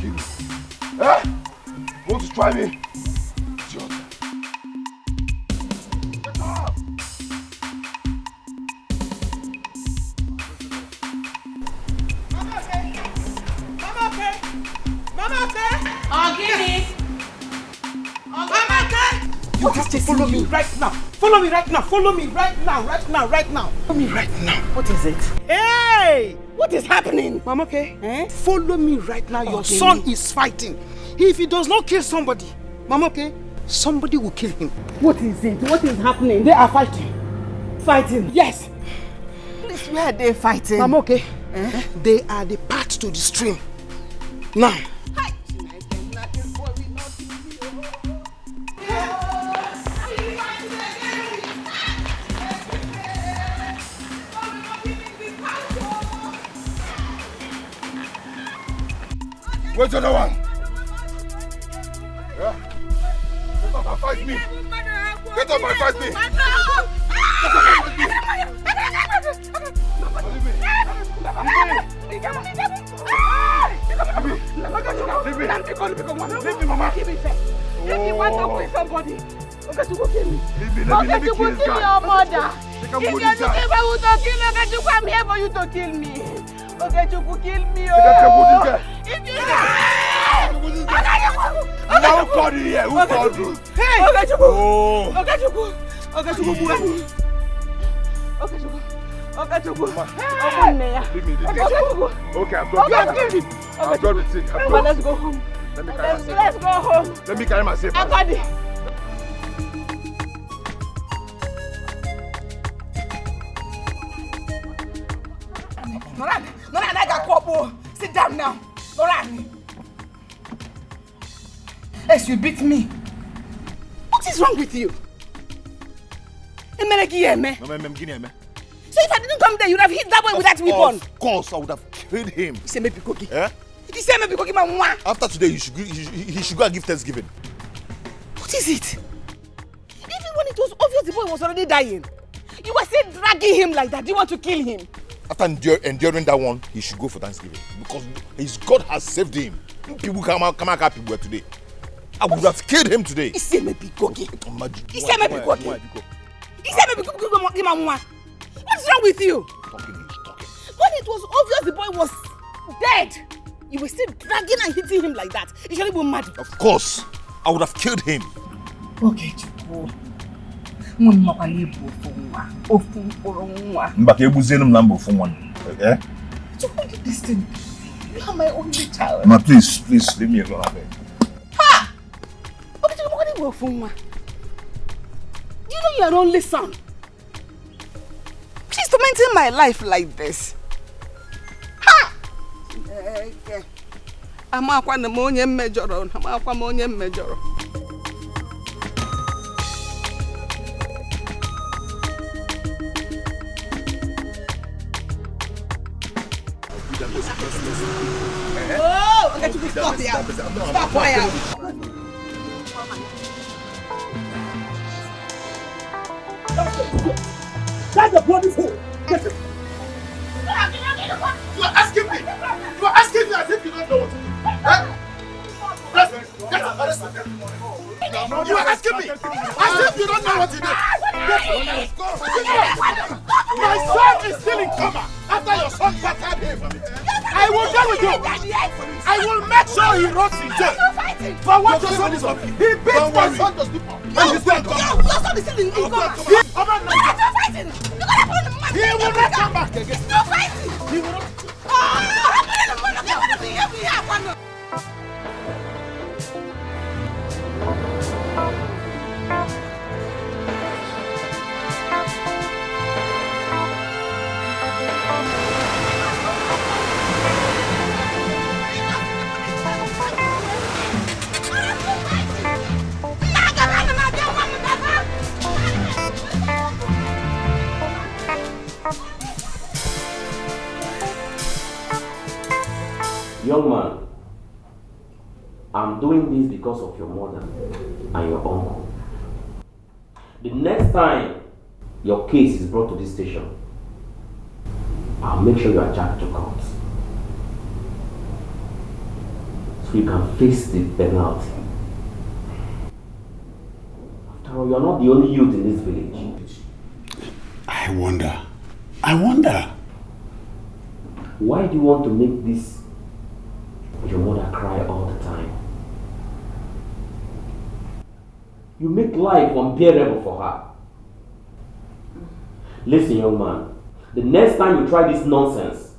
kill you. Eh? Want to try me? It's your turn. Get up! Mama okay? Mama okay? Mama okay? Organic! Mama okay? You have to follow me right now. Follow me right now. Follow me right now. Right now. Right now. Follow me right now. What is it? Hey! What is happening? Mama okay? Eh? Follow me right now. Your son is fighting. If he does not kill somebody, Mama okay, somebody will kill him. What is it? What is happening? They are fighting. Fighting? Yes. Please, where are they fighting? Mama okay? They are the path to the stream. Now. Where's the other one? Yeah? Get up and fight me! Get up and fight me! Get up and fight me! Leave me, Mama! If you want to kill somebody, okay, you go kill me. Leave me kill this guy. Your mother. They can If put you this guy. want to kill me, okay, you come here for you to kill me. Okay, you go kill me. They can put this guy. If you Now who called you here? Who called you? Hey! Okay, Chuku. Oh! Okay, Chuku. Okay, Chuku. Okay, Chuku. Okay, Chuku. Leave me. Okay, Chuku. Okay, I'm done. Okay, I'm done with it. Come on, let's go home. Let's go home. Let me carry myself. I got it. Noran, I got Popo. Sit down now. Noran. Yes, you beat me. What is wrong with you? So if I didn't come there, you'd have hit that boy with that weapon. Of course, I would have killed him. You say maybe cookie. Eh? You say maybe cookie, man. After today, he should go and give Thanksgiving. What is it? Even when it was obvious the boy was already dying, you were still dragging him like that. Do you want to kill him? After enduring that one, he should go for Thanksgiving because his God has saved him. People come out people today. I would have killed him today. He said maybe cookie. He said maybe cookie. He said maybe cookie. What's wrong with you? Talking. When it was obvious the boy was dead, you were still dragging and hitting him like that. You should be mad. Of course, I would have killed him. Okay, Chupo. Chupo did this thing. You are my only child. Ma, please, leave me alone. Ha! You know you're only son. She's tormenting my life like this. Ha! I'm a major. Oh, okay, you stop here. Stop fire. That's the bloody fool! Get it! You are asking me! You are asking me as if you don't know what to do! Get up! You are asking me as if you don't know what to do! My son is still in coma after your son battered him! I will deal with you! I will make sure he rots in jail! For what your son is on? He beat my son to sleep on! And he's still in coma! Your son is still in coma! He will not come back again! No fighting! He will not... Young man, I'm doing this because of your mother and your uncle. The next time your case is brought to this station, I'll make sure you are charged to court. you can face the penalty. After all, you're not the only youth in this village. I wonder. Why do you want to make this your mother cry all the time? You make life unbearable for her. Listen, young man, the next time you try this nonsense,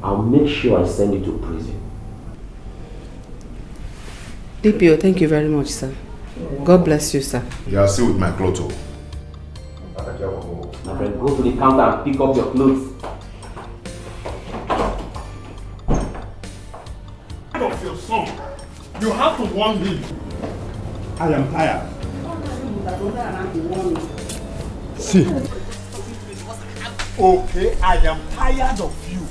I'll make sure I send you to prison. DPO, thank you very much, sir. God bless you, sir. You are still with my clothes. My friend, go to the counter and pick up your clothes. Of your son, you have to warn him. I am tired. See. Okay, I am tired of you.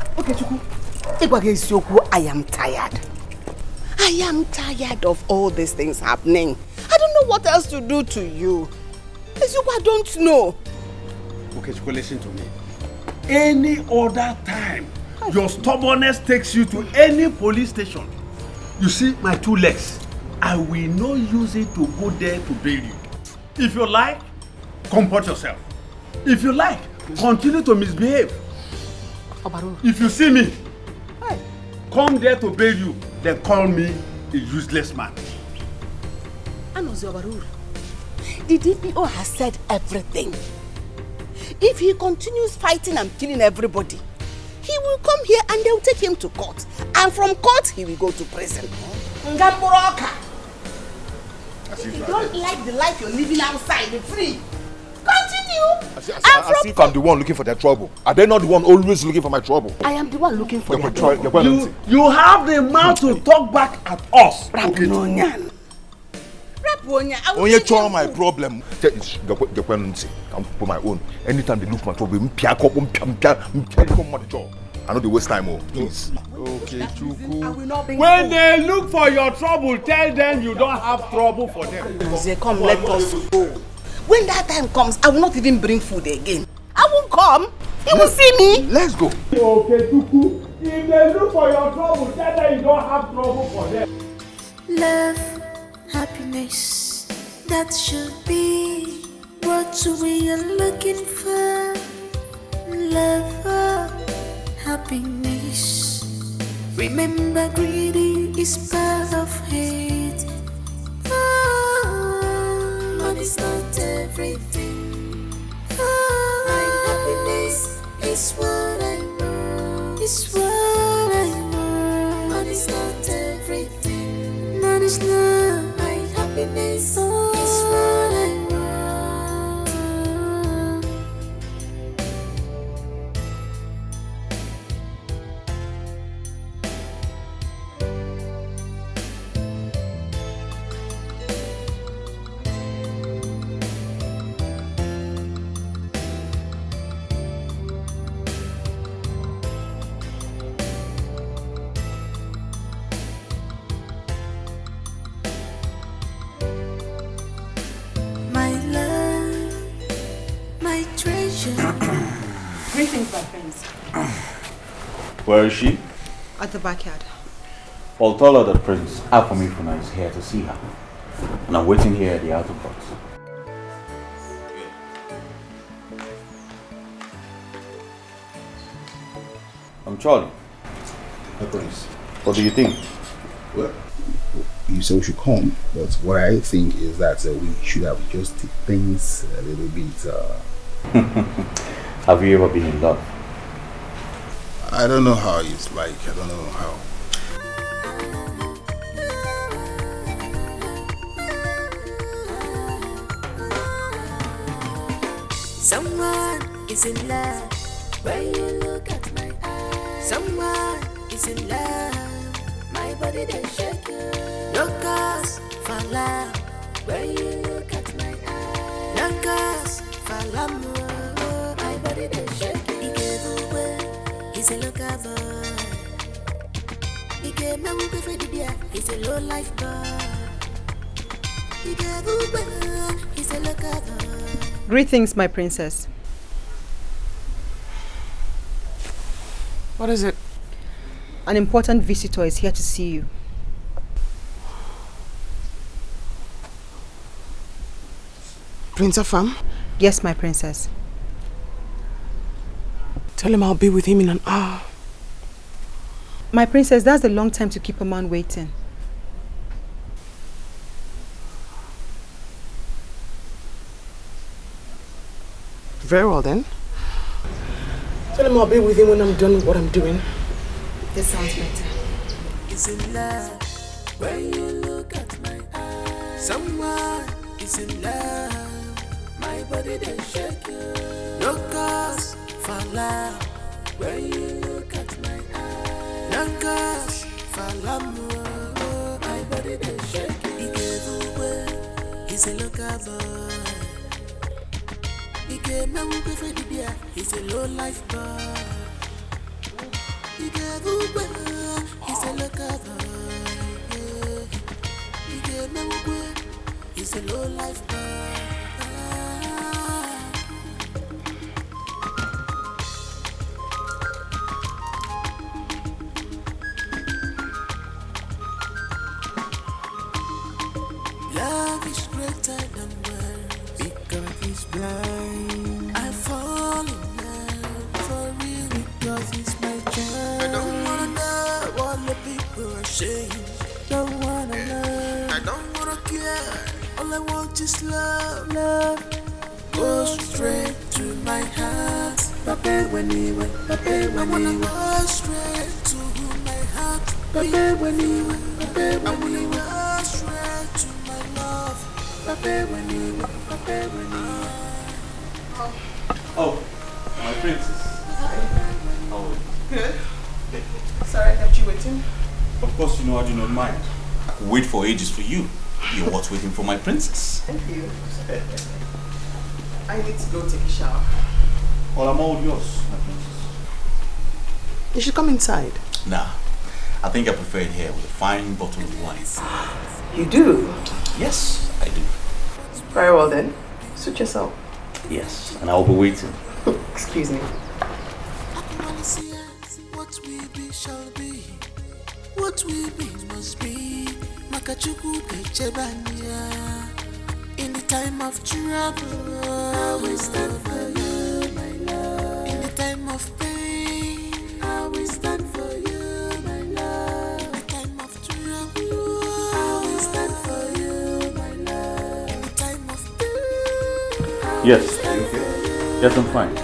Okay, Chuku. I am tired. I am tired of all these things happening. I don't know what else to do to you. I don't know. Okay, Chuku, listen to me. Any other time, your stubbornness takes you to any police station. You see my 2 legs. I will not use it to go there to bail you. If you like, comport yourself. If you like, continue to misbehave. If you see me, come there to bail you, then call me a useless man. The DPO has said everything. If he continues fighting and killing everybody, he will come here and they'll take him to court. And from court, he will go to prison. If you don't like the life you're living outside, be free. Continue. As if I'm the one looking for their trouble. Are they not the one always looking for my trouble? I am the one looking for their trouble. You have the mouth to talk back at us. Onye chọrọ my problem. I'm for my own. Anytime they look for my trouble, I know they waste time. Please. Okay, Chuku. When they look for your trouble, tell them you don't have trouble for them. They come, let us go. When that time comes, I will not even bring food again. I won't come. He will see me. Let's go. Okay, Chuku. If they look for your trouble, tell them you don't have trouble for them. Love, happiness, that should be what we are looking for. Love, happiness. Remember, greedy is part of hate. Money's not everything. My happiness is what I want. It's what I want. Money's not everything. Money's not my happiness. Is what I want. Greetings, my friends. Where is she? At the backyard. I'll tell her that Prince Afam is here to see her. And I'm waiting here at the outer box. I'm Charlie. Hi, Prince. What do you think? Well, you said we should come, but what I think is that we should have just take things a little bit. Have you ever been in love? I don't know how it's like. I don't know how. Someone is in love when you look at my eyes. Someone is in love, my body they shake. No cause for love when you look at my eyes. No cause for love, my body they shake. He gave away, he's a local boy. He gave no way for the beer, he's a low life boy. He gave away, he's a local boy. Greetings, my princess. What is it? An important visitor is here to see you. Prince Afam? Yes, my princess. Tell him I'll be with him in an hour. My princess, that's a long time to keep a man waiting. Very well then. Tell him I'll be with him when I'm done with what I'm doing. This sounds better. Is in love when you look at my eyes. Someone is in love. My body they shake you. No cause for love when you look at my eyes. No cause for love. My body they shake you. He gave away. He's a local boy. He gave me a for the beer. He's a low life boy. He gave away. He's a local boy. He gave me a he's a low life boy. Love is greater than words because he's blind. I fall in love for real because he's my child. I don't wanna know what the people are saying. Don't wanna learn. I don't wanna care. All I want is love. Love goes straight to my heart. Papa when he went. Papa when I wanna go straight to my heart. Papa when he went. Papa when he went. Straight to my love. Papa when he went. Papa when he went. Oh, my princess. Hi. How are you? Good. Sorry I kept you waiting. Of course, you know I do not mind. I could wait for ages for you. You're what's waiting for my princess. Thank you. I need to go take a shower. Well, I'm all yours, my princess. You should come inside. Nah, I think I prefer it here with a fine bottle of wine. You do? Yes, I do. Very well then. Suit yourself. Yes, and I'll be waiting. Excuse me. What we be shall be. What we be must be. Makachuku Kechebania. In the time of trouble, I will stand for you, my love. In the time of pain, I will stand for you, my love. In the time of trouble, I will stand for you, my love. In the time of pain, Yes. Yes, I'm fine.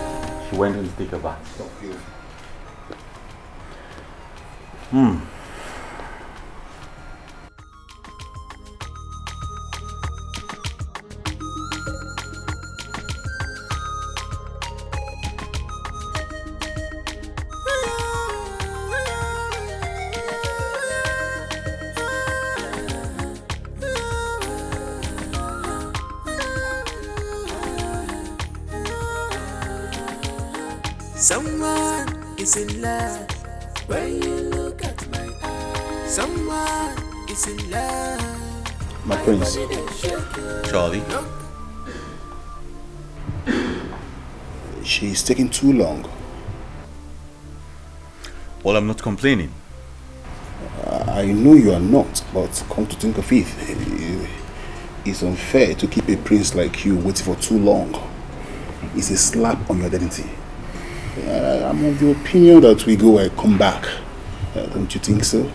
She went in to take a bath. someone is in love when you look at my eyes. Someone is in love. My prince. Charlie? She's taking too long. Well, I'm not complaining. I know you are not, but come to think of it, it's unfair to keep a prince like you waiting for too long. It's a slap on your identity. I'm of the opinion that we go and come back. Don't you think so?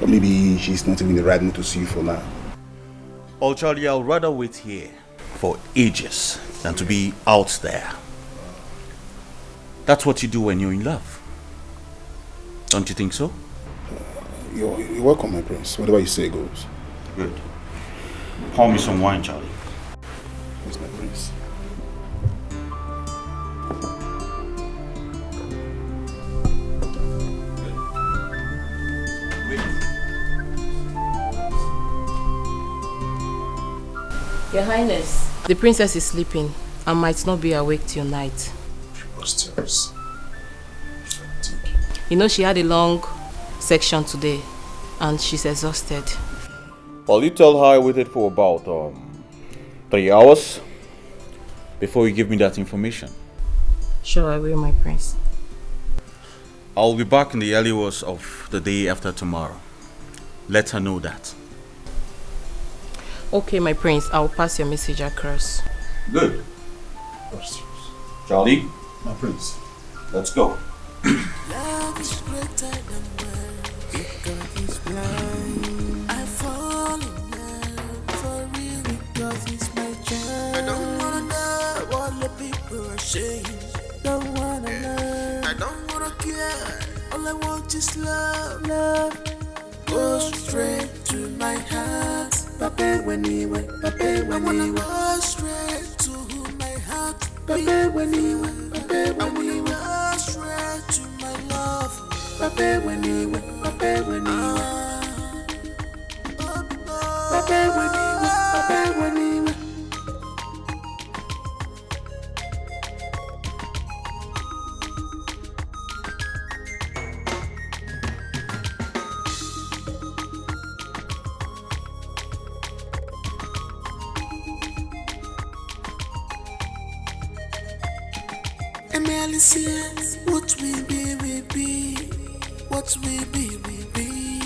Or maybe she's not even the right mood to see you for now. Oh, Charlie, I'll rather wait here for ages than to be out there. That's what you do when you're in love. Don't you think so? You're welcome, my prince. Whatever you say goes. Good. Pour me some wine, Charlie. Yes, my prince. Your Highness, the princess is sleeping and might not be awake till night. Preposterous. You know she had a long section today and she's exhausted. Well, you tell her I waited for about 3 hours before you give me that information. Sure, I will, my prince. I'll be back in the early hours of the day after tomorrow. Let her know that. Okay, my prince. I'll pass your message across. Good. Charlie? My prince. Let's go. Love is greater than words because it's blind. I fall in love for real because it's my child. I don't wanna know what the people are saying. Don't wanna learn. I don't wanna care. All I want is love. Love goes straight to my heart. Papa when he went. Papa when he went. Go straight to my heart. Papa when he went. Papa when he went. Go straight to my love. Papa when he went. Papa when he went. Papa when he went. Papa when he went. Says, what we be, we be. What we be, we be.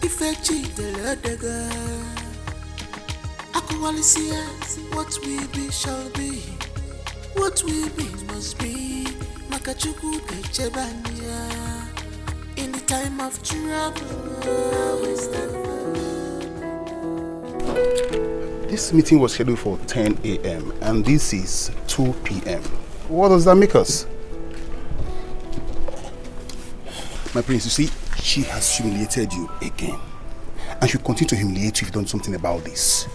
If I cheat the other girl, Aquali says, what we be shall be. What we be must be. Makachuku Kechebania. In the time of trouble, we stand. This meeting was scheduled for 10 a.m. and this is 2 p.m. What does that make us? My prince, you see, she has humiliated you again. And she'll continue to humiliate you if you've done something about this.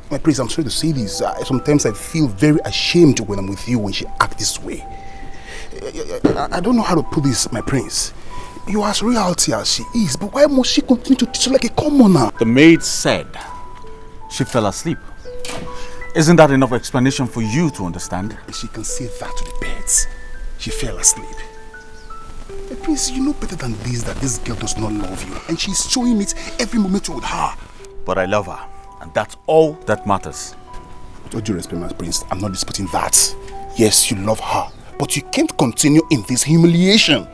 My prince, I'm sorry to say this. Sometimes I feel very ashamed when I'm with you when she acts this way. I don't know how to put this, my prince. You are as royalty as she is, but why must she continue to treat you like a commoner? The maid said she fell asleep. Isn't that enough explanation for you to understand? She can say that to the birds. She fell asleep. Prince, you know better than this that this girl does not love you, and she's showing it every moment with her. But I love her, and that's all that matters. With all due respect, my prince, I'm not disputing that. Yes, you love her, but you can't continue in this humiliation.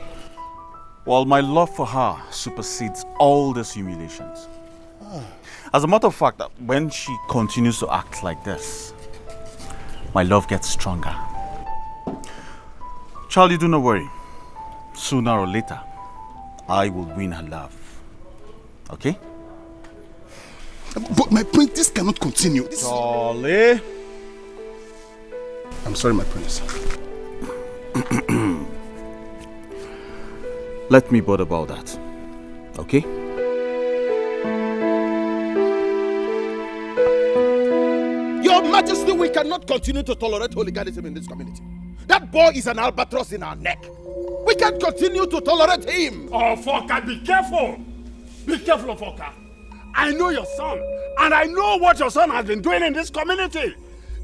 Well, my love for her supersedes all these humiliations. As a matter of fact, when she continues to act like this, my love gets stronger. Charlie, do not worry. Sooner or later, I will win her love. Okay? But my prince, this cannot continue. Charlie! I'm sorry, my prince. Let me bother about that. Okay? Your Majesty, we cannot continue to tolerate hooliganism in this community. That boy is an albatross in our neck. We can't continue to tolerate him. Oh, Foka, be careful. Be careful, Foka. I know your son, and I know what your son has been doing in this community.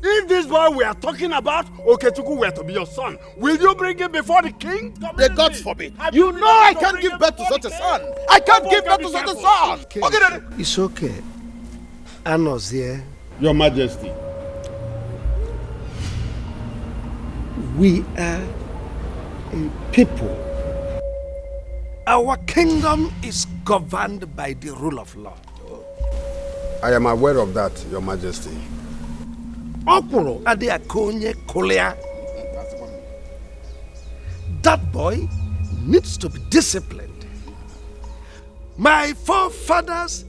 If this boy we are talking about, Okechuku were to be your son, will you bring him before the king? The gods forbid. You know I can't give birth to such a son. I can't give birth to such a son. Okay, Daddy. It's okay. Anna's here. Your Majesty. We are a people. Our kingdom is governed by the rule of law. I am aware of that, Your Majesty. Okuro ade akonye kolea. That boy needs to be disciplined. My forefathers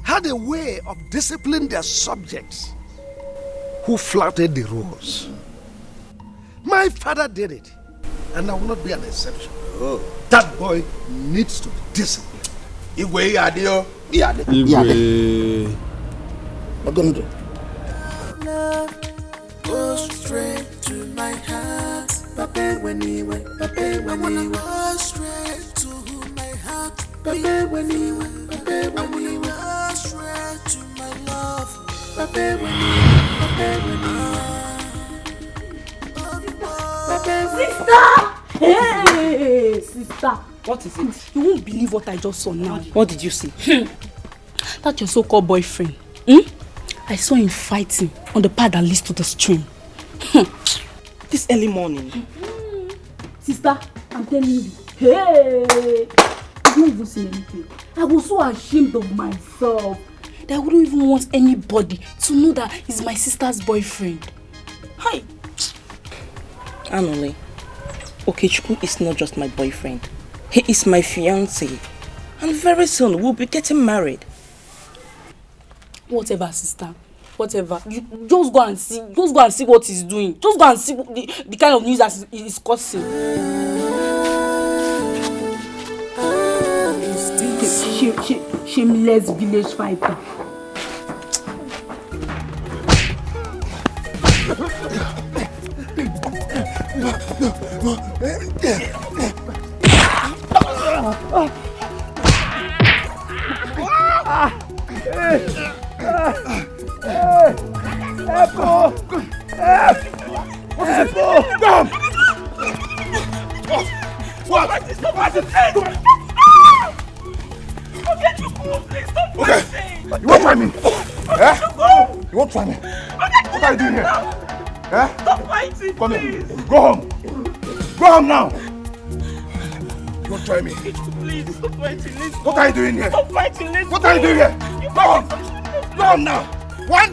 had a way of disciplining their subjects who flouted the rules. My father did it, and I will not be an exception. Oh. That boy needs to be disciplined. Igwe adio. Igwe. What gonna do? Love goes straight to my heart. Papa when he went. Papa when he went. Go straight to my heart. Papa when he went. Papa when he went. Go straight to my love. Papa when he went. Papa when he went. Sister! Hey, sister. What is it? You won't believe what I just saw now. What did you see? That your so-called boyfriend. I saw him fighting on the path that leads to the stream. This early morning. Sister, I'm telling you. Hey! I don't even say anything. I was so ashamed of myself that I wouldn't even want anybody to know that he's my sister's boyfriend. Hi! Anole, Okechukwu is not just my boyfriend. He is my fiancé. And very soon we'll be getting married. Whatever, sister. Whatever. You just go and see. Just go and see what he's doing. Just go and see the kind of news that he's causing. Shameless village fighter. You won't try me? You won't try me? What are you doing here? Stop fighting, Come here. Go home. Go home now. You won't try me? Please, stop fighting. Let's What are you doing here? Stop fighting. Let's What are you doing here? Go home. Go home now. One.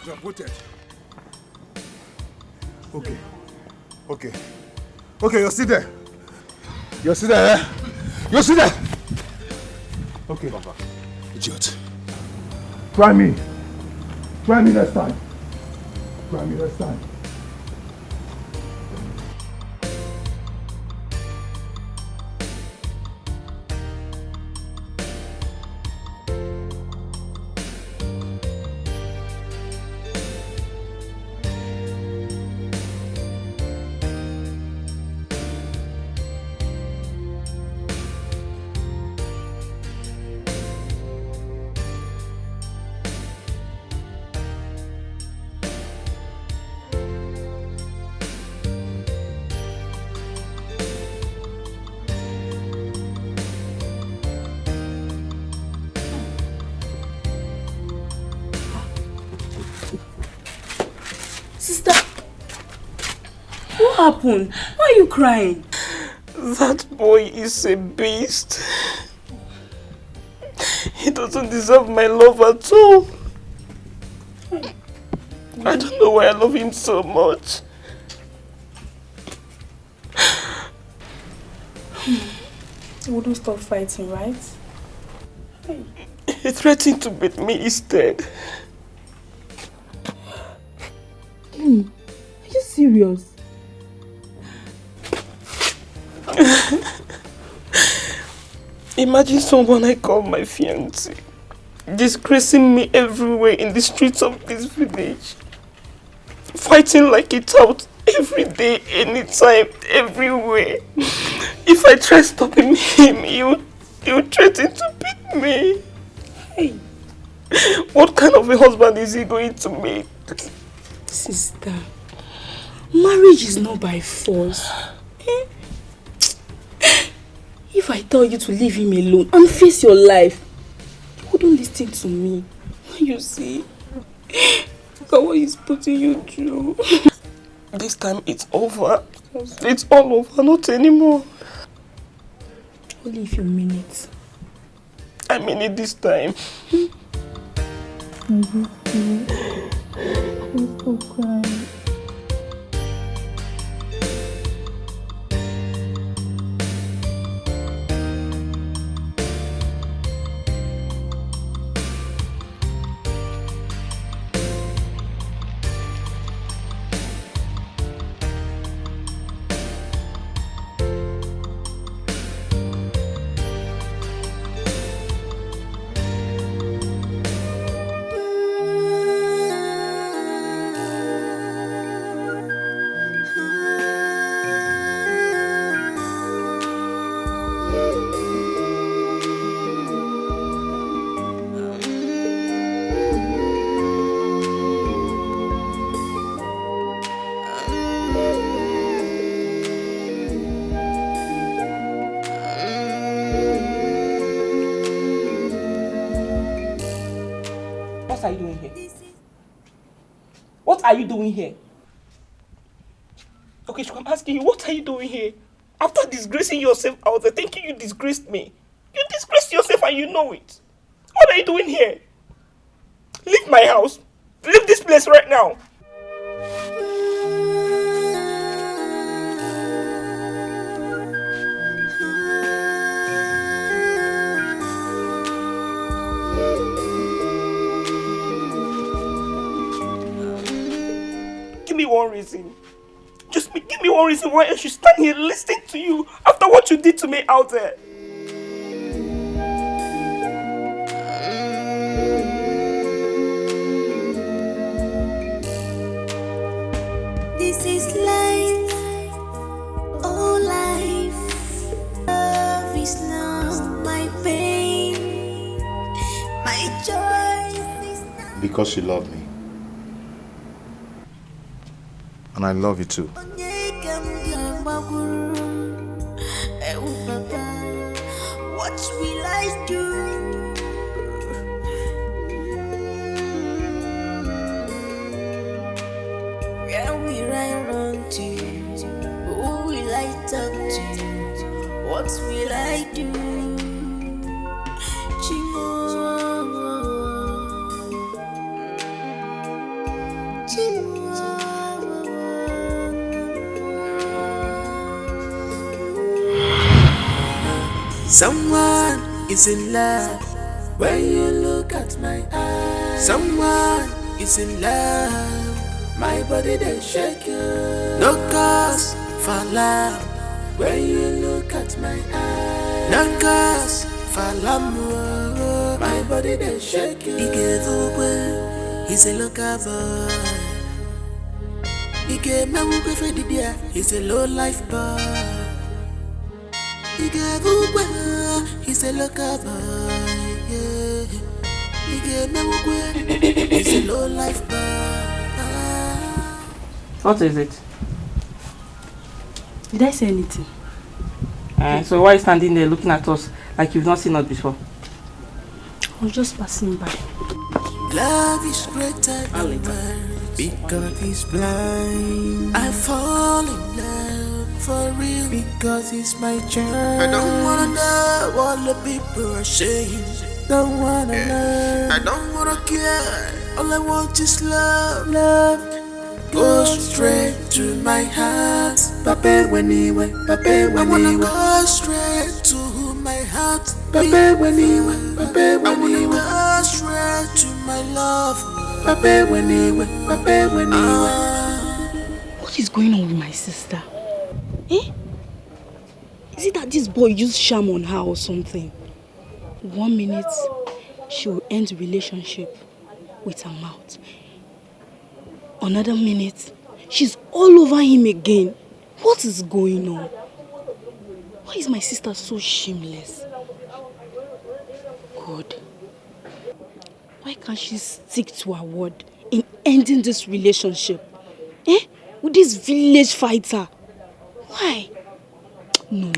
You have voted. Okay, you're still there. You're still there, eh? You're still there. Okay, Papa. Idiot. Try me. Try me next time. Try me next time. Sister, what happened? Why are you crying? That boy is a beast. He doesn't deserve my love at all. I don't know why I love him so much. You wouldn't stop fighting, right? He threatened to beat me instead. Are you serious? Imagine someone I call my fiancé disgracing me everywhere in the streets of this village. Fighting like a tout every day, anytime, everywhere. If I try stopping him, he would threaten to beat me. Hey. What kind of a husband is he going to make? Sister, marriage is not by force. If I tell you to leave him alone and face your life, you wouldn't listen to me. You see? Look at what he's putting you through. This time it's over. It's all over, not anymore. Only if you mean it. I mean it this time. Stop crying. What are you doing here? What are you doing here? Okay, I'm asking you, what are you doing here? After disgracing yourself out there, thinking you disgraced me. You disgraced yourself and you know it. What are you doing here? Leave my house. Leave this place right now. Give me one reason. Just give me one reason why I should stand here listening to you after what you did to me out there. This is life, oh life. Love is not my pain, my joy is not. Because you love me. And I love you too. What will I do? Where will I run to? Who will I talk to? What will I do? Someone is in love when you look at my eyes. Someone is in love, my body they shake you. No cause for love when you look at my eyes. No cause for love, my body they shake you. He's a local boy. He gave me for the dear. He's a low life boy. He's a local boy, yeah. He's a low life boy. What is it? Did I say anything? So why are you standing there looking at us like you've not seen us before? I was just passing by. Love is greater than words because it's blind. I fall in love for real because it's my journey. I don't wanna know what the people are saying. Don't wanna know. I don't wanna care. All I want is love. Love go straight to my heart. Pape when he went. Pape when I wanna go straight to my heart. Pape when he went. Pape when he went. Go straight to my love. Pape when he went. Pape when he went. What is going on with my sister? Eh? Is it that this boy used charm on her or something? 1 minute, she will end the relationship with her mouth. Another minute, she's all over him again. What is going on? Why is my sister so shameless? God. Why can't she stick to her word in ending this relationship? Eh? With this village fighter? Why? No.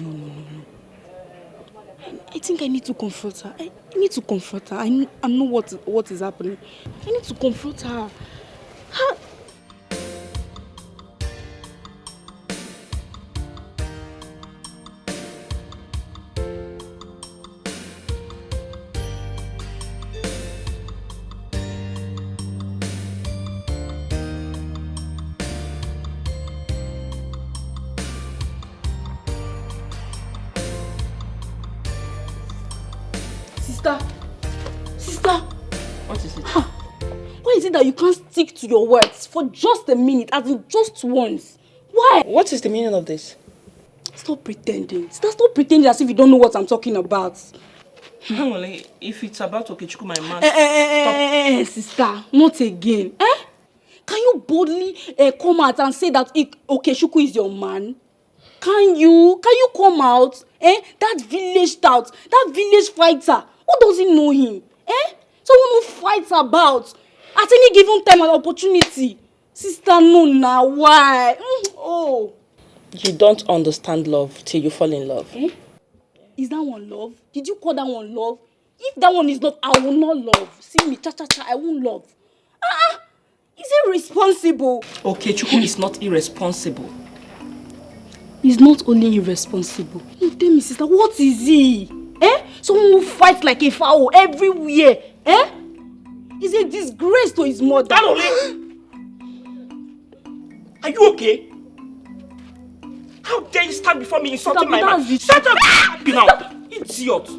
I think I need to confront her. I need to confront her. I know what is happening. I need to confront her. Sister! What is it? Why is it that you can't stick to your words for just a minute, as in just once? Why? What is the meaning of this? Stop pretending. Sister, stop pretending as if you don't know what I'm talking about. Well, if it's about Okechukwu, my man, stop. Sister, not again. Can you boldly come out and say that Okechukwu is your man? Can you come out? That village tout, that village fighter, who doesn't know him? Someone who fights about at any given time and opportunity. Sister, no now, why? Oh. You don't understand love till you fall in love. Is that one love? Did you call that one love? If that one is love, I will not love. See me, cha-cha-cha, I won't love. Is it responsible? Okechukwu is not irresponsible. He's not only irresponsible. You tell me, sister, what is he? Someone who fights like a fowl everywhere. He's a disgrace to his mother. Are you okay? How dare you stand before me insulting my man? Shut up! You now, idiot!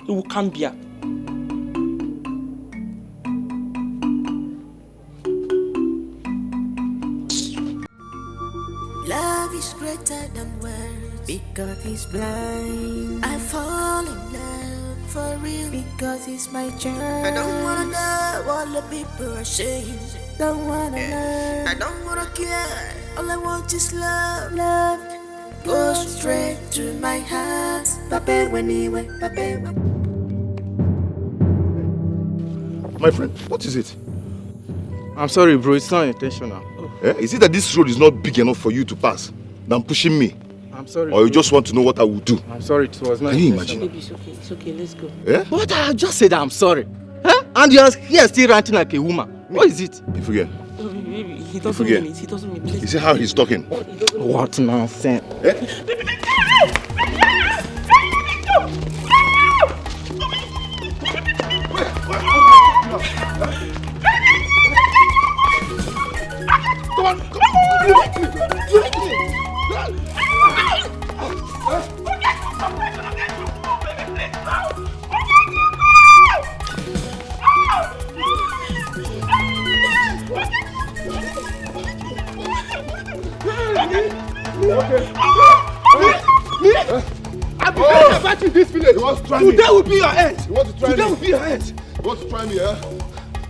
You can't be here. Love is greater than words because he's blind. I fall in love for real because he's my child. I don't wanna know what the people are saying. Don't wanna learn. I don't wanna care. All I want is love. Love goes straight to my heart. My friend, what is it? I'm sorry, bro. It's not intentional. Is it that this road is not big enough for you to pass than pushing me? I'm sorry. Or you just want to know what I will do? I'm sorry, it was not Can you intentional. imagine? Baby, it's okay, let's go. But I just said I'm sorry. And you're here still ranting like a woman. What is it? If again. Baby, he doesn't mean it. He doesn't mean it. You see how he's talking? What nonsense? Come on, I've been hearing about you in this village. You want to try me? Today will be your end. You want to try me? Today will be your end. You want to try me,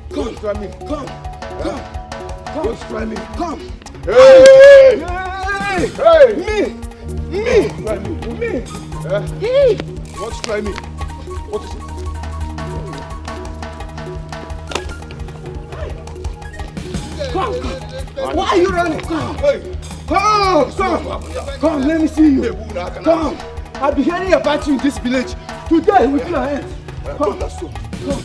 Come, try me. Come. You want to try me? Come. Hey! Hey! Me! Try me. Hey! You want to try me? What is it? Come. Why are you running? Come. Come, let me see you. Come. I've been hearing about you in this village. Today will be your end. Come. Come.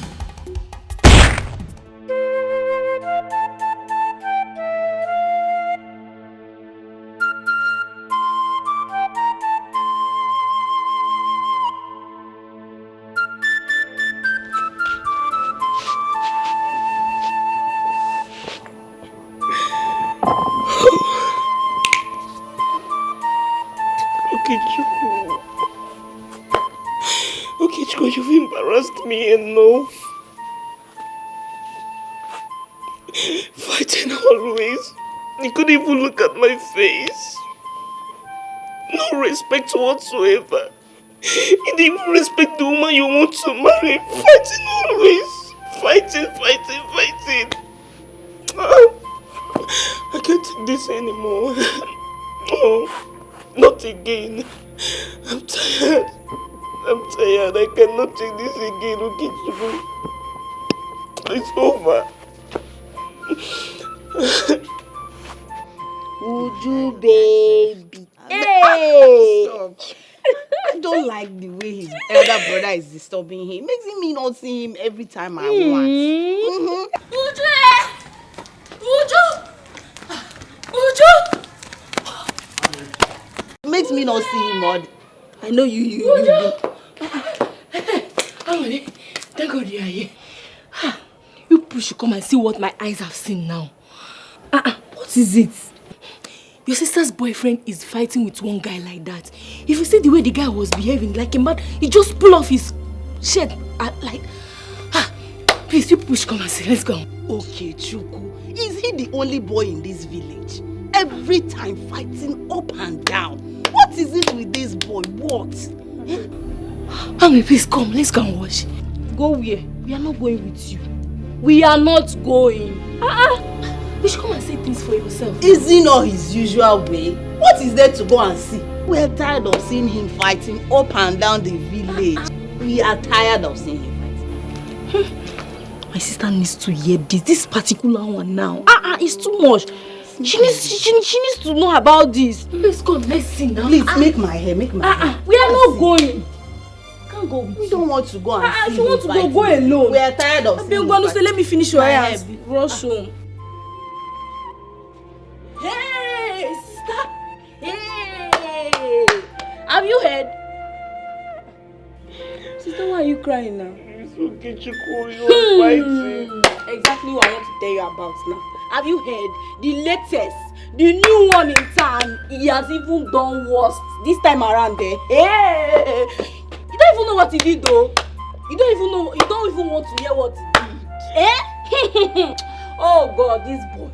Okay, you've embarrassed me enough. Fighting always. You couldn't even look at my face. No respect whatsoever. You didn't even respect the woman you want to marry. Fighting always. Fighting. I can't take this anymore. No, not again. I'm tired. I cannot take this again, Ukichukwu. It's over. Uju, baby. Hey! I don't like the way his elder brother is disturbing him. Makes me not see him every time I want. Uju! Makes me not see him all. I know you. Thank God you are here. You people should come and see what my eyes have seen now. What is it? Your sister's boyfriend is fighting with one guy like that. If you see the way the guy was behaving like a man, he just pulled off his shirt please, you people should come and see. Let's go. Okay, Chuku. Is he the only boy in this village? Every time fighting up and down. What is it with this boy? What? Mommy, please come. Let's go and watch. Go where? We are not going with you. We are not going. You should come and see things for yourself. Is he not his usual way? What is there to go and see? We are tired of seeing him fighting up and down the village. We are tired of seeing him fighting. My sister needs to hear this particular one now. It's too much. She needs to know about this. Let's go, let's see now. Please, make my hair, make my hair. We are not going. Can't go. We don't want to go and see him want to go alone. We are tired of seeing him fighting. Let me finish your hair. Rush home. Sister, why are you crying now? It's okay, Chico. You're fighting. Exactly what I want to tell you about now. Have you heard? The latest, the new one in town, he has even done worse this time around there. Hey! You don't even know what he did though. You don't even want to hear what he did. Eh? Oh God, this boy.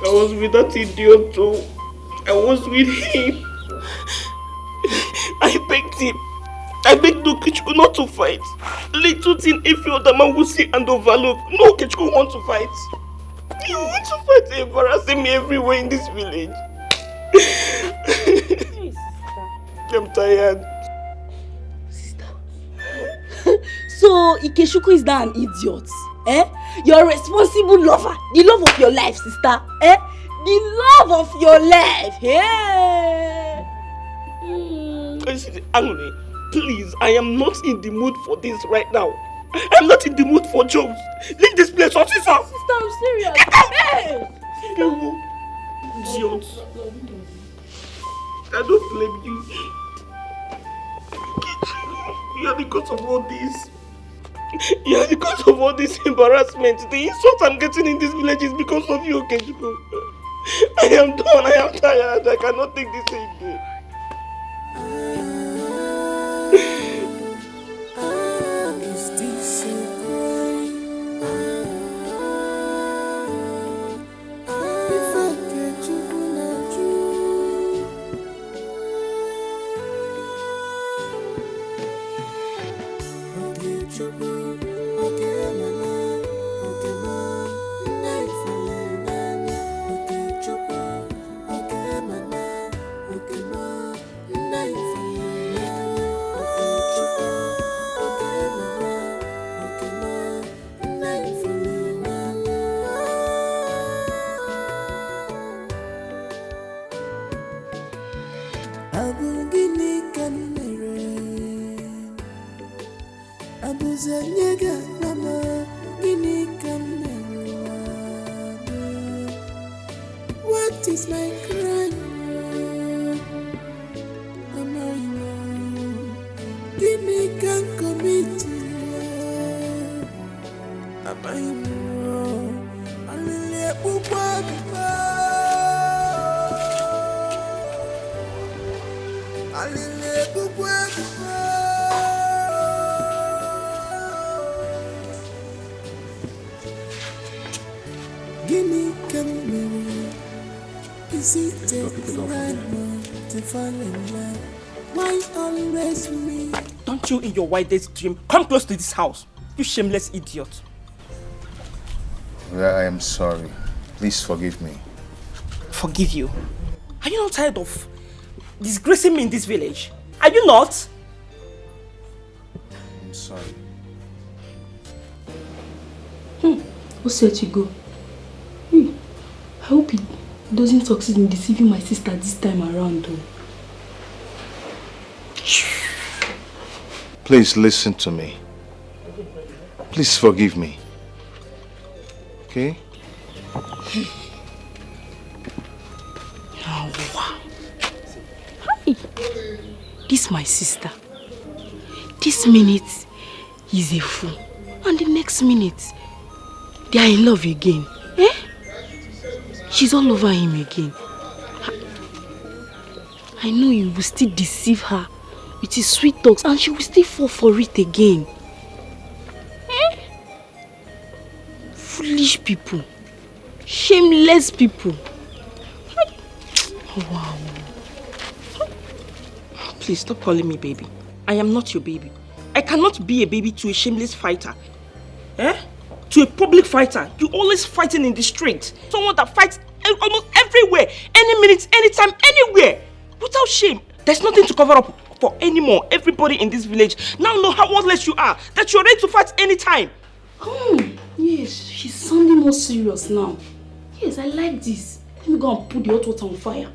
I was with that idiot too. I was with him. I begged him. I begged no Kichiko not to fight. Little thing if your other man will see and overlook. No Kichiko want to fight. You want to fight, embarrassing me everywhere in this village. I'm tired. Sister. So Ikechukwu is now an idiot. Eh? Your responsible lover. The love of your life, sister. Eh? The love of your life. Yeah. Angry. Please, I am not in the mood for this right now. I'm not in the mood for jokes. Leave this place, officer. Sister, I'm serious. Get out! Hey! Idiot. I don't blame you. You are the cause of all this. You are the cause of all this embarrassment. The insult I'm getting in this village is because of you, Okechukwu. I am done. I am tired. I cannot take this again. What is my crime? Gini can commit. Am I wrong? Gini can marry. Is it the right one to fall in love? Why always me? Don't you in your wildest dream come close to this house, you shameless idiot. I am sorry. Please forgive me. Forgive you? Are you not tired of disgracing me in this village? Are you not? I'm sorry. Who said you go? I hope he doesn't succeed in deceiving my sister this time around though. Please listen to me. Please forgive me. Okay? Oh, wow. Hi. This my sister. This minute he's a fool. And the next minute they are in love again. Eh? She's all over him again. I know you will still deceive her with his sweet talks and she will still fall for it again. Eh? Foolish people. Shameless people. Oh, wow. Please stop calling me baby. I am not your baby. I cannot be a baby to a shameless fighter. Eh? To a public fighter. You always fighting in the street. Someone that fights almost everywhere. Any minute, anytime, anywhere. Without shame. There's nothing to cover up for anymore. Everybody in this village now know how worthless you are. That you're ready to fight anytime. Yes, she's sounding more serious now. Yes, I like this. Let me go and put the hot water on fire.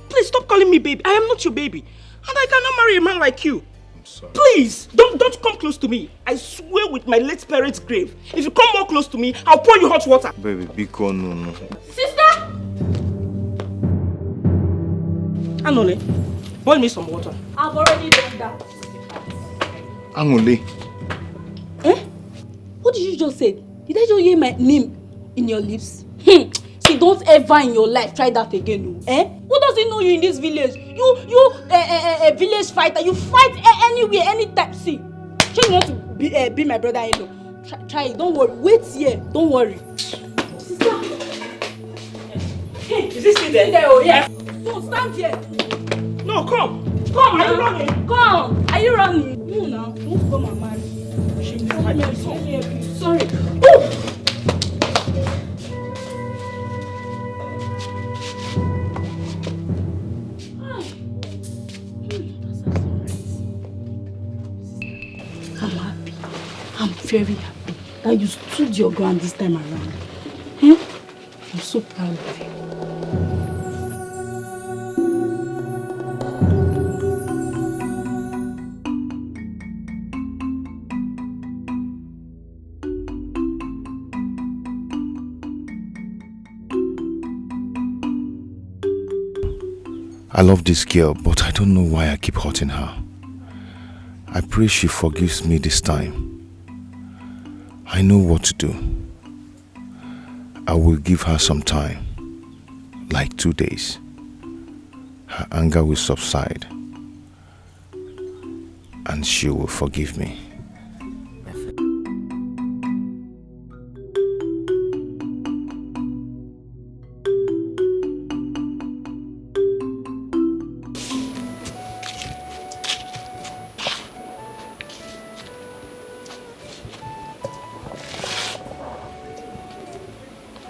Please stop calling me baby. I am not your baby. And I cannot marry a man like you. I'm sorry. Please, don't come close to me. I swear with my late parents' grave. If you come more close to me, I'll pour you hot water. Baby, Biko, no. Sister! Anole, boil me some water. I've already done that. Anole. Eh? What did you just say? Did I just hear my name in your lips? See, don't ever in your life try that again, no. Eh? Who doesn't know you in this village? You a village fighter. You fight anywhere, anytime. See, you want to be my brother-in-law. Try it. Don't worry. Wait here. Don't worry. Sister. Hey, is this still there? Oh, yeah. No, stand here. No, come. Come, are you running? Come. Are you running? No, now. Don't come and marry. Sorry. Oh! I'm happy. I'm very happy that you stood your ground this time around. I'm so proud of you. I love this girl, but I don't know why I keep hurting her. I pray she forgives me this time. I know what to do. I will give her some time, like 2 days. Her anger will subside, and she will forgive me.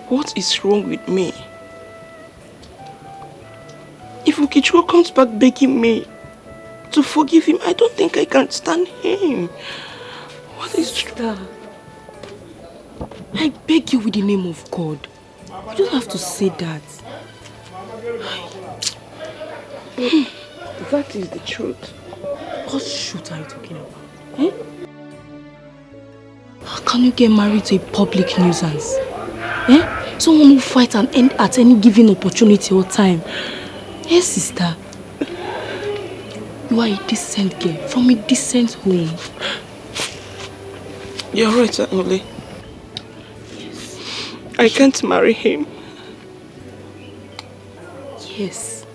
What is wrong with me? If Ukichukwu comes back begging me to forgive him, I don't think I can stand him. What is wrong? I beg you with the name of God. You don't have to say that. That is the truth. What truth are you talking about? Eh? How can you get married to a public nuisance? Eh? Someone who fights and end at any given opportunity or time. Yes, sister. You are a decent girl from a decent home. You're right, Anole. Yes. I can't marry him. Yes.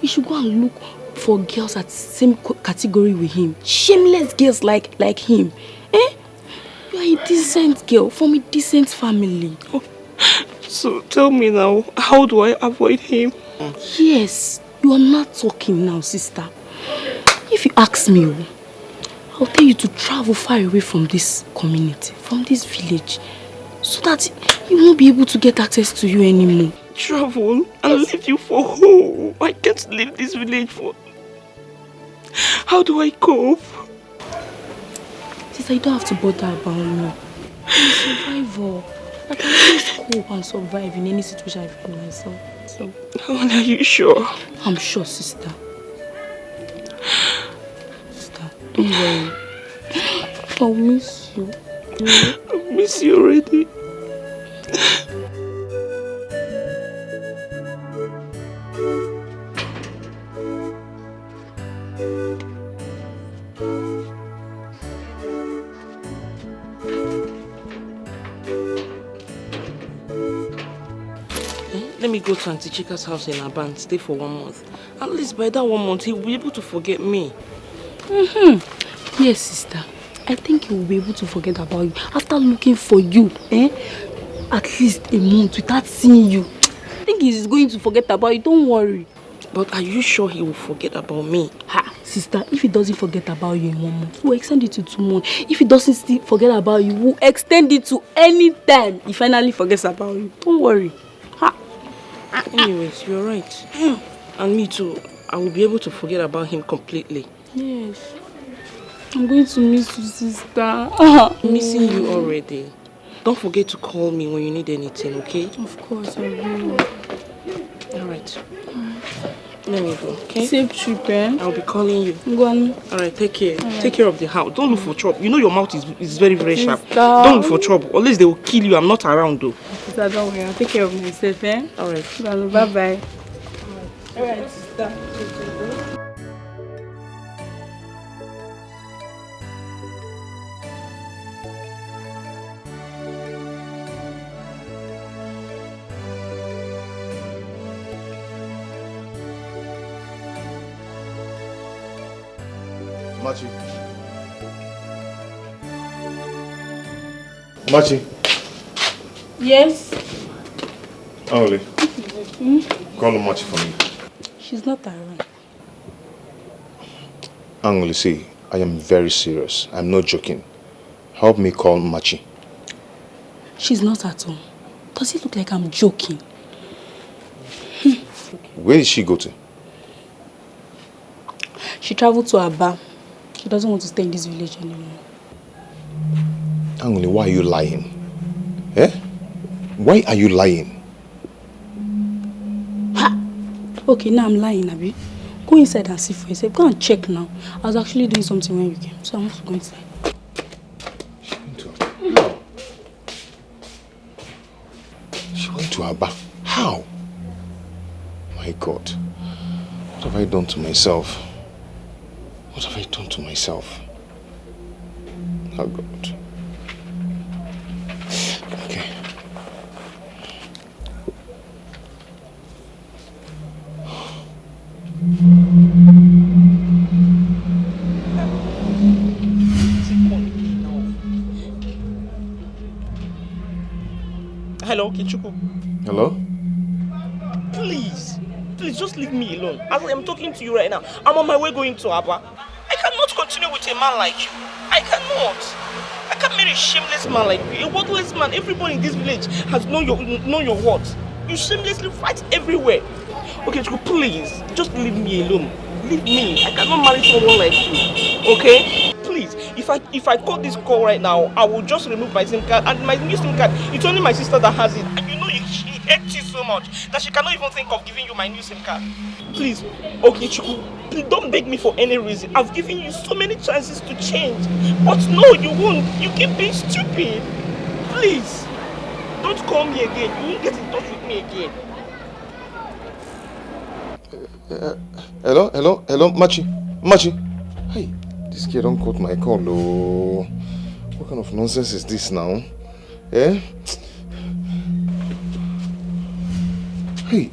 You should go and look for girls at the same category with him. Shameless girls like him. Eh? You are a decent girl from a decent family. Oh. So tell me now, how do I avoid him? Yes, you are not talking now, sister. If you ask me, I'll tell you to travel far away from this community, from this village, so that he won't be able to get access to you anymore. Travel and leave you for who? I can't leave this village for... How do I cope? Sister, you don't have to bother about me. I'm a survivor. I can just cope and survive in any situation I find myself. So, are you sure? I'm sure, sister. Sister, don't worry. I'll miss you. I miss you already. Let me go to Auntie Chika's house in Aban, stay for 1 month. At least by that 1 month, he will be able to forget me. Yes, sister. I think he will be able to forget about you after looking for you, at least a month without seeing you. I think he's going to forget about you. Don't worry. But are you sure he will forget about me? Ha, sister, if he doesn't forget about you in 1 month, we'll extend it to 2 months. If he doesn't still forget about you, we'll extend it to any time he finally forgets about you. Don't worry. Ha. Anyways, you're right. And me too. I will be able to forget about him completely. Yes. I'm going to miss you, sister. I'm missing you already. Don't forget to call me when you need anything, okay? Of course, I will. Alright. Let me go, okay? Safe trip, eh? I'll be calling you. Go on. Alright, take care. Right. Take care of the house. Don't look for trouble. You know your mouth is very, very sharp. Sister. Don't look for trouble. Unless they will kill you. I'm not around though. Sister, don't worry. I'll take care of myself, eh? Alright. Bye-bye. Alright, sister. Machi. Machi. Yes? Only. Call Machi for me. She's not around. Angoli, see, I am very serious. I'm not joking. Help me call Machi. She's not at home. Does it look like I'm joking? Where did she go to? She traveled to Aba. She doesn't want to stay in this village anymore. Angoli, why are you lying? Eh? Why are you lying? Ha! Okay, now I'm lying, Abi. Go inside and see for yourself. Go and check now. I was actually doing something when you came, so I want to go inside. She went to Aba. How? My God. What have I done to myself? What have I done to myself? Oh God. Okay. Hello, Kichuku. Hello? Please just leave me alone. As I am talking to you right now, I'm on my way going to Aba. I cannot continue with a man like you. I cannot. I can't marry a shameless man like you, a worthless man. Everybody in this village has known your worth. You shamelessly fight everywhere. Okay, Chuku, please, just leave me alone. Leave me. I cannot marry someone like you. Okay? Please, if I call this call right now, I will just remove my SIM card, and my new SIM card, it's only my sister that has it. And you know she hates you so much that she cannot even think of giving you my new SIM card. Please, okay, Chuku, please don't beg me for any reason. I've given you so many chances to change. But no, you won't. You keep being stupid. Please, don't call me again. You won't get in touch with me again. Hello, Machi. Hey, this kid don't cut my call, oh. What kind of nonsense is this now? Eh? Hey,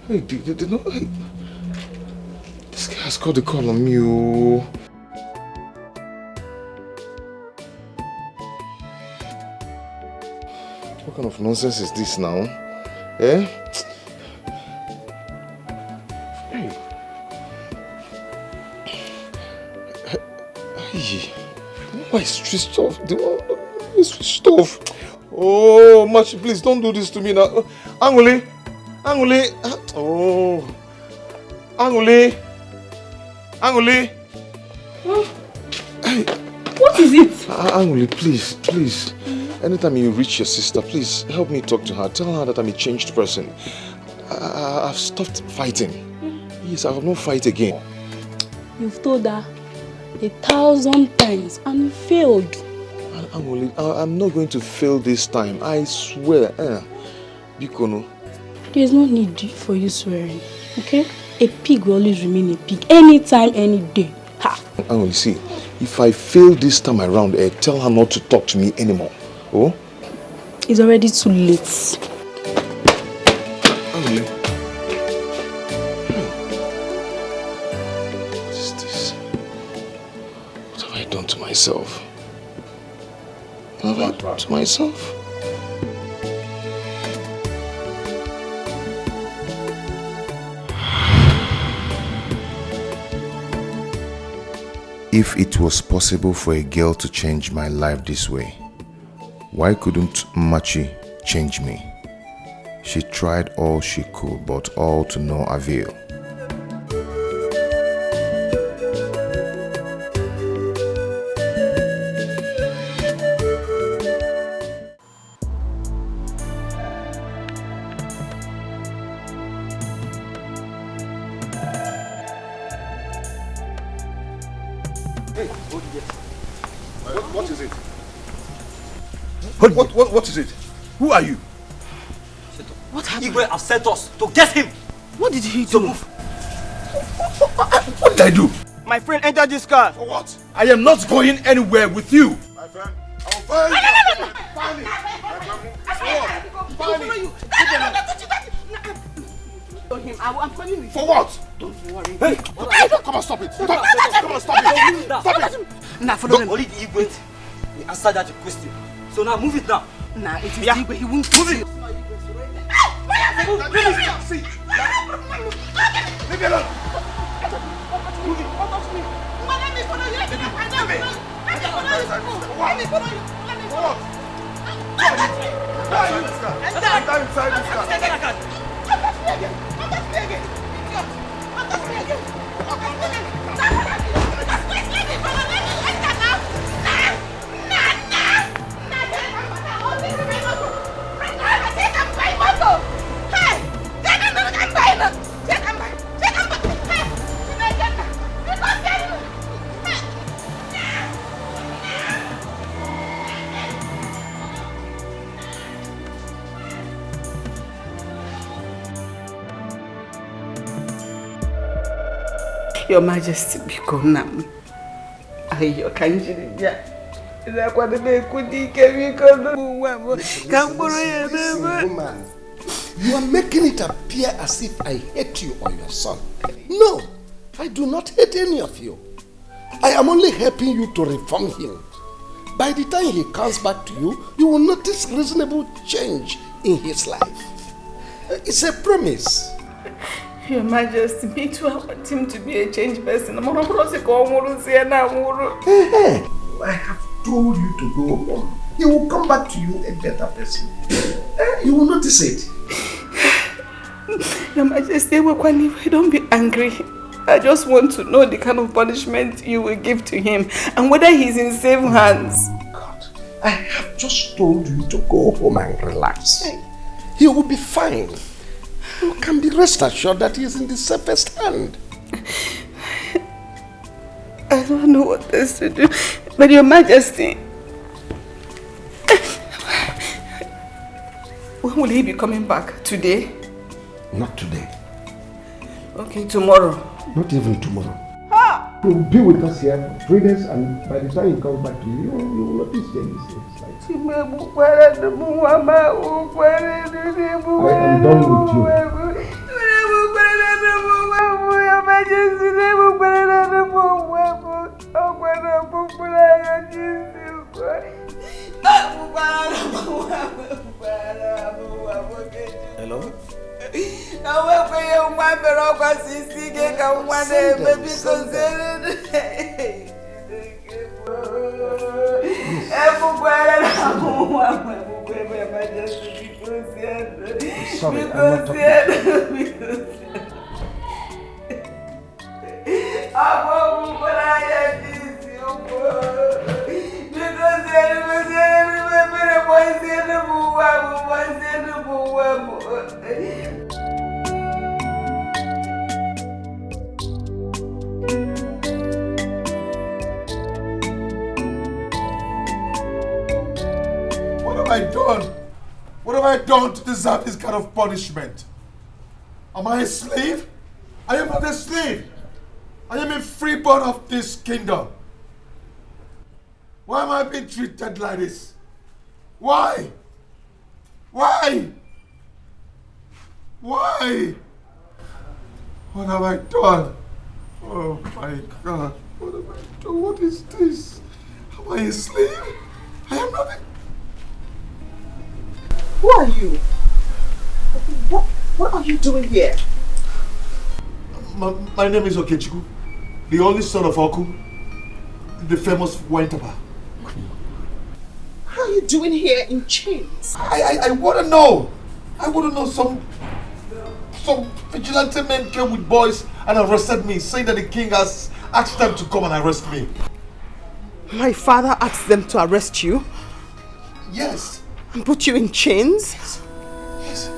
hey, this guy has got the call on me, oh. What kind of nonsense is this now? Eh? Why is switched off? It's switched off. Oh, Machi, please don't do this to me now. Angoli. Oh, Angoli. What is it? Angoli, please. Anytime you reach your sister, please help me talk to her. Tell her that I'm a changed person. I've stopped fighting. Yes, I will not fight again. You've told her 1,000 times and you failed. I'm not going to fail this time. I swear. Bikono. There's no need for you swearing, okay? A pig will always remain a pig, anytime, any day. Ha! Angoli, see, if I fail this time around, tell her not to talk to me anymore. Oh? It's already too late. Angoli. What is this? What have I done to myself? What have I done to myself? If it was possible for a girl to change my life this way, why couldn't Machi change me? She tried all she could, but all to no avail. What is it? What is it? Who are you? What happened? Igwe have sent us to get him. What did he do? What did I do? My friend entered this car. For what? I am not going anywhere with you. My friend, I will find you. Find me. Find you. I'm coming with you. For what? Don't worry. Hey, come on, stop it. Come on, stop it. Stop it. Nah, follow them. Only the Igwe. We answered that question. So now move it now. Nah, it is the Igwe. He won't move it. See. Leave me alone. Move it. Let me follow you. Let me follow you. Enter inside this car. Your Majesty, become nam. Ayo kanjiri dia. Ila kwa debe kudike bikono. Woman, you are making it appear as if I hate you or your son. No, I do not hate any of you. I am only helping you to reform him. By the time he comes back to you, you will notice reasonable change in his life. It's a promise. Your Majesty, me too, I want him to be a changed person. I have told you to go home. He will come back to you a better person. You will notice it. Your Majesty, don't be angry. I just want to know the kind of punishment you will give to him and whether he's in safe hands. God, I have just told you to go home and relax. He will be fine. You can be rest assured that he is in the safest hand. I don't know what else to do. But Your Majesty, when will he be coming back? Today? Not today. Okay, tomorrow. Not even tomorrow. He will be with us here for 3 days, and by the time he comes back to you, you will notice changes in his life. I am done with you. Hello? Sorry, I'm not What have I done? What have I done to deserve this kind of punishment? Am I a slave? I am not a slave. I am a freeborn of this kingdom. Why am I being treated like this? Why? Why? Why? What have I done? Oh my God. What have I done? What is this? Am I a slave? I am not a... Who are you? What are you doing here? My name is Okechukwu, the only son of Oku, the famous wine tapper. How are you doing here in chains? I want to know. I want to know. Some vigilante men came with boys and arrested me, saying that the king has asked them to come and arrest me. My father asked them to arrest you? Yes. And put you in chains? Yes.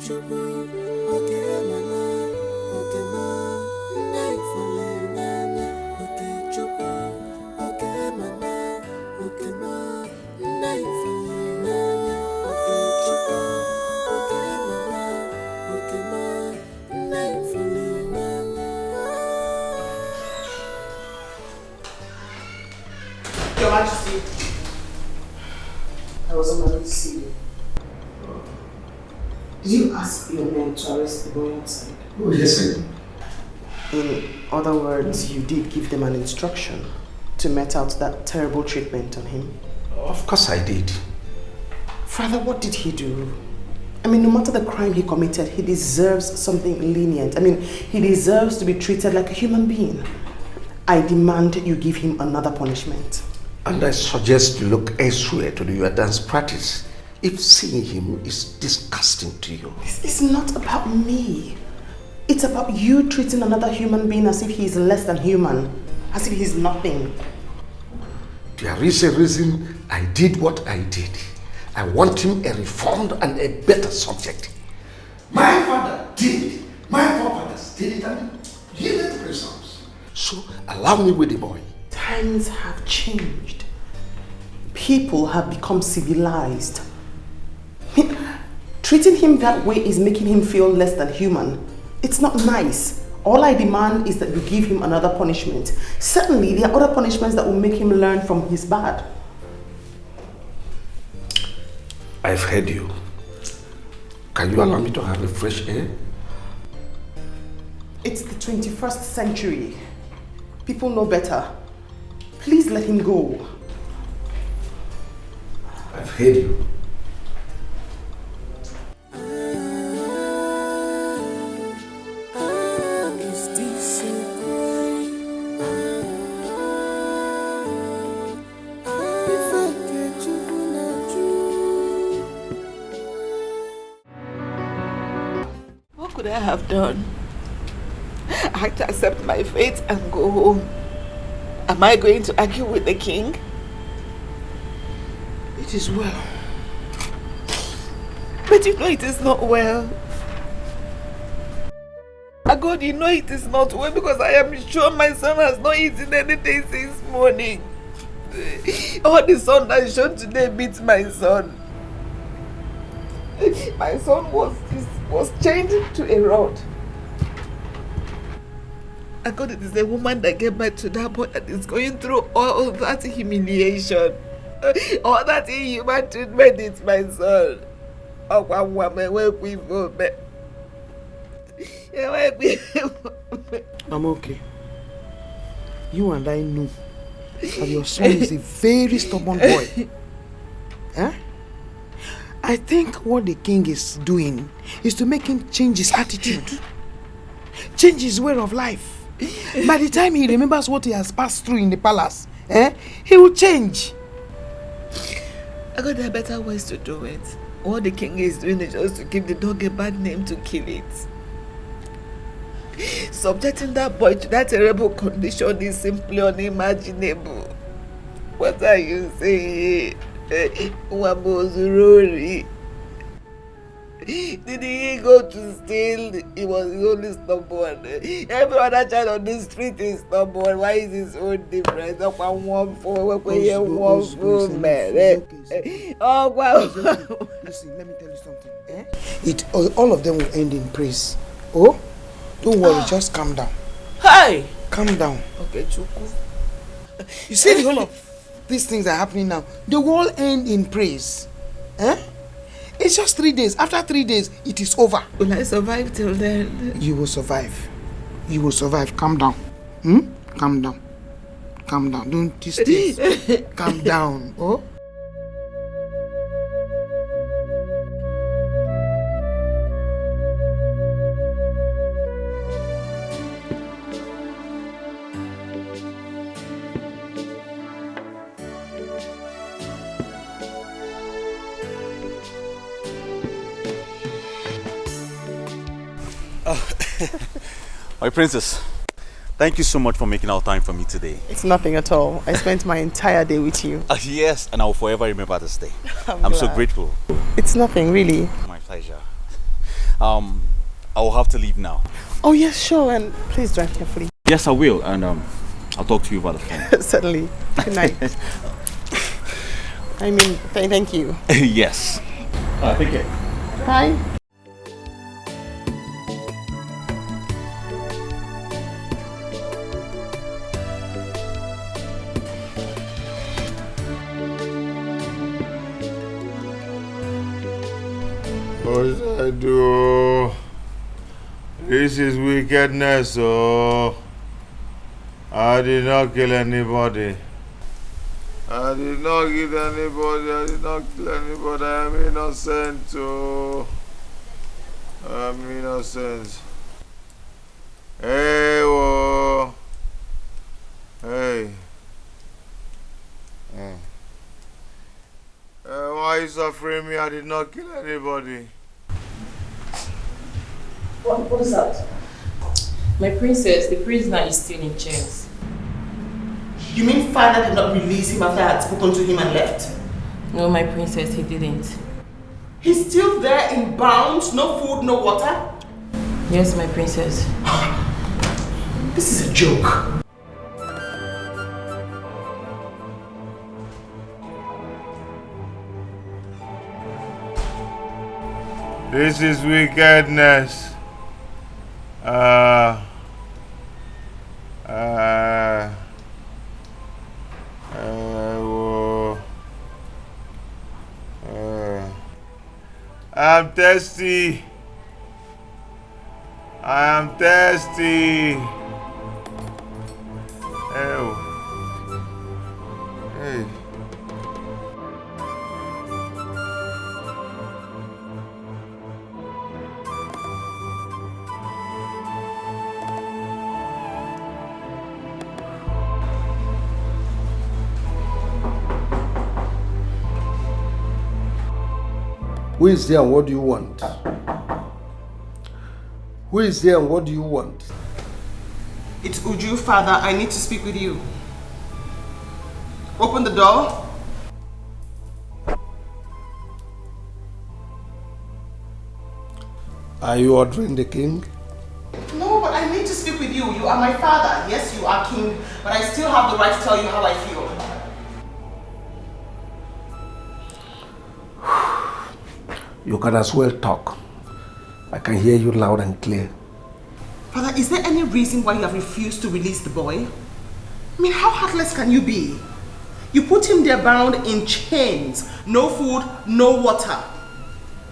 Your Majesty, I was on my way to see you. Did you ask your men to arrest the boy outside? Oh, yes, I did. In other words, you did give them an instruction to met out that terrible treatment on him? Of course I did. Father, what did he do? I mean, no matter the crime he committed, he deserves something lenient. I mean, he deserves to be treated like a human being. I demand you give him another punishment. And I suggest you look elsewhere to do your dance practice if seeing him is disgusting to you. This is not about me. It's about you treating another human being as if he is less than human, as if he's nothing. There is a reason I did what I did. I want him a reformed and a better subject. My father did it. My forefathers did it and yielded results. So allow me with the boy. Times have changed. People have become civilized. Treating him that way is making him feel less than human. It's not nice. All I demand is that you give him another punishment. Certainly, there are other punishments that will make him learn from his bad. I've heard you. Can you allow me to have a fresh air? It's the 21st century. People know better. Please let him go. I've heard you. What could I have done? I had to accept my fate and go home. Am I going to argue with the king? It is well. But you know it is not well. God, you know it is not well because I am sure my son has not eaten anything since morning. All the sun I showed today beats my son. My son was chained to a rod. God, it is a woman that gave birth to that boy that is going through all that humiliation. All that inhuman treatment is my son. Oh, one woman, where we go, I'm okay. You and I know that your son is a very stubborn boy. Huh? I think what the king is doing is to make him change his attitude, change his way of life. By the time he remembers what he has passed through in the palace, he will change. I got there are better ways to do it. What the king is doing is just to give the dog a bad name to kill it. Subjecting that boy to that terrible condition is simply unimaginable. What are you saying? Wabozurori. Did he go to steal? He was only stubborn. Every other child on the street is stubborn. Why is his own different? One fool man. Oh wow. Listen, let me tell you something. All of them will end in praise. Oh, don't worry, just calm down. Hey! Calm down. Okay, Chuku. You see the whole of these things are happening now. They will all end in praise. It's just 3 days. After 3 days, it is over. Will I survive till then? You will survive. You will survive. Calm down. Calm down. Calm down. Don't these things. Calm down. Oh? My princess, thank you so much for making our time for me today. It's nothing at all. I spent my entire day with you. Yes, and I will forever remember this day. I'm so grateful. It's nothing, really. My pleasure. I will have to leave now. Oh yes, sure, and please drive carefully. Yes, I will, and I'll talk to you about the phone. Certainly. Good night. I mean, thank you. Yes. Take care. Bye. What should I do? This is wickedness, oh. I did not kill anybody. I did not kill anybody. I did not kill anybody. I am innocent, oh. I am innocent. Hey, whoa. Hey. Why are you suffering me? I did not kill anybody. What is that? My princess, the prisoner is still in chains. You mean father did not release him after I had spoken to him and left? No, my princess, he didn't. He's still there in bounds, no food, no water? Yes, my princess. This is a joke. This is wickedness. I'm thirsty. I am thirsty. Ew. Hey. Who is there and what do you want? Who is there and what do you want? It's Uju, father. I need to speak with you. Open the door. Are you ordering the king? No, but I need to speak with you. You are my father. Yes, you are king, but I still have the right to tell you how I feel. You can as well talk. I can hear you loud and clear. Father, is there any reason why you have refused to release the boy? I mean, how heartless can you be? You put him there bound in chains. No food, no water.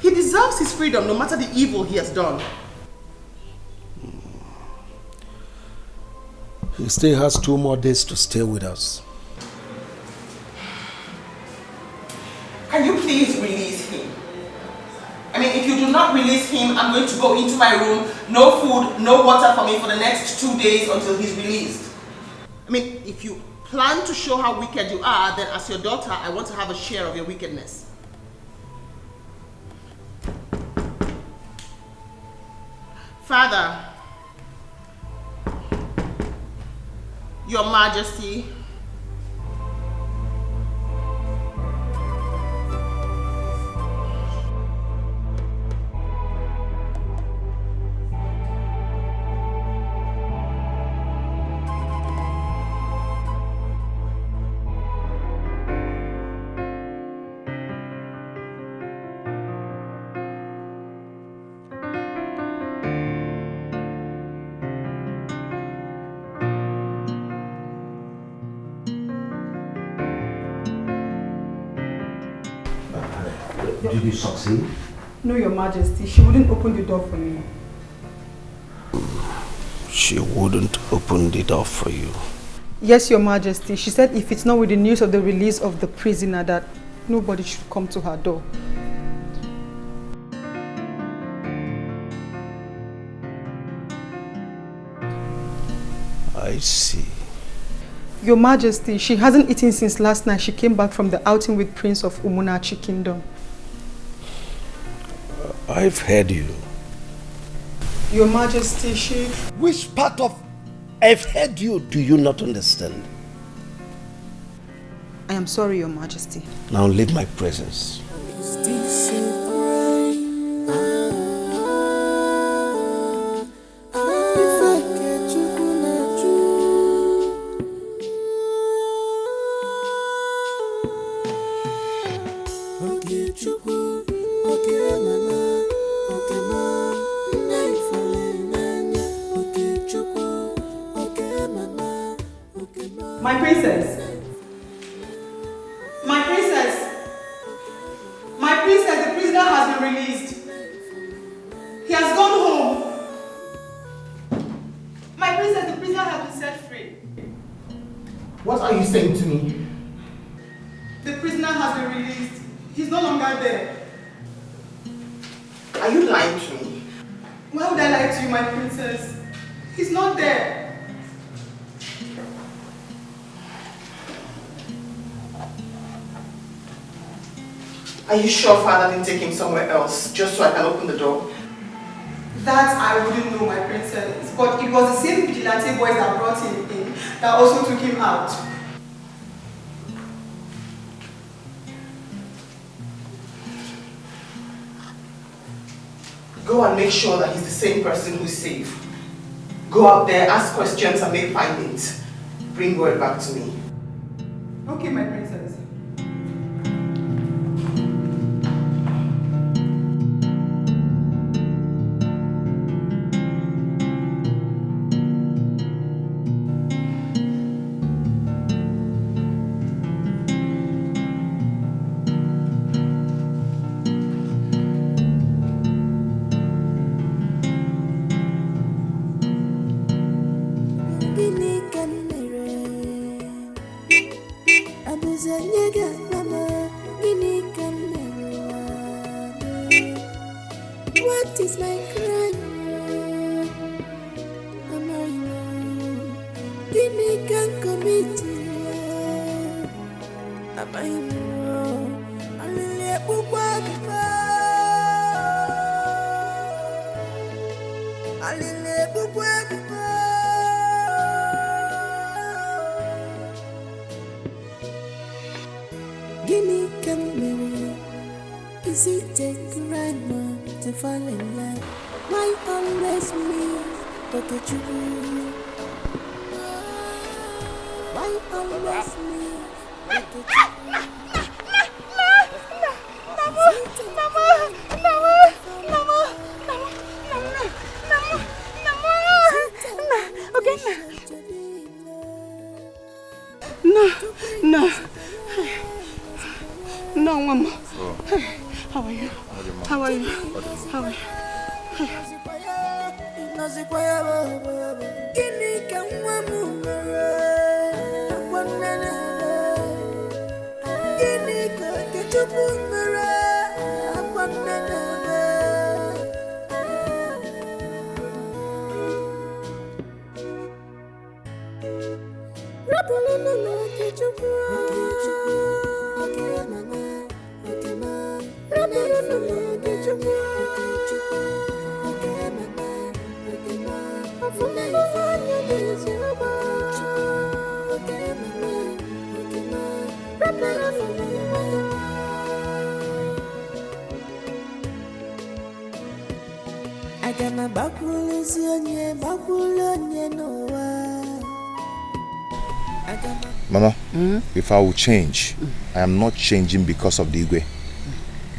He deserves his freedom no matter the evil he has done. He still has 2 more days to stay with us. Can you please release him? I mean, if you do not release him, I'm going to go into my room. No food, no water for me for the next 2 days until he's released. I mean, if you plan to show how wicked you are, then as your daughter, I want to have a share of your wickedness. Father, Your Majesty, Did you succeed? No, Your Majesty. She wouldn't open the door for me. She wouldn't open the door for you. Yes, Your Majesty. She said if it's not with the news of the release of the prisoner that nobody should come to her door. I see. Your Majesty, she hasn't eaten since last night. She came back from the outing with Prince of Umunachi Kingdom. I've heard you. Your Majesty, she... Which part of I've heard you do you not understand? I am sorry, Your Majesty. Now leave my presence. Is this a crime? My princess. My princess. My princess, the prisoner has been released. He has gone home. My princess, the prisoner has been set free. What are you saying to me? The prisoner has been released. He's no longer there. Are you lying to me? Why would I lie to you, my princess? He's not there. Are you sure father didn't take him somewhere else just so I can open the door? That I wouldn't know, my princess. But it was the same vigilante boys that brought him in that also took him out. Go and make sure that he's the same person who's safe. Go out there, ask questions and make findings. Bring word back to me. Okay, my princess. What is my crime? Give me can commit. Am I wrong? Gimme come. Is it a crime to fall in love? Why always me? Look at you. Why always me? Look at you. No, Mama. How are you? How are you? How are you? Mama, if I will change, I am not changing because of the Igwe.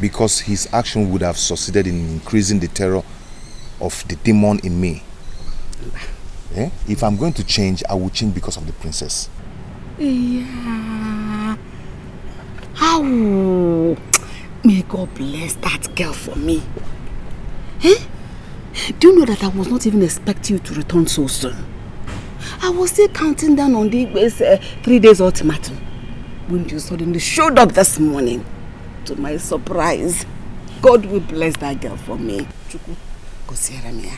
Because his action would have succeeded in increasing the terror of the demon in me. Eh? If I'm going to change, I will change because of the princess. Yeah. How? May God bless that girl for me. Eh? Do you know that I was not even expecting you to return so soon? I was still counting down on the 3 days ultimatum when you suddenly showed up this morning. To my surprise, God will bless that girl for me.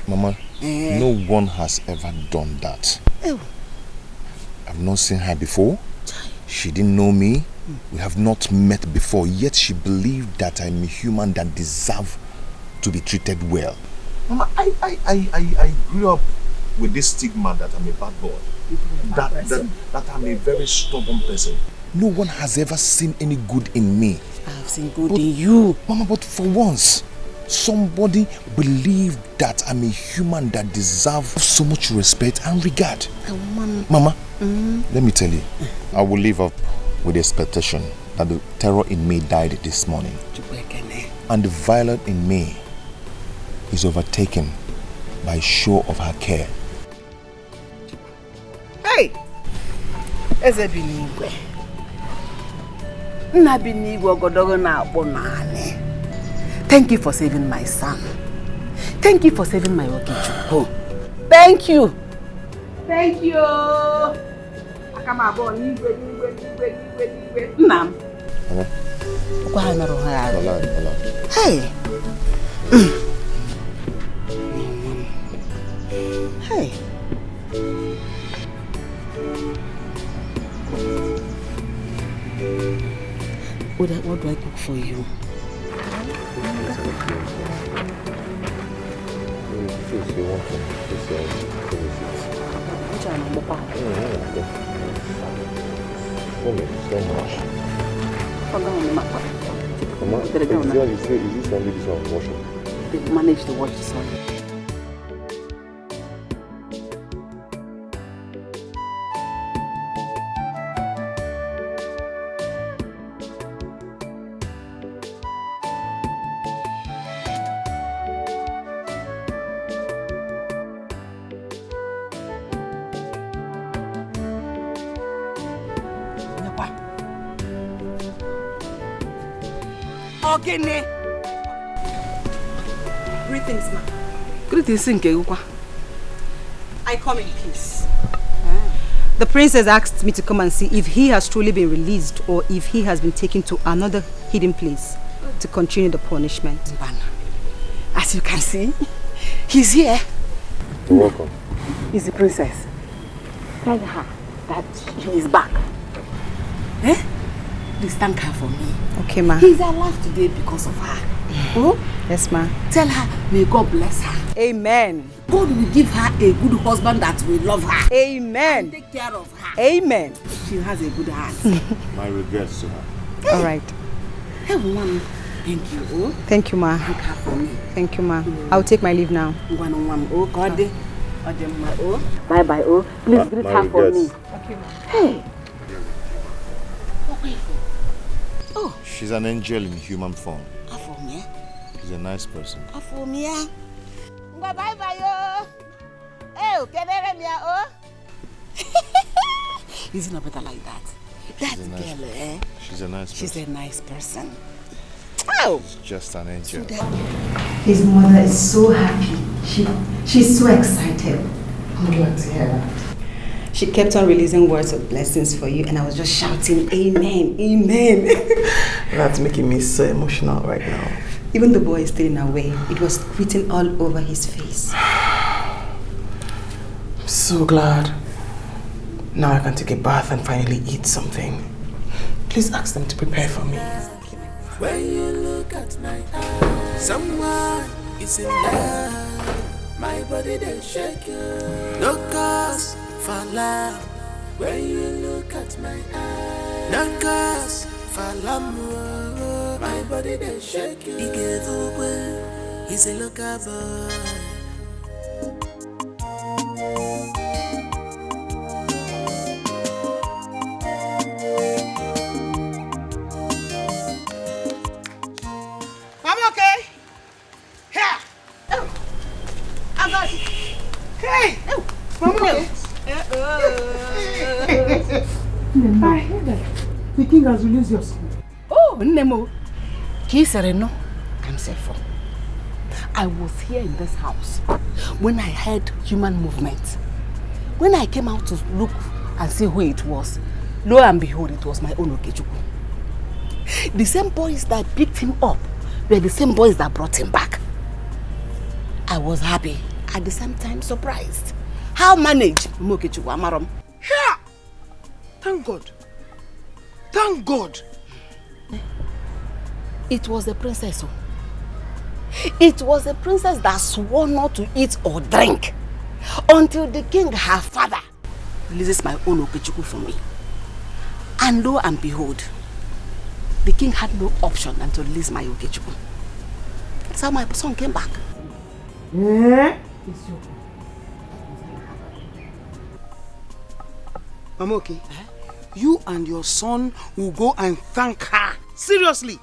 Mama, no one has ever done that. I've not seen her before. She didn't know me. We have not met before, yet she believed that I'm a human that deserves to be treated well. Mama, I grew up with this stigma that I'm a bad boy. That I'm a very stubborn person. No one has ever seen any good in me. I've seen good in you. Mama, but for once, somebody believed that I'm a human that deserves so much respect and regard. Mama, let me tell you, I will live up with the expectation that the terror in me died this morning. And the violet in me is overtaken by show of her care. Hey! Eze binigwe. Nna binigwe ogodogo na akpọ naanị. Thank you for saving my son. Thank you for saving my Okechukwu. Thank you. Thank you. Akama abo nigwe. Nnam. Kwa ha merụ ha arụ. Hey. Hey. What do I cook for you? They managed to watch this one. Ogene. Greetings, ma'am. Greetings, Nkegukwa. I come in peace. The prince has asked me to come and see if he has truly been released or if he has been taken to another hidden place to continue the punishment. As you can see, he's here. You're welcome. He's the princess. Tell her that he is back. Eh? Please thank her for me. Okay, ma. He's alive today because of her. Oh? Yes, ma. Tell her, may God bless her. Amen. God will give her a good husband that will love her. Amen. And take care of her. Amen. She has a good heart. My regrets to her. Hey. All right. Hey, woman. Thank you. Oh? Thank you, ma. Thank her for me. Thank you, ma. I'll take my leave now. Oh, God. Oh. Bye-bye. Oh. Please greet her for me. Okay, ma. Hey. Oh. She's an angel in human form. Afam, She's a nice person. Afam, bye-bye, yo. Hey, kenere mia, oh. Is it not better like that? That girl, eh? She's a nice person. She's a nice person. Oh! She's just an angel. His mother is so happy. She's so excited. I'm glad to hear that. She kept on releasing words of blessings for you, and I was just shouting, Amen, Amen. That's making me so emotional right now. Even the boy is still in our way. It was written all over his face. I'm so glad. Now I can take a bath and finally eat something. Please ask them to prepare for me. When you look at my eyes, someone is in love. My body they shake you. No cause for love. When you look at my eyes, no cause for love. My body they shake you. He gave away. He's a local boy. I'm okay. Here. Oh. I got it. Hey. Oh. I'm okay. I heard that the king has released your son. Oh, Nemo. Kisereno. I'm safe for. I was here in this house when I heard human movement. When I came out to look and see who it was, lo and behold, it was my own Okechukwu. The same boys that picked him up were the same boys that brought him back. I was happy, at the same time surprised. How manage Okechukwu Amarom? Here! Thank God. Thank God. It was the princess. It was the princess that swore not to eat or drink until the king, her father, releases my own Okechukwu for me. And lo and behold, the king had no option than to release my Okechukwu. That's how my son came back. I'm okay. You and your son will go and thank her. Seriously.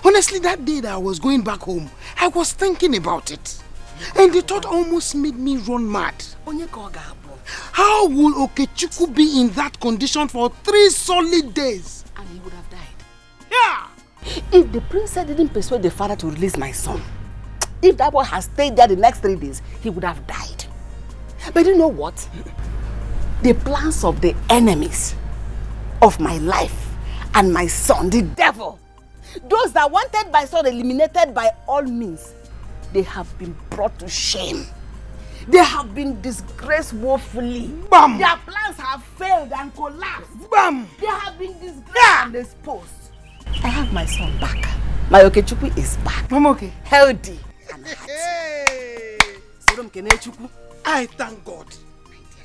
Honestly, that day that I was going back home, I was thinking about it. And the thought almost made me run mad. How will Okechukwu be in that condition for 3 solid days? And he would have died. Yeah! If the princess didn't persuade the father to release my son, if that boy had stayed there the next 3 days, he would have died. But you know what? The plans of the enemies of my life and my son, the devil, those that wanted my son eliminated by all means, they have been brought to shame. They have been disgraced woefully. Bam! Their plans have failed and collapsed. Bam! They have been disgraced and exposed. I have my son back. My Okechukwu is back. Mama, okay. Healthy and happy. I thank God.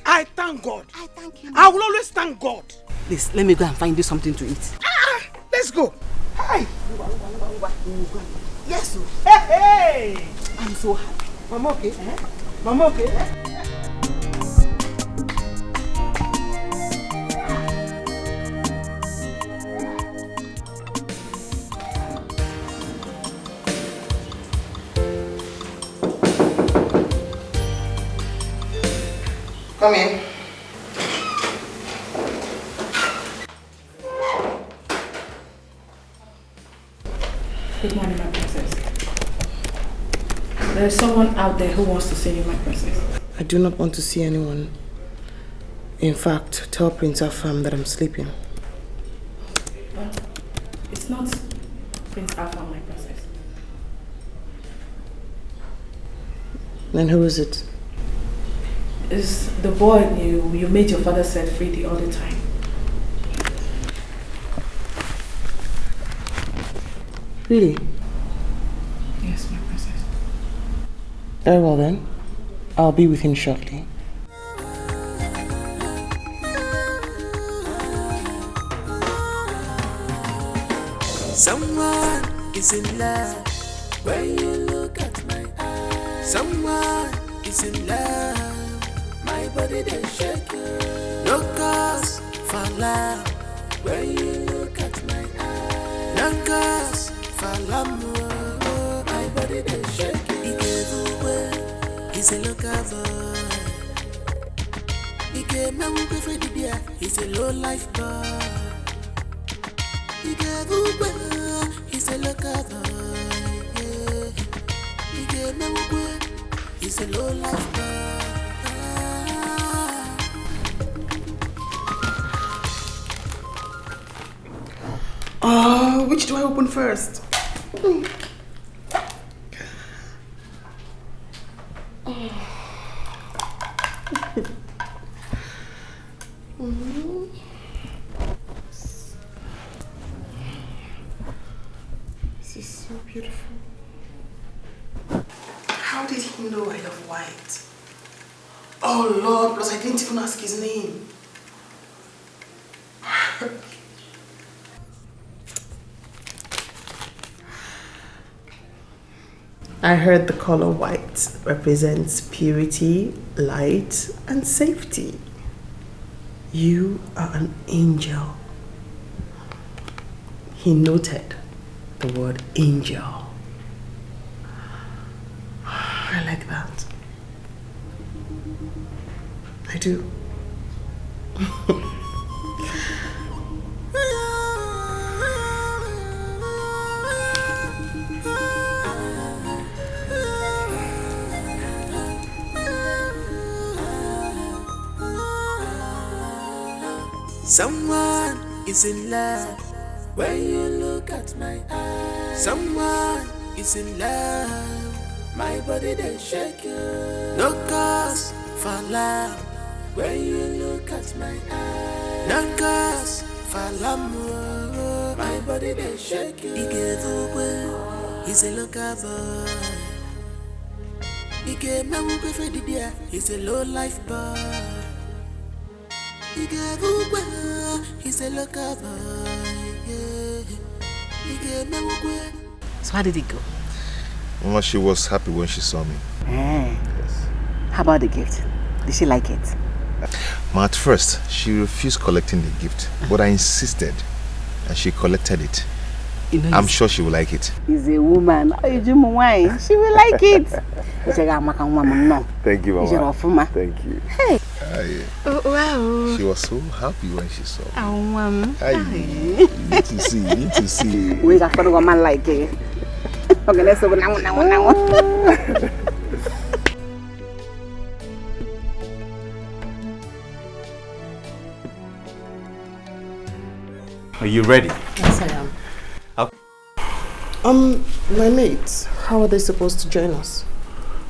I thank God. I thank him. I will always thank God. Please, let me go and find you something to eat. Let's go. Hi. Yes, sir. Hey. I'm so happy. Mama, okay. Mama, okay. Come in. Good morning, my princess. There is someone out there who wants to see you, my princess. I do not want to see anyone. In fact, tell Prince Afam that I'm sleeping. But it's not Prince Afam, my princess. Then who is it? It's the boy you made your father set free the other time. Really? Yes, my princess. Very well then. I'll be with him shortly. Someone is in love when you look at my eyes. Someone is in love, my body they shake. No cause for love when you look at my eyes. No cause for love, my body they shake. He gave away, he's a local boy. He gave me a for the beer, he's a low life boy. He gave away, he's a local boy. Yeah. He gave me away, he's a low life boy. Which do I open first? This is so beautiful. How did he know I love white? Oh Lord, plus I didn't even ask his name. I heard the color white represents purity, light, and safety. You are an angel. He noted the word angel. I like that. I do. Someone is in love when you look at my eyes. Someone is in love, my body they shake. No cause for love when you look at my eyes. No cause for love, my body they shake. He gave away, he's a local boy. He gave me a for the beer, he's a low life boy. He gave away, he's a local boy. Yeah. He gave me away. So how did it go? Mama, she was happy when she saw me. Yes. How about the gift? Did she like it? Ma, at first, she refused collecting the gift, but I insisted, and she collected it. You know, I'm sure she will like it. He's a woman. She will like it. Thank you, Mama. Thank you. Hey. Oh, wow. She was so happy when she saw me. Oh, You need to see, you need to see. We got a woman like it. Okay, let's go now. Are you ready? Yes, I am. Okay. My mates, how are they supposed to join us?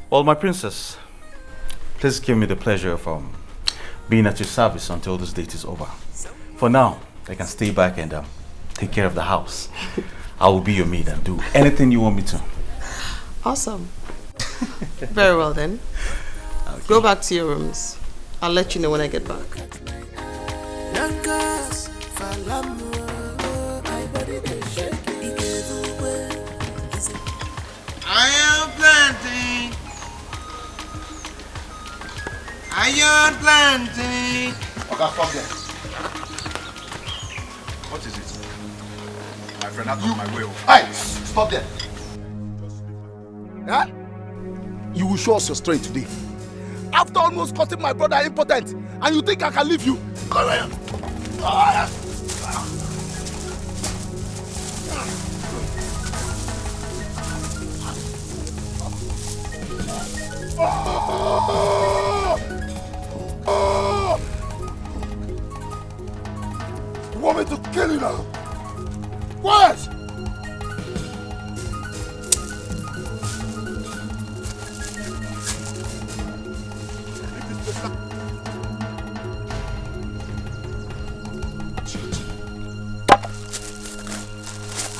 Well, my princess, please give me the pleasure of being at your service until this date is over. For now, I can stay back and take care of the house. I will be your maid and do anything you want me to. Awesome. Very well then. Okay. Go back to your rooms. I'll let you know when I get back. Iron planting. Iron planting. Okay, stop there. What is it? My friend, out of my way. Hey, stop there. Huh? You will show us your strength today. After almost cutting my brother impotent, and you think I can leave you? Come here. You want me to kill you now? What?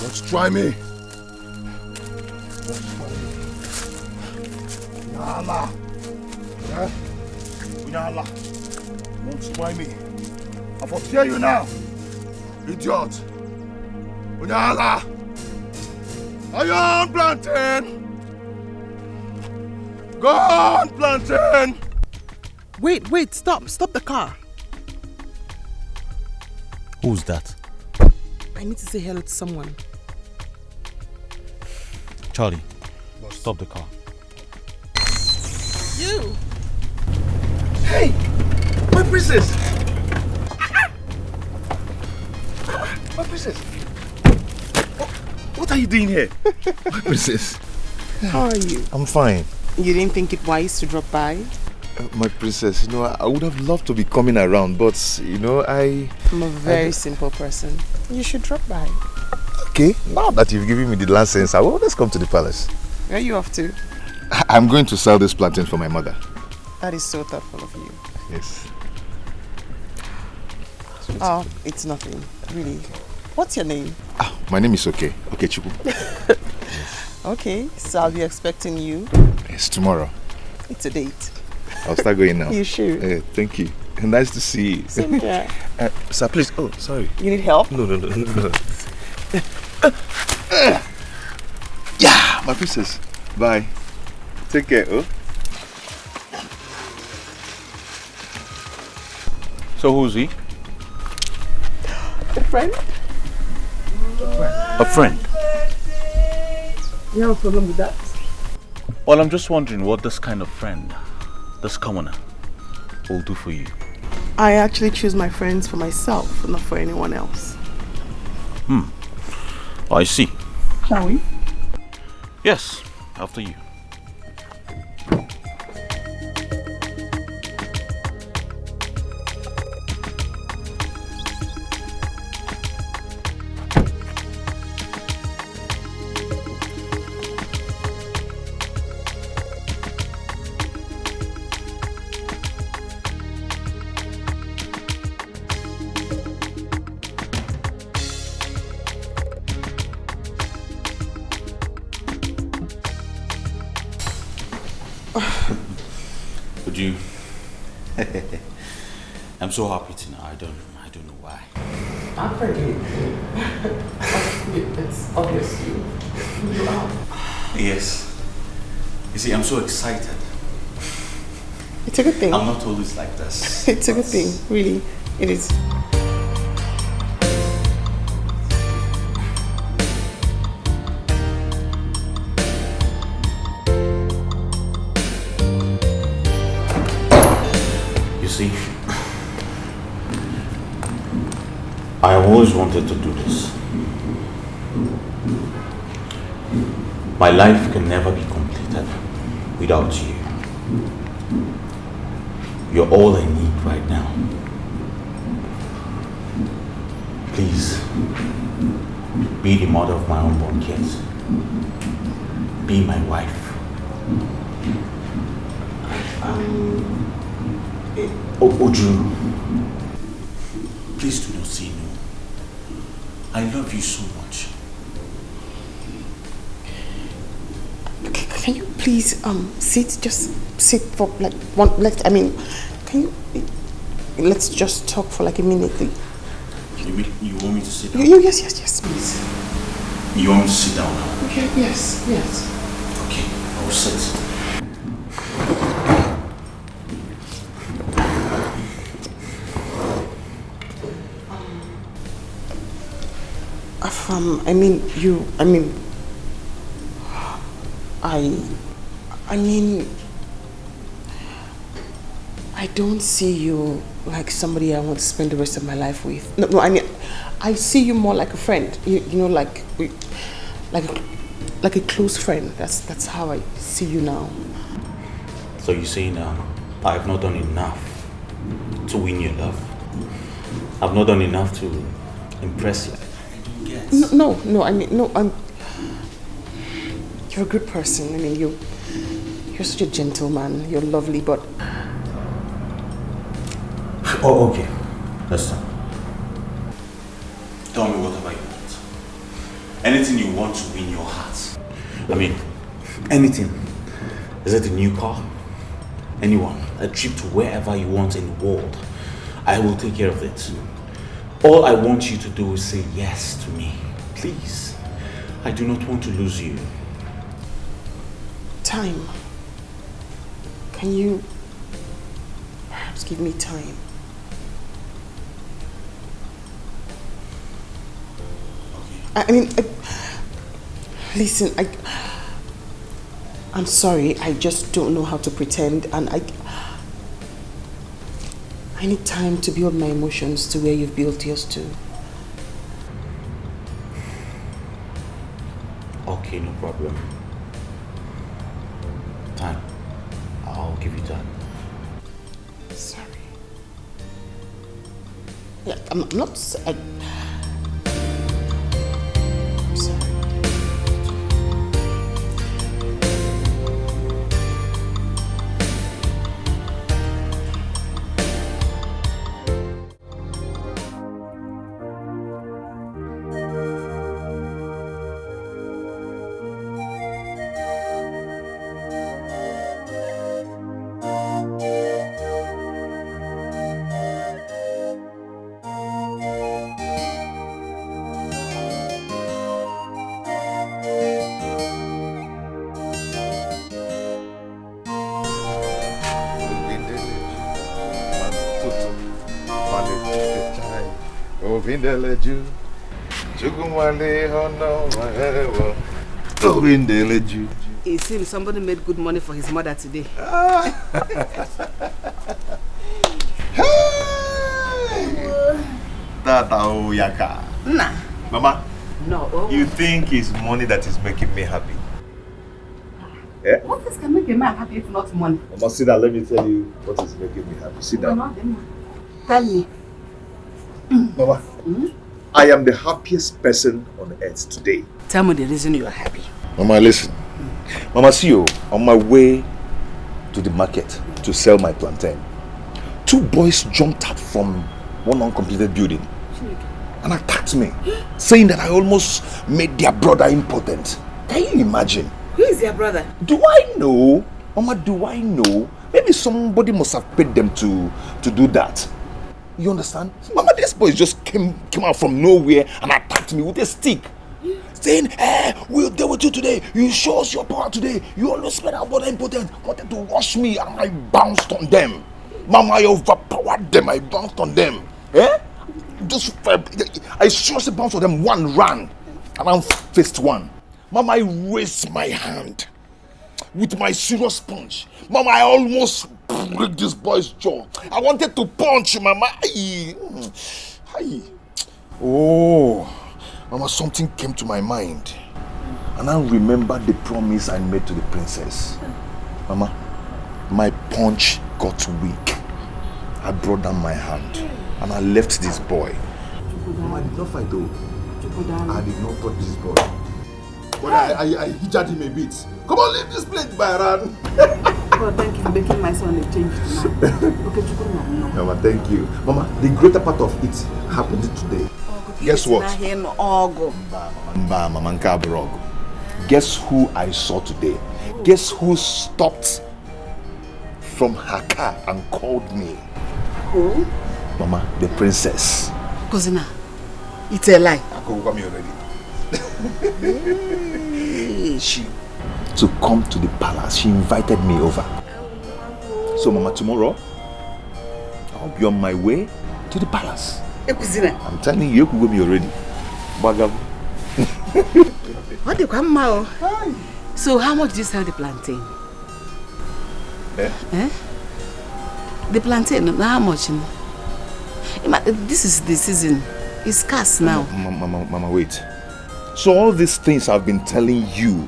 Don't try me. Unyala. Yeah? Unyala. Don't try me. I will tear you now. Idiot. Unyala. Iron plantain. Gone plantain. Wait, stop the car. Who's that? I need to say hello to someone. Charlie, stop the car. You! Hey! My princess! My princess! What are you doing here? My princess. How are you? I'm fine. You didn't think it wise to drop by? My princess, I would have loved to be coming around, but, I'm a very simple person. You should drop by. Okay, now that you've given me the license, I will let's come to the palace. Where are you off to? I'm going to sell this plantain for my mother. That is so thoughtful of you. Yes. Oh, it's nothing, really. What's your name? My name is Okay Chuku. Okay, so I'll be expecting you. Yes, tomorrow. It's a date. I'll start going now. You should. Thank you. Nice to see you. Same here. Sir, please. Oh, sorry. You need help? No. Yeah, my princess. Bye. Take care, oh. So who's he? A friend. A friend? You have a problem with that? Well, I'm just wondering what this kind of friend, this commoner, will do for you. I actually choose my friends for myself, not for anyone else. I see. Shall we? Yes, after you. Would you? I'm so happy to know. I don't know why. I'm pretty. It's obvious you are. Yes. You see, I'm so excited. It's a good thing. I'm not always like this. It's a good thing, really. It is. You see, I always wanted to do this. My life can never be completed without you. You're all I need right now. Please, be the mother of my unborn kids. Be my wife. Oju, please do not say no. I love you so much. Can you please sit? Just sit for like one. Can you? Let's just talk for like a minute. You want me to sit down? Yes, please. You want me to sit down now? Okay, yes. Okay, I will sit. Afam, I don't see you like somebody I want to spend the rest of my life with. No, I see you more like a friend. You know, like a close friend. That's how I see you now. So you're saying I have not done enough to win your love? I've not done enough to impress you? No, you're a good person. You're such a gentleman. You're lovely, but... Oh, okay. Listen. Tell me whatever you want. Anything you want to win your heart. Anything. Is it a new car? Anyone. A trip to wherever you want in the world. I will take care of it. All I want you to do is say yes to me. Please. I do not want to lose you. Time. Can you perhaps give me time? Listen, I'm sorry, I just don't know how to pretend, and I need time to build my emotions to where you've built yours to. Okay, no problem. Time. I'll give you time. Sorry. Yeah, I'm not... I'm sorry. It seems somebody made good money for his mother today. Tata Yaka. Nah. Mama, no. You think it's money that is making me happy? Yeah? What else can make a man happy if not money? Mama, sit down. Let me tell you what is making me happy. Sit down. Tell me. Mama, I am the happiest person on earth today. Tell me the reason you are happy. Mama, listen. Mama, see you on my way to the market to sell my plantain. 2 boys jumped out from one uncompleted building and attacked me, saying that I almost made their brother impotent. Can you imagine? Who is their brother? Do I know? Mama, do I know? Maybe somebody must have paid them to do that. You understand? Mama, these boys just came out from nowhere and attacked me with a stick. Saying, we'll deal with you today. You show us your power today. You always made our brother impotent. Wanted to rush me and I bounced on them. Mama, I overpowered them. I bounced on them. I seriously bounced on them. One ran and I faced one. Mama, I raised my hand with my serious punch. Mama, I almost break this boy's jaw. I wanted to punch Mama. Aye. Oh, Mama, something came to my mind. And I remembered the promise I made to the princess. Mama, my punch got weak. I brought down my hand and I left this boy. Mama, I did not fight though. I did not touch this boy. But I hit him a bit. Come on, leave this place, Byron. God, thank you for making my son a change tonight. Okay, Mama, thank you. Mama, the greater part of it happened today. Guess what? Guess who I saw today? Guess who stopped from her car and called me? Who? Mama, the princess. Cousin, it's a lie. I can come here already. She to come to the palace. She invited me over. So, Mama, tomorrow I'll be on my way to the palace. I'm telling you, you can go me already. Bagam. What do you come out? So, how much do you sell the plantain? Eh? The plantain, how much? This is the season. It's scarce now. Mama, wait. So all these things I've been telling you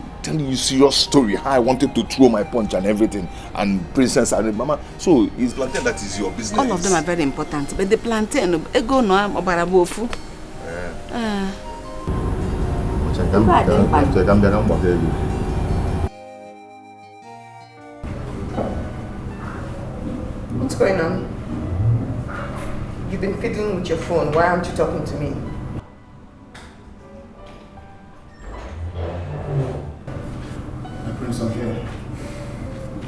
serious story, how I wanted to throw my punch and everything, and princess and Mama. So it's plantain that is your business. All of them are very important, but the plantain, ego no obarabofu. What's going on? You've been fiddling with your phone. Why aren't you talking to me? Prince, I'm here.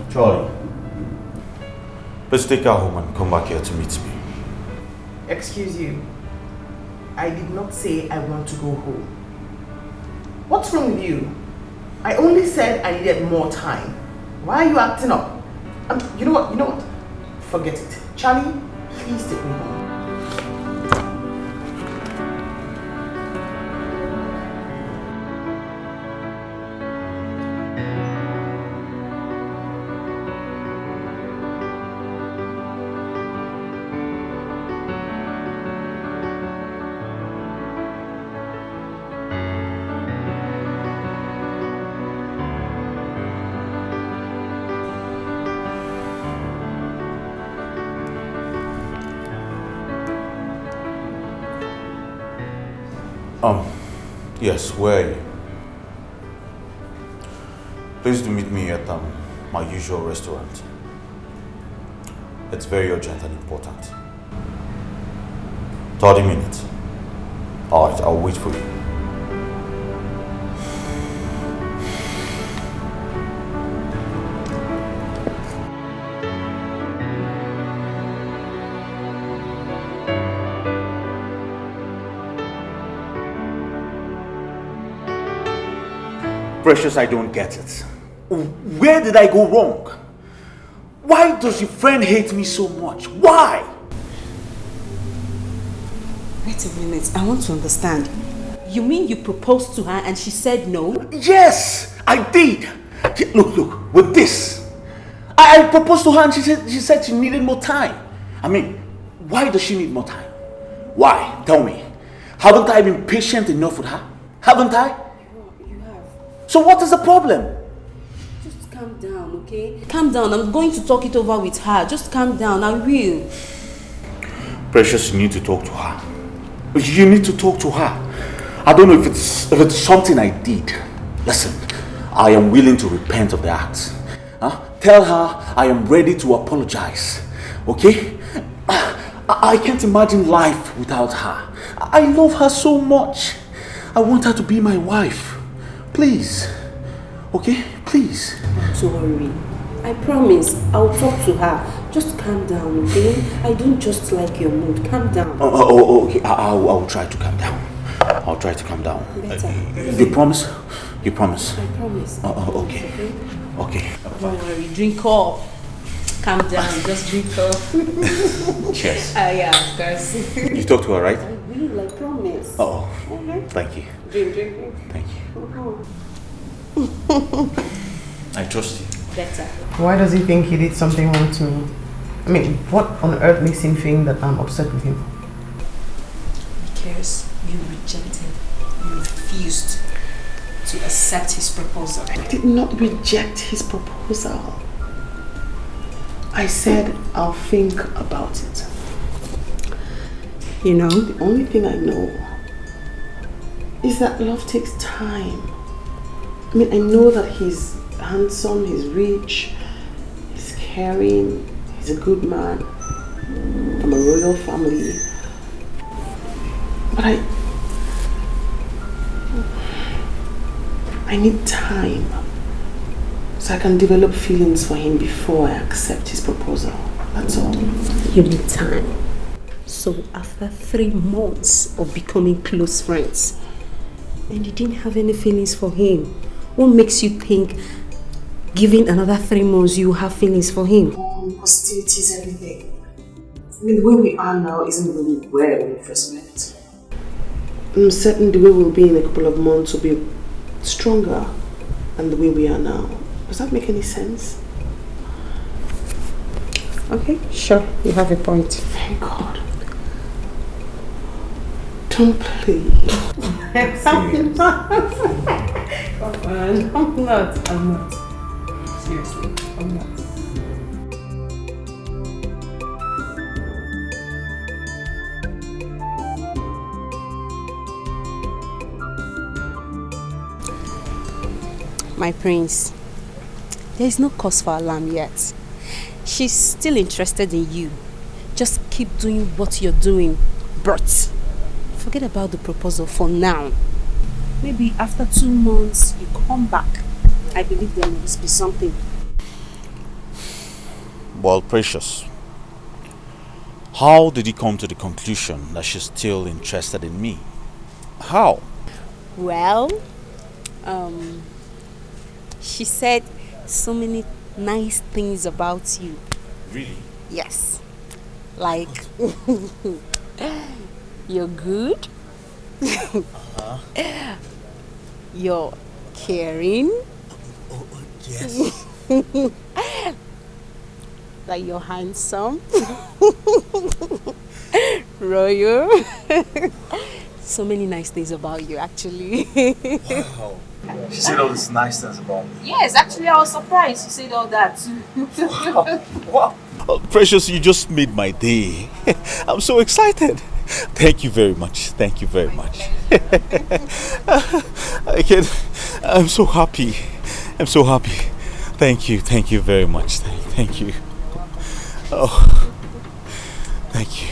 Charlie, let's take her home and come back here to meet me. Excuse you. I did not say I want to go home. What's wrong with you? I only said I needed more time. Why are you acting up? You know what? Forget it. Charlie, please take me home. Yes, where are you? Please do meet me at my usual restaurant. It's very urgent and important. 30 minutes. Alright, I'll wait for you. Precious, I don't get it. Where did I go wrong? Why does your friend hate me so much? Why? Wait a minute, I want to understand. You mean you proposed to her and she said no? Yes, I did. Look, with this. I proposed to her and she said she needed more time. I mean, why does she need more time? Why? Tell me. Haven't I been patient enough with her? Haven't I? So what is the problem? Just calm down, okay? Calm down. I'm going to talk it over with her. Just calm down. I will. Precious, you need to talk to her. You need to talk to her. I don't know if it's something I did. Listen, I am willing to repent of the act. Tell her I am ready to apologize. Okay? I can't imagine life without her. I love her so much. I want her to be my wife. Please. Okay? Please. Don't worry. I promise I'll talk to her. Just calm down, okay? I don't just like your mood. Calm down. Okay. I'll try to calm down. I'll try to calm down. Better. You promise? You promise? I promise. Okay. Okay. Don't worry. Drink up. Calm down. Just drink up. Cheers. Yeah, of course. You talk to her, right? I will, I promise. Thank you. Drink. Thank you. I trust you. better. Why does he think he did something wrong to me? I mean, what on earth makes him think that I'm upset with him? Because you refused to accept his proposal. I did not reject his proposal. I said I'll think about it. You know, the only thing I know is that love takes time. I mean, I know that he's handsome, he's rich, he's caring, he's a good man from a royal family. But I need time so I can develop feelings for him before I accept his proposal. That's all. You need time. So after 3 months of becoming close friends, and you didn't have any feelings for him, what makes you think giving another 3 months you have feelings for him? Hostilities, everything. I mean, the way we are now isn't really where we first met. I'm certain the way we'll be in a couple of months will be stronger than the way we are now. Does that make any sense? Okay, sure, you have a point. Thank God. Don't play. I'm not. I'm not. Seriously, I'm not. My prince, there is no cause for alarm yet. She's still interested in you. Just keep doing what you're doing, but forget about the proposal for now. Maybe after 2 months, you come back. I believe there must be something. Well, Precious, how did you come to the conclusion that she's still interested in me? How? Well, she said so many nice things about you. Really? Yes. Like, you're good. You're caring. Yes. Like you're handsome. Royal. So many nice things about you, actually. Wow. She said all these nice things about me. Yes, actually I was surprised you said all that too. Wow. Oh, Precious, you just made my day. I'm so excited. Thank you very much. Thank you very much. I'm so happy. I'm so happy. Thank you. Thank you very much. Thank you. Oh, thank you.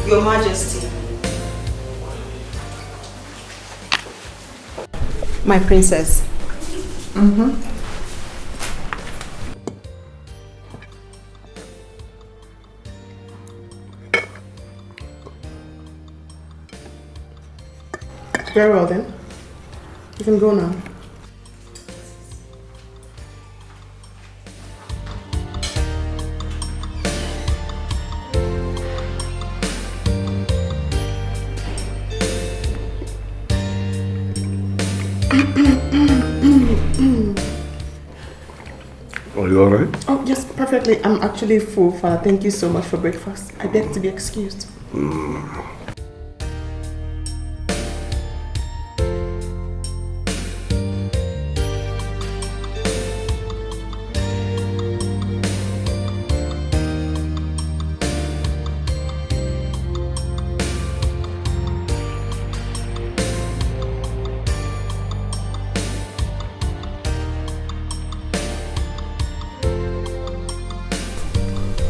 Your Majesty. My princess. Very well then. You can go now. Are you alright? Oh, yes, perfectly. I'm actually full, Father. Thank you so much for breakfast. I beg to be excused.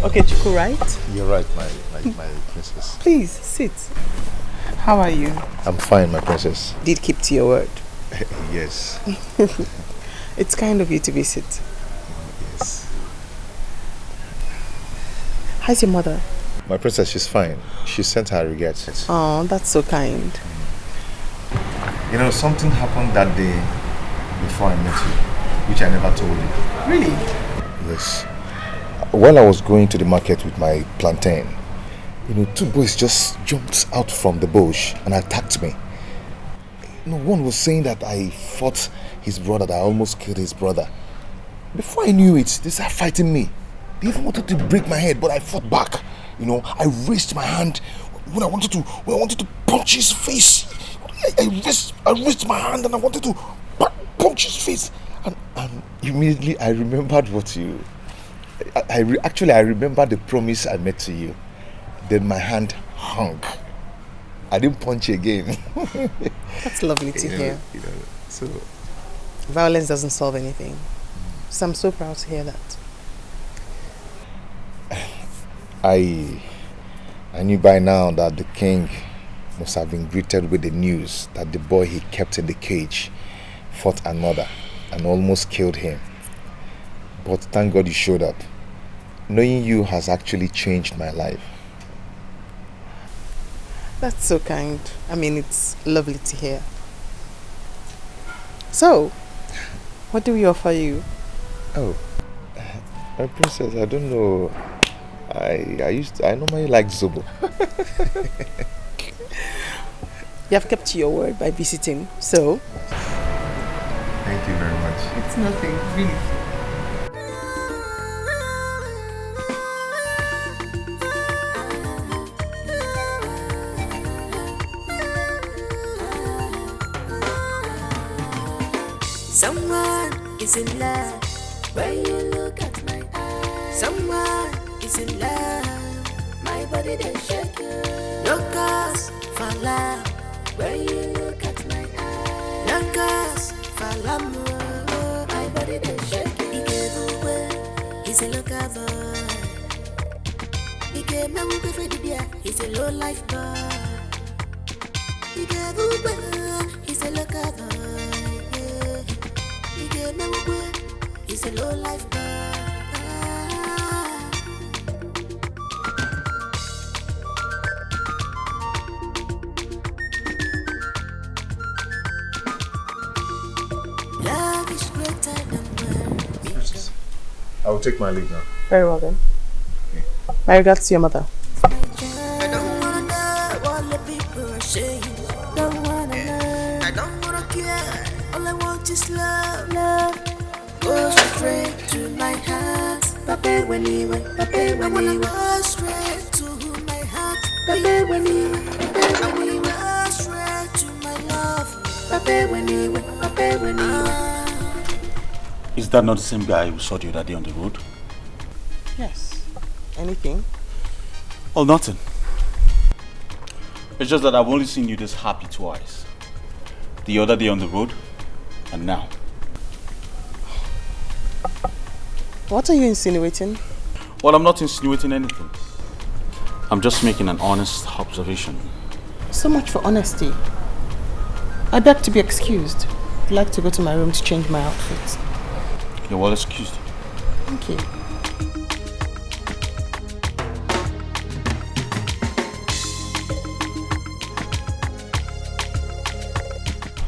Okay, Chiku, right? You're right, my princess. Please, sit. How are you? I'm fine, my princess. Did keep to your word. Yes. It's kind of you to visit. Yes. How's your mother? My princess, she's fine. She sent her regrets. Oh, that's so kind. You know, something happened that day before I met you, which I never told you. Really? Yes. While I was going to the market with my plantain, you know, two boys just jumped out from the bush and attacked me. You know, one was saying that I fought his brother, that I almost killed his brother. Before I knew it, they started fighting me. They even wanted to break my head, but I fought back. You know, I raised my hand when I wanted to punch his face. I raised my hand and I wanted to punch his face. And immediately I remembered what you... Actually, I remembered the promise I made to you. Then my hand hung. I didn't punch again. That's lovely to hear. You know, so... Violence doesn't solve anything. So I'm so proud to hear that. I knew by now that the king must have been greeted with the news that the boy he kept in the cage fought another and almost killed him. But thank God you showed up. Knowing you has actually changed my life. That's so kind. I mean, it's lovely to hear. So, what do we offer you? Oh, my princess, I don't know. I normally like Zobo. You have kept your word by visiting, so... Thank you very much. It's nothing, really. Someone is in love when you look at my eyes. Someone is in love, my body they shake. No cause for love when you look at my eyes. No cause for love, my body they shake. He gave away, he's a local boy. He gave me a for the beer, he's a low life boy. He gave away, he's a local boy. He's a low life boy. Love is greater than words. I will take my leave now. Very well then. Okay. My regards to your mother. I don't wanna know what the people are saying. Don't wanna know. I don't wanna care. All I want is love. Love. Go straight to my heart, Papa when you went, Papa when you go straight to my heart, Papa when you went, Papa when you go straight to my love, Papa when you went, Papa when you went. Is that not the same guy who saw you that day on the road? Yes. Anything? Oh, nothing. It's just that I've only seen you this happy twice. The other day on the road, and now. What are you insinuating? Well, I'm not insinuating anything. I'm just making an honest observation. So much for honesty. I beg to be excused. I'd like to go to my room to change my outfit. You're well excused. Thank you.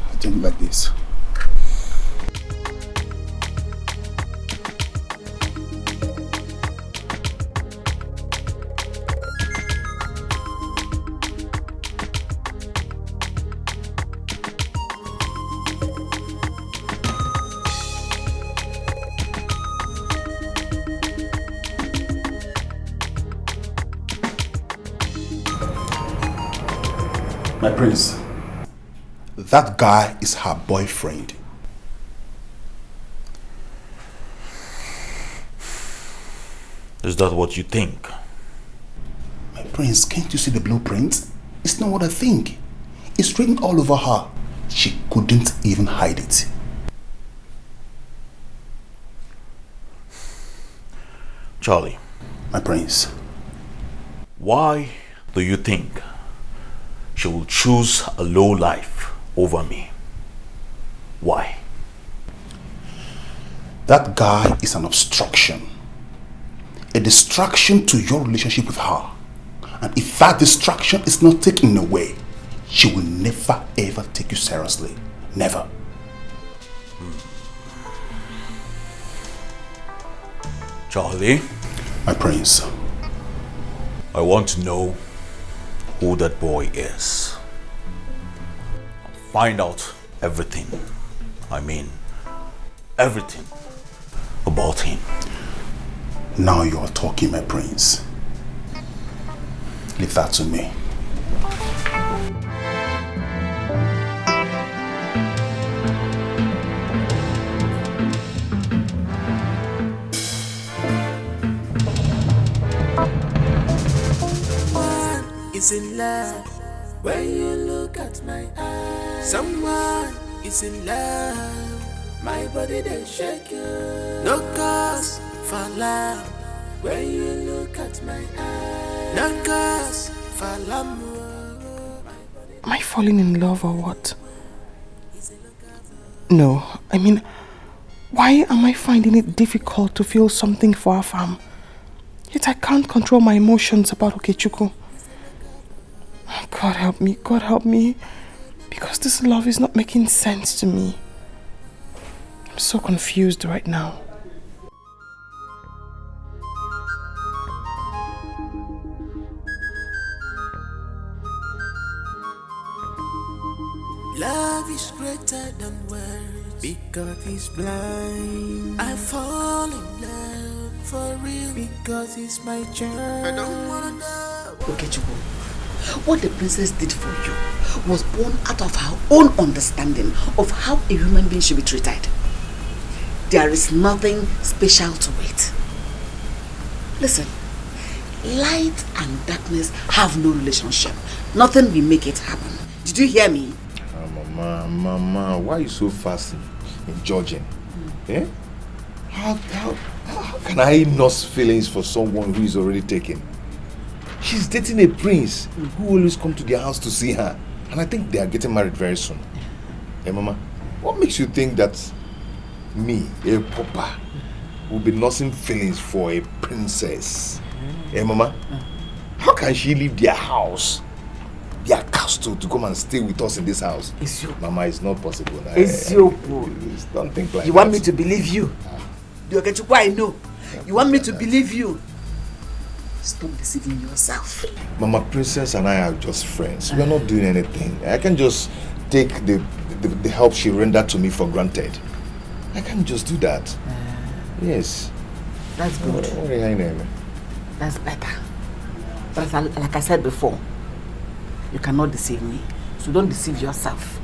I think like this. My prince, that guy is her boyfriend. Is that what you think? My prince, can't you see the blueprint? It's not what I think. It's written all over her. She couldn't even hide it. Charlie, My prince. Why do you think she will choose a low life over me? Why? That guy is an obstruction. A distraction to your relationship with her. And if that distraction is not taken away, she will never ever take you seriously. Never. Charlie? My prince. I want to know who that boy is. I'll find out everything. I mean, everything about him. Now you are talking, my prince. Leave that to me. Is in love when you look at my eyes. Someone is in love, my body they shake you. No cause for love when you look at my eyes. No cause for love. Am I falling in love or what? No, I mean, why am I finding it difficult to feel something for Afam? Yet I can't control my emotions about Okechukwu. God help me, because this love is not making sense to me. I'm so confused right now. Love is greater than words because he's blind. I fall in love for real because he's my child. I don't wanna know. Okechukwu, what the princess did for you was born out of her own understanding of how a human being should be treated. There is nothing special to it. Listen, light and darkness have no relationship. Nothing will make it happen. Did you hear me? Mama, why are you so fast in judging? Eh? How can I nurse feelings for someone who is already taken? She's dating a prince who always come to their house to see her. And I think they are getting married very soon. Hey, Mama, what makes you think that me, a papa, will be nursing feelings for a princess? Hey, Mama, how can she leave their house, their castle, to come and stay with us in this house? Mama, it's not possible. Don't think like that. You want me to believe you? The Okechukwu I know. You want me to believe you? Stop deceiving yourself. Mama, Princess and I are just friends. We are not doing anything. I can just take the help she rendered to me for granted. I can't just do that. Yes. That's good. That's better. But like I said before, you cannot deceive me. So don't deceive yourself.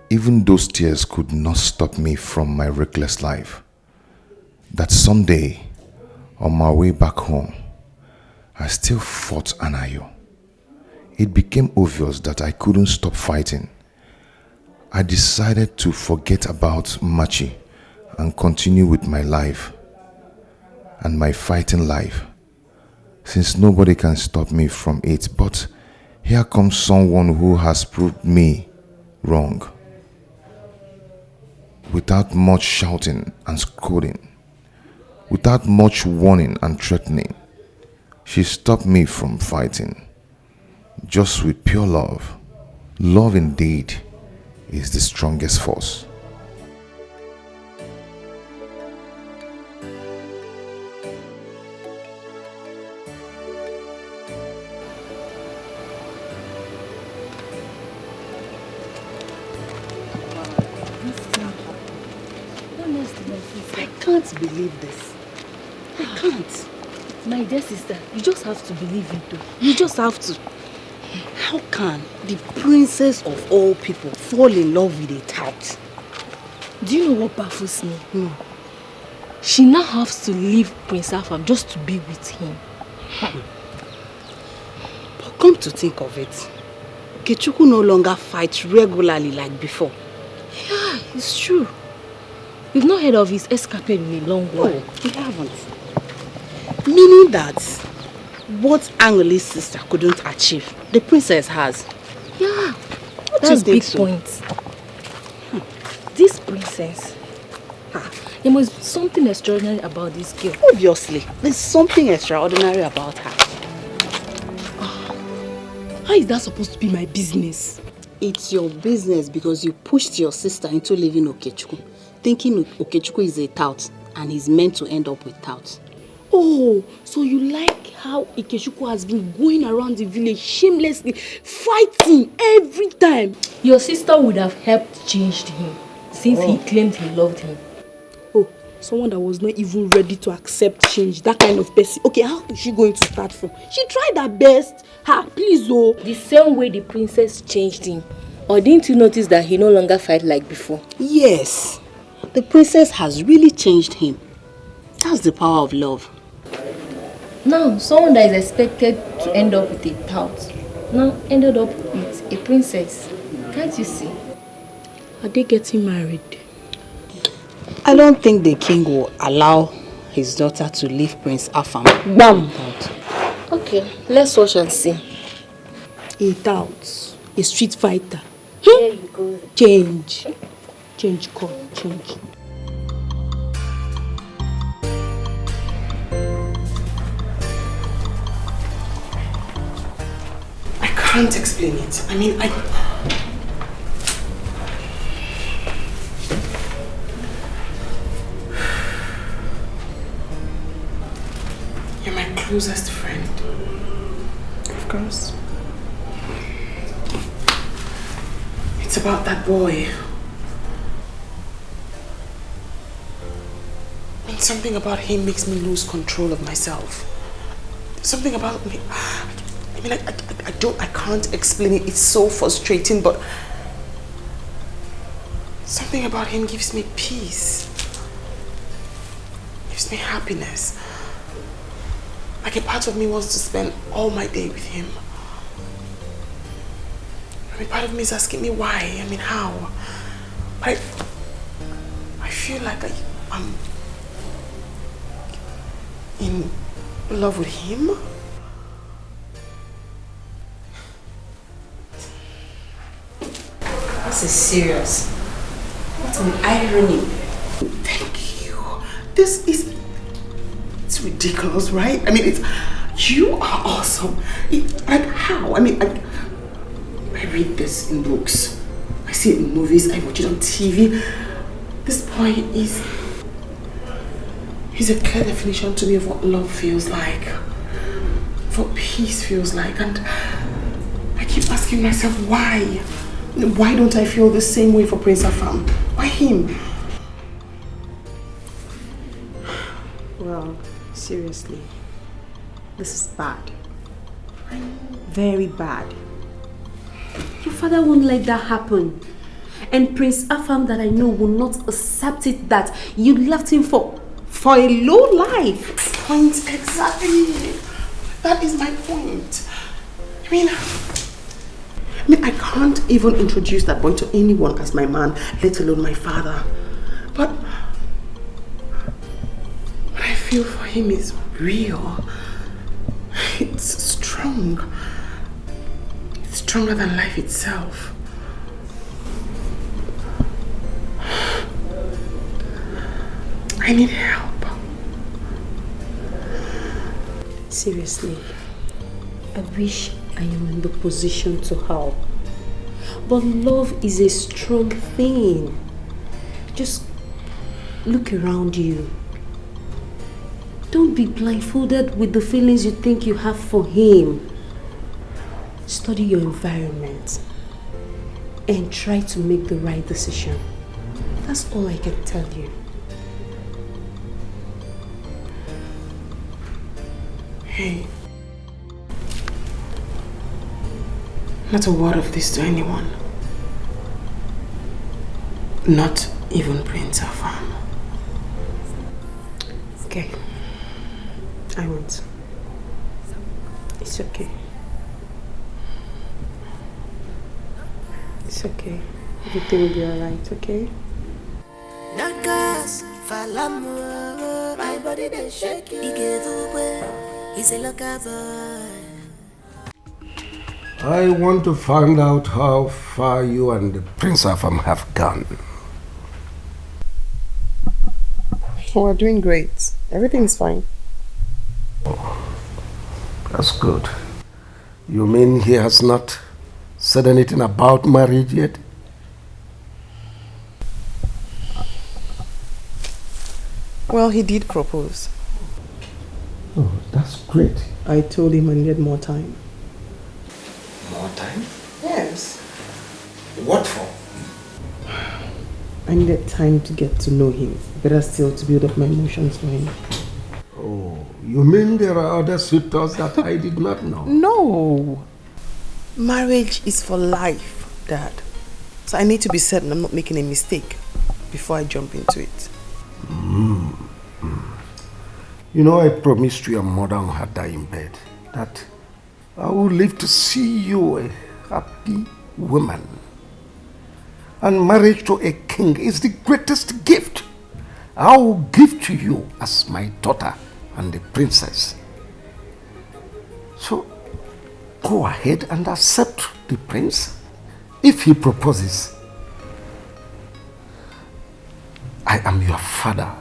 Even those tears could not stop me from my reckless life. That Sunday, on my way back home, I still fought Anayo. It became obvious that I couldn't stop fighting. I decided to forget about Machi and continue with my life and my fighting life, since nobody can stop me from it. But here comes someone who has proved me wrong. Without much shouting and scolding, without much warning and threatening, she stopped me from fighting. Just with pure love. Love indeed is the strongest force. can't believe this. I can't. My dear sister, you just have to believe it though. You just have to. How can the princess of all people fall in love with a tout? Do you know what baffles me? She now has to leave Prince Afam just to be with him. But come to think of it, Okechukwu no longer fights regularly like before. Yeah, it's true. We've not heard of his escapade in a long while. No, we haven't. Meaning that what Angoli's sister couldn't achieve, the princess has. Yeah, What that's do you big think so? point. This princess, there must be something extraordinary about this girl. Obviously, there's something extraordinary about her. How is that supposed to be my business? It's your business because you pushed your sister into leaving Okechukwu, thinking Okechukwu is a tout and he's meant to end up with tout. Oh, so you like how Okechukwu has been going around the village shamelessly, fighting every time? Your sister would have helped change him since he claimed he loved him. Oh, someone that was not even ready to accept change, that kind of person. Okay, how is she going to start from? She tried her best. Please, oh. The same way the princess changed him. Or didn't you notice that he no longer fight like before? Yes, the princess has really changed him. That's the power of love. Now, someone that is expected to end up with a tout now ended up with a princess. Can't you see? Are they getting married? I don't think the king will allow his daughter to leave Prince Afam. Bam! Okay, let's watch and see. A tout, a street fighter. There you go. Change. Change, come, change. I can't explain it. I mean, You're my closest friend. Of course. It's about that boy. And something about him makes me lose control of myself. Something about me. I mean, I can't explain it. It's so frustrating, but something about him gives me peace. Gives me happiness. Like a part of me wants to spend all my day with him. I mean, part of me is asking me why. I mean, how? But I feel like I'm in love with him. This is serious. What an irony. Thank you. This is... It's ridiculous, right? I mean, you are awesome. Like, how? I mean, I read this in books. I see it in movies. I watch it on TV. This boy he's a clear definition to me of what love feels like. Of what peace feels like. And I keep asking myself, why? Why don't I feel the same way for Prince Afam? Why him? Well, seriously, this is bad. Very bad. Your father won't let that happen. And Prince Afam that I know will not accept it that you left him for a low life. Point exactly. That is my point. I mean, I can't even introduce that boy to anyone as my man, let alone my father. But what I feel for him is real. It's strong. It's stronger than life itself. I need help. Seriously, I wish I am in the position to help. But love is a strong thing. Just look around you. Don't be blindfolded with the feelings you think you have for him. Study your environment and try to make the right decision. That's all I can tell you. Hey. Not a word of this to anyone. Not even Prince Afam. Okay. I won't. It's okay. It's okay. Everything will be alright, okay? My body they shake you. He's a local boy. I want to find out how far you and the Prince Afam have gone. We're doing great. Everything's fine. That's good. You mean he has not said anything about marriage yet? Well, he did propose. Oh, that's great. I told him I needed more time. More time? Yes. What for? I needed time to get to know him. Better still to build up my emotions for him. Oh, you mean there are other suitors that I did not know? No. Marriage is for life, Dad. So I need to be certain I'm not making a mistake before I jump into it. You know, I promised your mother on her dying bed that I will live to see you a happy woman. And marriage to a king is the greatest gift I will give to you as my daughter and the princess. So, go ahead and accept the prince. If he proposes, I am your father.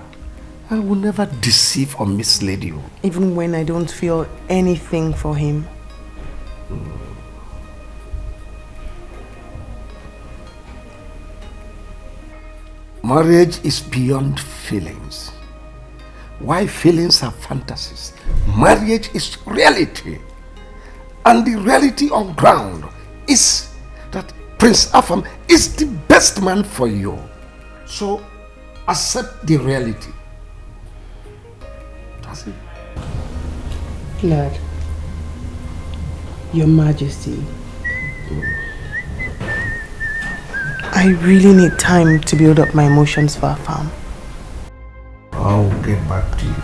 I will never deceive or mislead you. Even when I don't feel anything for him. Marriage is beyond feelings. Why feelings are fantasies? Marriage is reality. And the reality on ground is that Prince Afam is the best man for you. So accept the reality. That's it. Lord, Your Majesty, I really need time to build up my emotions for Afam. I'll get back to you.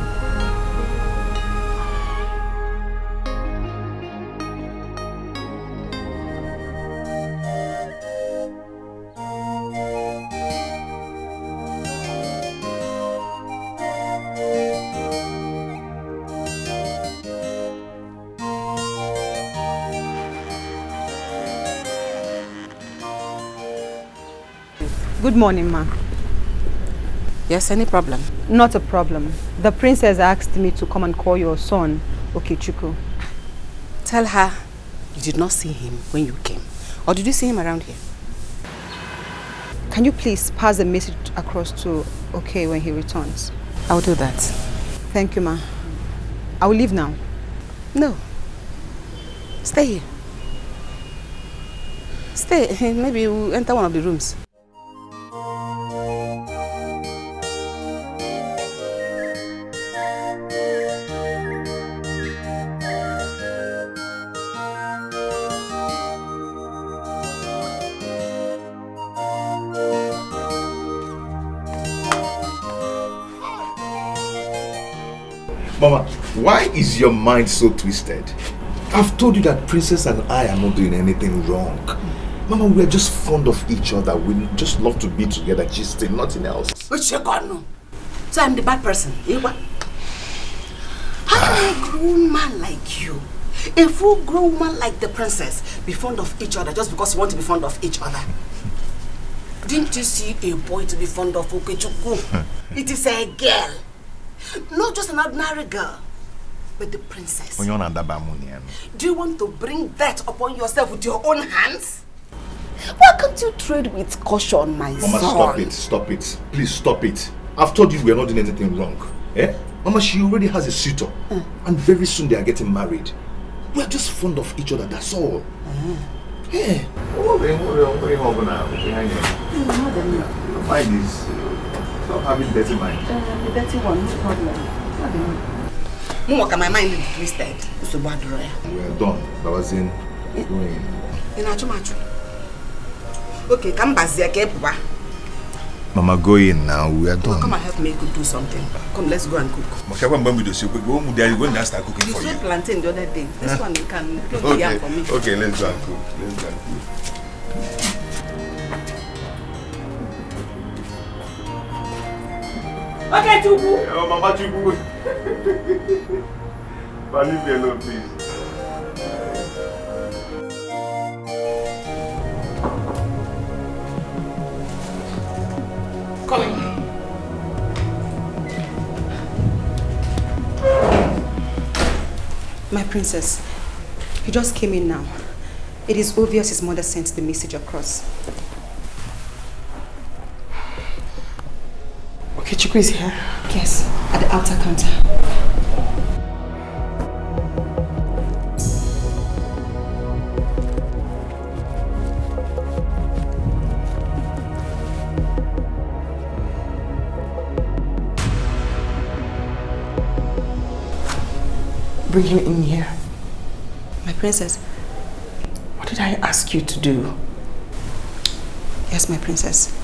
Good morning, ma. Yes, any problem? Not a problem. The princess asked me to come and call your son, Okechukwu. Tell her you did not see him when you came. Or did you see him around here? Can you please pass the message across to Okay when he returns? I'll do that. Thank you, ma. I will leave now. No. Stay here. Stay. Maybe we'll enter one of the rooms. Mama, why is your mind so twisted? I've told you that Princess and I are not doing anything wrong. Mama, we're just fond of each other. We just love to be together, gisting, nothing else. So I'm the bad person. How can a grown man like you, a full-grown man like the princess, be fond of each other just because you want to be fond of each other? Didn't you see a boy to be fond of Okechukwu? It is a girl. Not just an ordinary girl, but the princess. Do you want to bring that upon yourself with your own hands? Why can't you trade with caution, my son? Mama, stop it. Please stop it. I've told you we are not doing anything wrong. Eh? Mama, she already has a suitor. And very soon they are getting married. We are just fond of each other, that's all. Yeah. Mind is... Stop having dirty mind. The dirty one, no problem. My mind is twisted. We are done. Babazin, going. Okay, come back here, Mama, go in now. We are done. Come and help me do something. Come, let's go and cook. Go and start cooking You for you. saw plantain the other day. This one you can cook Okay. for me. Okay, let's go and cook. Let's go and cook. Okay, Chubu. Oh, Mama Chubu. Leave me alone, please. Come in. My princess, you just came in now. It is obvious his mother sent the message across. Okay, Chukwu is here? Yes, at the outer counter. Bring him in here. My princess. What did I ask you to do? Yes, my princess.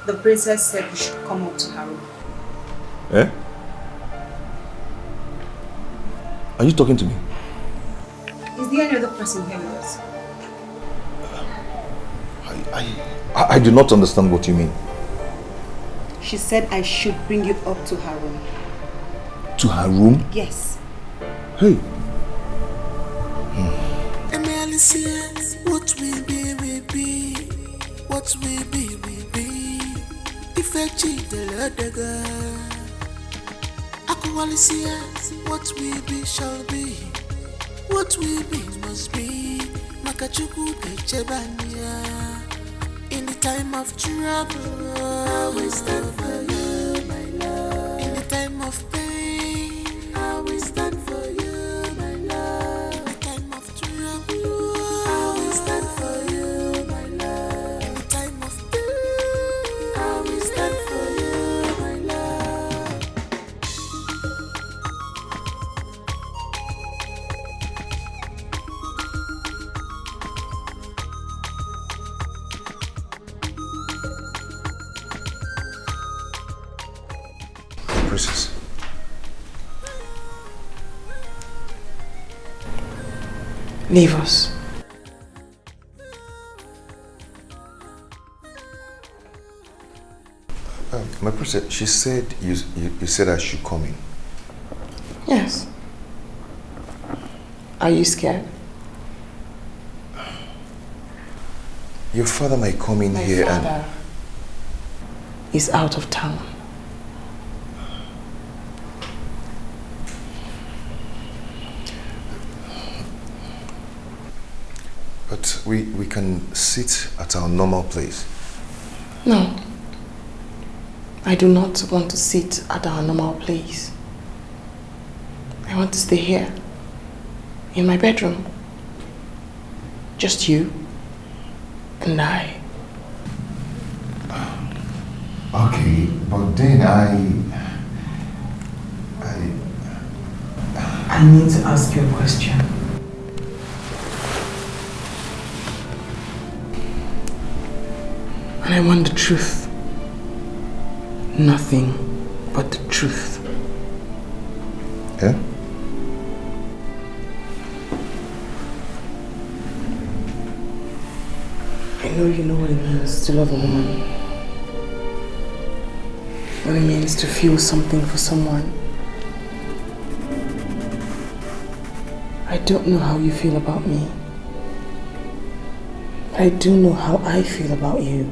The princess said we should come up to her room. Eh? Are you talking to me? Is there any other person here with us? I do not understand what you mean. She said I should bring you up to her room. To her room? Yes. Hey. What will be, will be. What will be, will be. If I cheat the Lord, what will be, shall be. What will be, must be. Makachuku Kechebania. In the time of trouble, I will stand for you, my love. In the time of pain, I will stand for you, my love. In the time of trouble, I will stand for you, my love. In the time of pain, I will stand for you, my love. Princess. Leave us. My princess, she said you said I should come in. Yes. Are you scared? Your father might come in here My father is out of town. But we can sit at our normal place. No. I do not want to sit at our normal place. I want to stay here. In my bedroom. Just you and I. Okay, but then I need to ask you a question. And I want the truth. Nothing but the truth. Yeah? I know you know what it means to love a woman. what it means to feel something for someone. I don't know how you feel about me. I do know how I feel about you.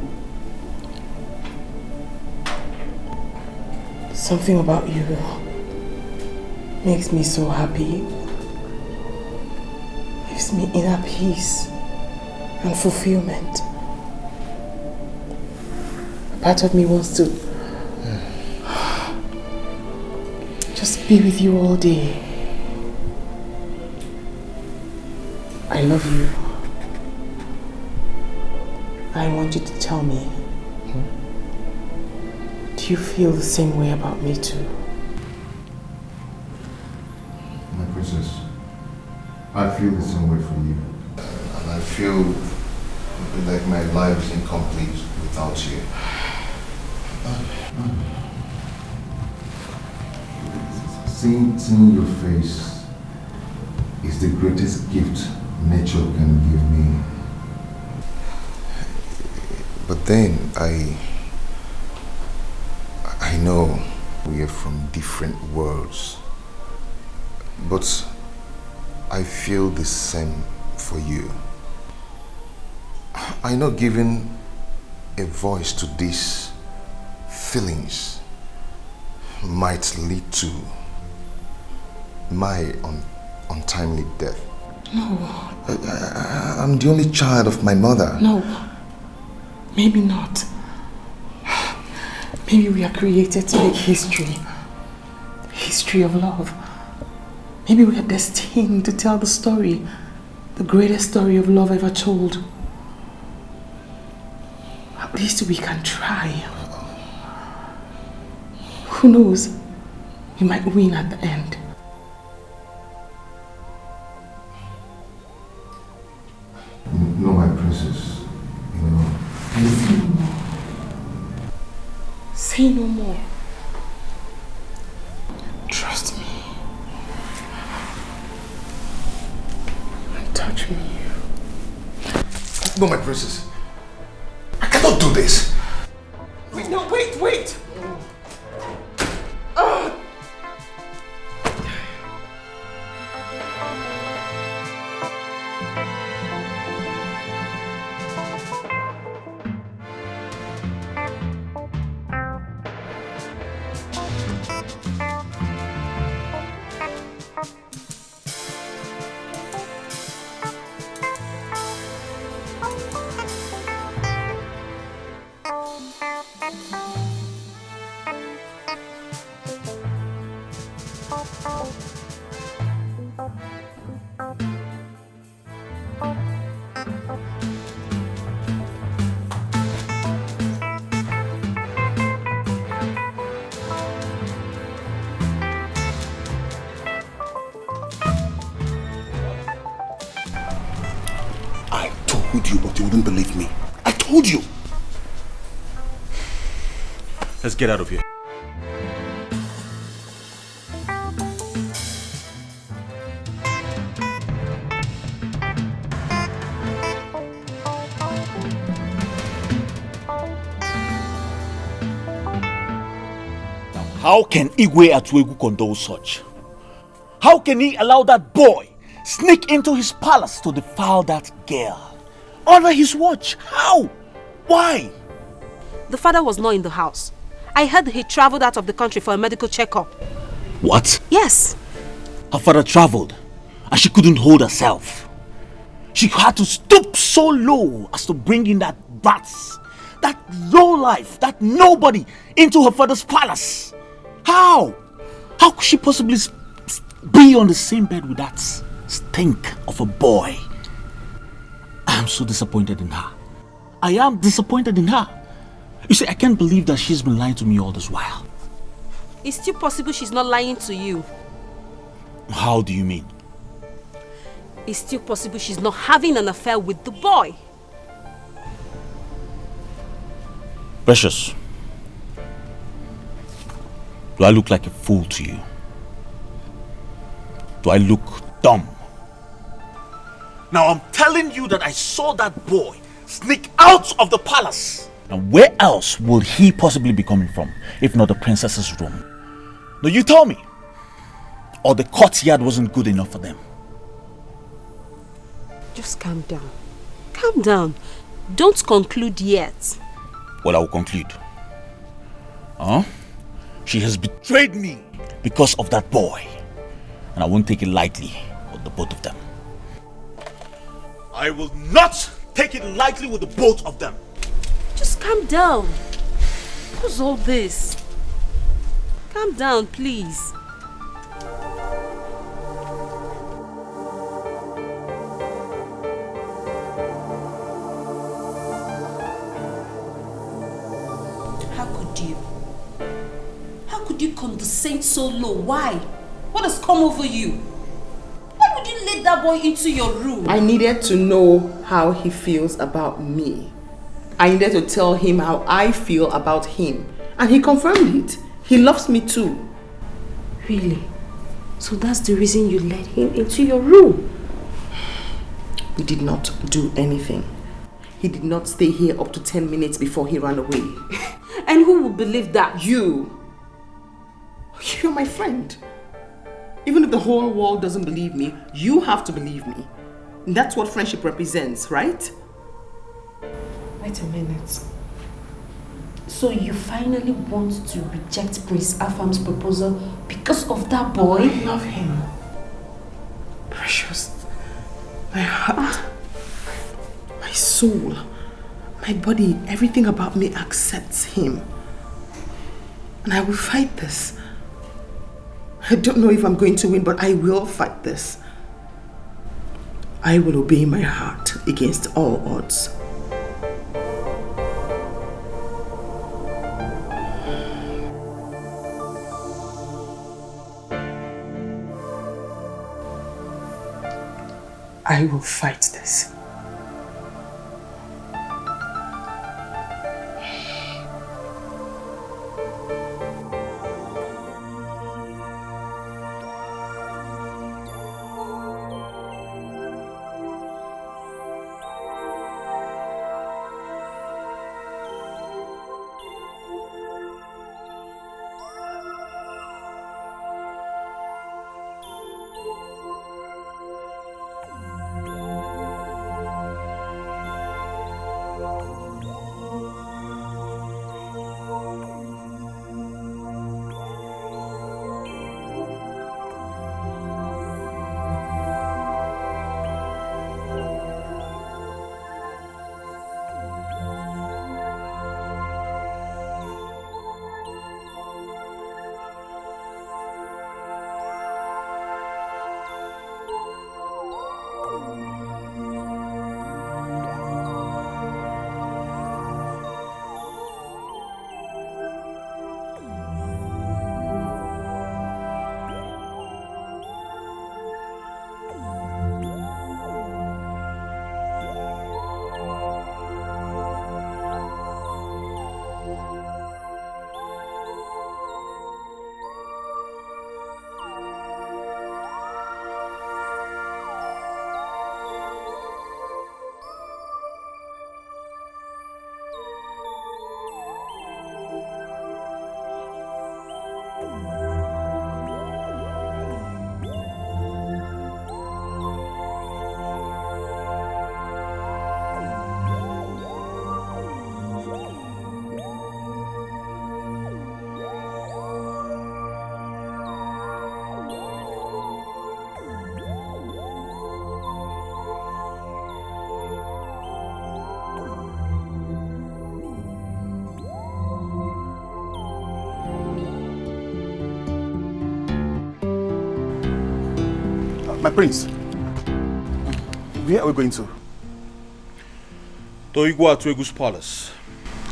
Something about you makes me so happy. Gives me inner peace and fulfillment. A part of me wants to just be with you all day. I love you. I want you to tell me, do you feel the same way about me too? My princess, I feel the same way for you. And I feel like my life is incomplete without you. Seeing your face is the greatest gift nature can give me. But then I know we are from different worlds, but I feel the same for you. I know giving a voice to these feelings might lead to my untimely death. No. I'm the only child of my mother. No. Maybe not. Maybe we are created to make history. History of love. Maybe we are destined to tell the story. The greatest story of love ever told. At least we can try. Who knows? We might win at the end. No, my princess. You know. Say no more. Say no more. Trust me. And touch me. No, my princess. I cannot do this. Wait, no, wait! But you wouldn't believe me. I told you. Let's get out of here. How can Igwe Atuegu condone such? How can he allow that boy sneak into his palace to defile that girl? Under his watch. How? Why? The father was not in the house. I heard he traveled out of the country for a medical checkup. What? Yes. Her father traveled and she couldn't hold herself. She had to stoop so low as to bring in that brats, that low life, that nobody into her father's palace. How? How could she possibly be on the same bed with that stink of a boy? I am so disappointed in her. I am disappointed in her. You see, I can't believe that she's been lying to me all this while. It's still possible she's not lying to you. How do you mean? It's still possible she's not having an affair with the boy. Precious, do I look like a fool to you? Do I look dumb? Now I'm telling you that I saw that boy sneak out of the palace And where else would he possibly be coming from, if not the princess's room? No, you tell me. Or the courtyard wasn't good enough for them? Just calm down. Calm down. Don't conclude yet. Well, I will conclude. She has betrayed me because of that boy. And I won't take it lightly with the both of them. I will not take it lightly with the both of them. Just calm down. What's all this? Calm down, please. How could you condescend so low? Why? What has come over you? Why would you let that boy into your room? I needed to know how he feels about me. I needed to tell him how I feel about him. And he confirmed it. He loves me too. Really? So that's the reason you let him into your room? We did not do anything. He did not stay here up to 10 minutes before he ran away. And who will believe that? You. You're my friend. Even if the whole world doesn't believe me, you have to believe me. And that's what friendship represents, right? Wait a minute. So you finally want to reject Prince Afam's proposal because of that boy? I love him. Precious. My heart. My soul. My body. Everything about me accepts him. And I will fight this. I don't know if I'm going to win, but I will fight this. I will obey my heart against all odds. I will fight this. My prince, where are we going to? To Igwa Tuegu's palace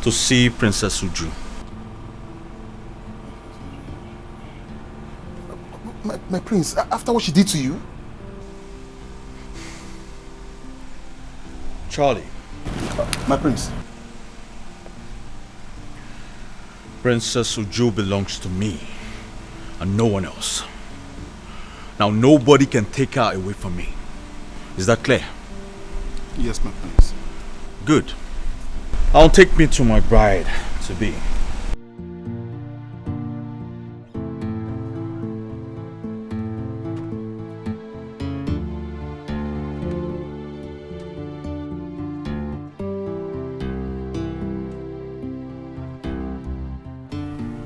to see Princess Uju. My prince, after what she did to you? Charlie. My prince. Princess Uju belongs to me and no one else. Now nobody can take her away from me. Is that clear? Yes, my prince. Good. I'll take me to my bride to be.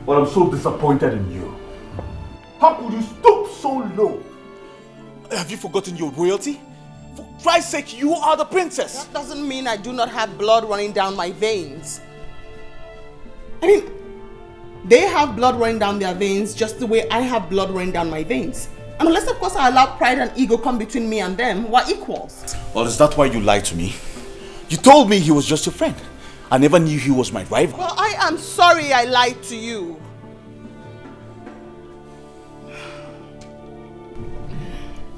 But I'm so disappointed in you. How could you stoop so low? Have you forgotten your royalty? For Christ's sake, you are the princess. That doesn't mean I do not have blood running down my veins. I mean, they have blood running down their veins just the way I have blood running down my veins. And unless, of course, I allow pride and ego come between me and them, we're equals. Well, is that why you lied to me? You told me he was just your friend. I never knew he was my rival. Well, I am sorry I lied to you.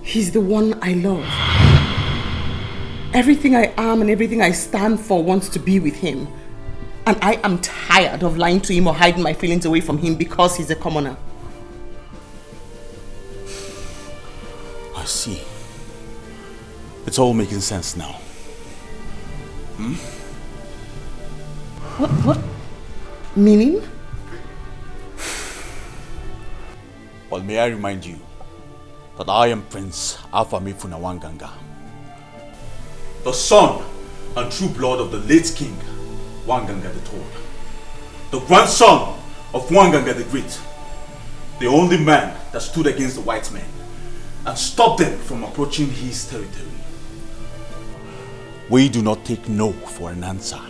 He's the one I love. Everything I am and everything I stand for wants to be with him. And I am tired of lying to him or hiding my feelings away from him because he's a commoner. I see. It's all making sense now. Hmm? What? Meaning? Well, may I remind you that I am Prince Afam Wanganga, the son and true blood of the late king, Wanganga the Tall, the grandson of Wanganga the Great, the only man that stood against the white men and stopped them from approaching his territory. We do not take no for an answer.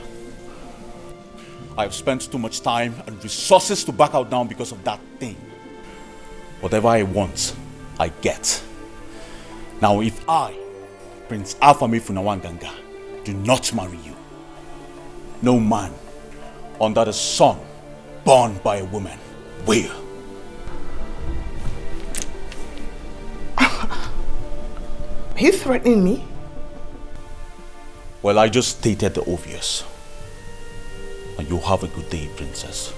I have spent too much time and resources to back out now because of that thing. Whatever I want, I get. Now if I, Prince Afam Wanganga, do not marry you, no man under the sun born by a woman will. Are you threatening me? Well, I just stated the obvious. And you have a good day, princess.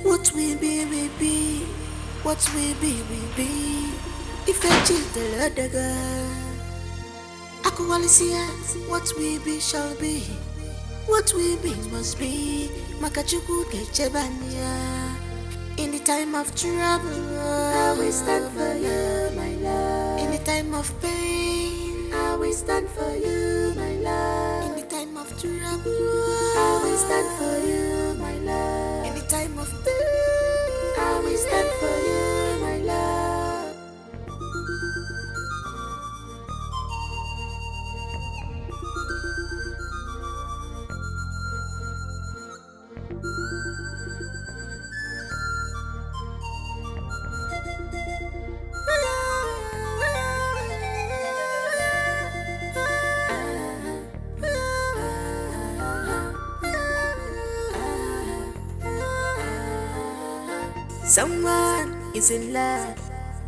What we be, what we be. If I chill the other girl, Aqualicia, what we be shall be, what we be must be. Makachuku Kechebania. In the time of trouble, I will stand for you, my love. In the time of pain, I will stand for you, my love. In the time of trouble, I will stand for you, my love. In the time of pain, I will stand for you, my love. Someone is in love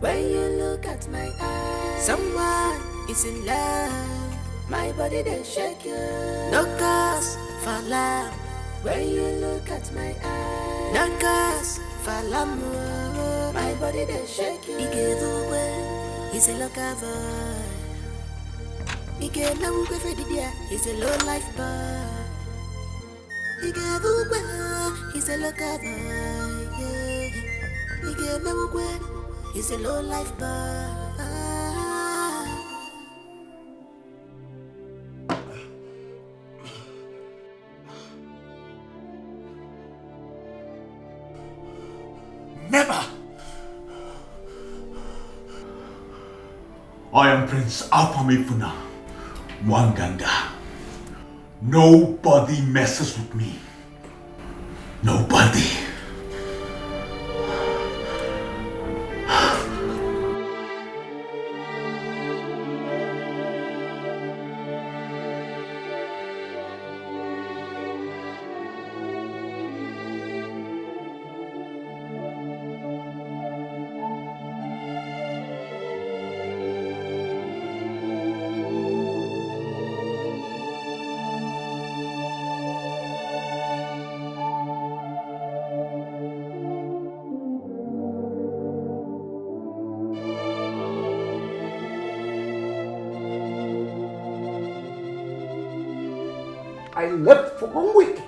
when you look at my eyes. Someone is in love, my body they shake you. No cause for love when you look at my eyes. No cause for l'amour, my body they shake you. He's a local boy. He gave no good for the day. He's a low life boy. He gave he's a local boy. Yeah. He gave no good. He's a low life boy. Never! I am Prince Afam Wanganga. Nobody messes with me. Nobody. I left for 1 week.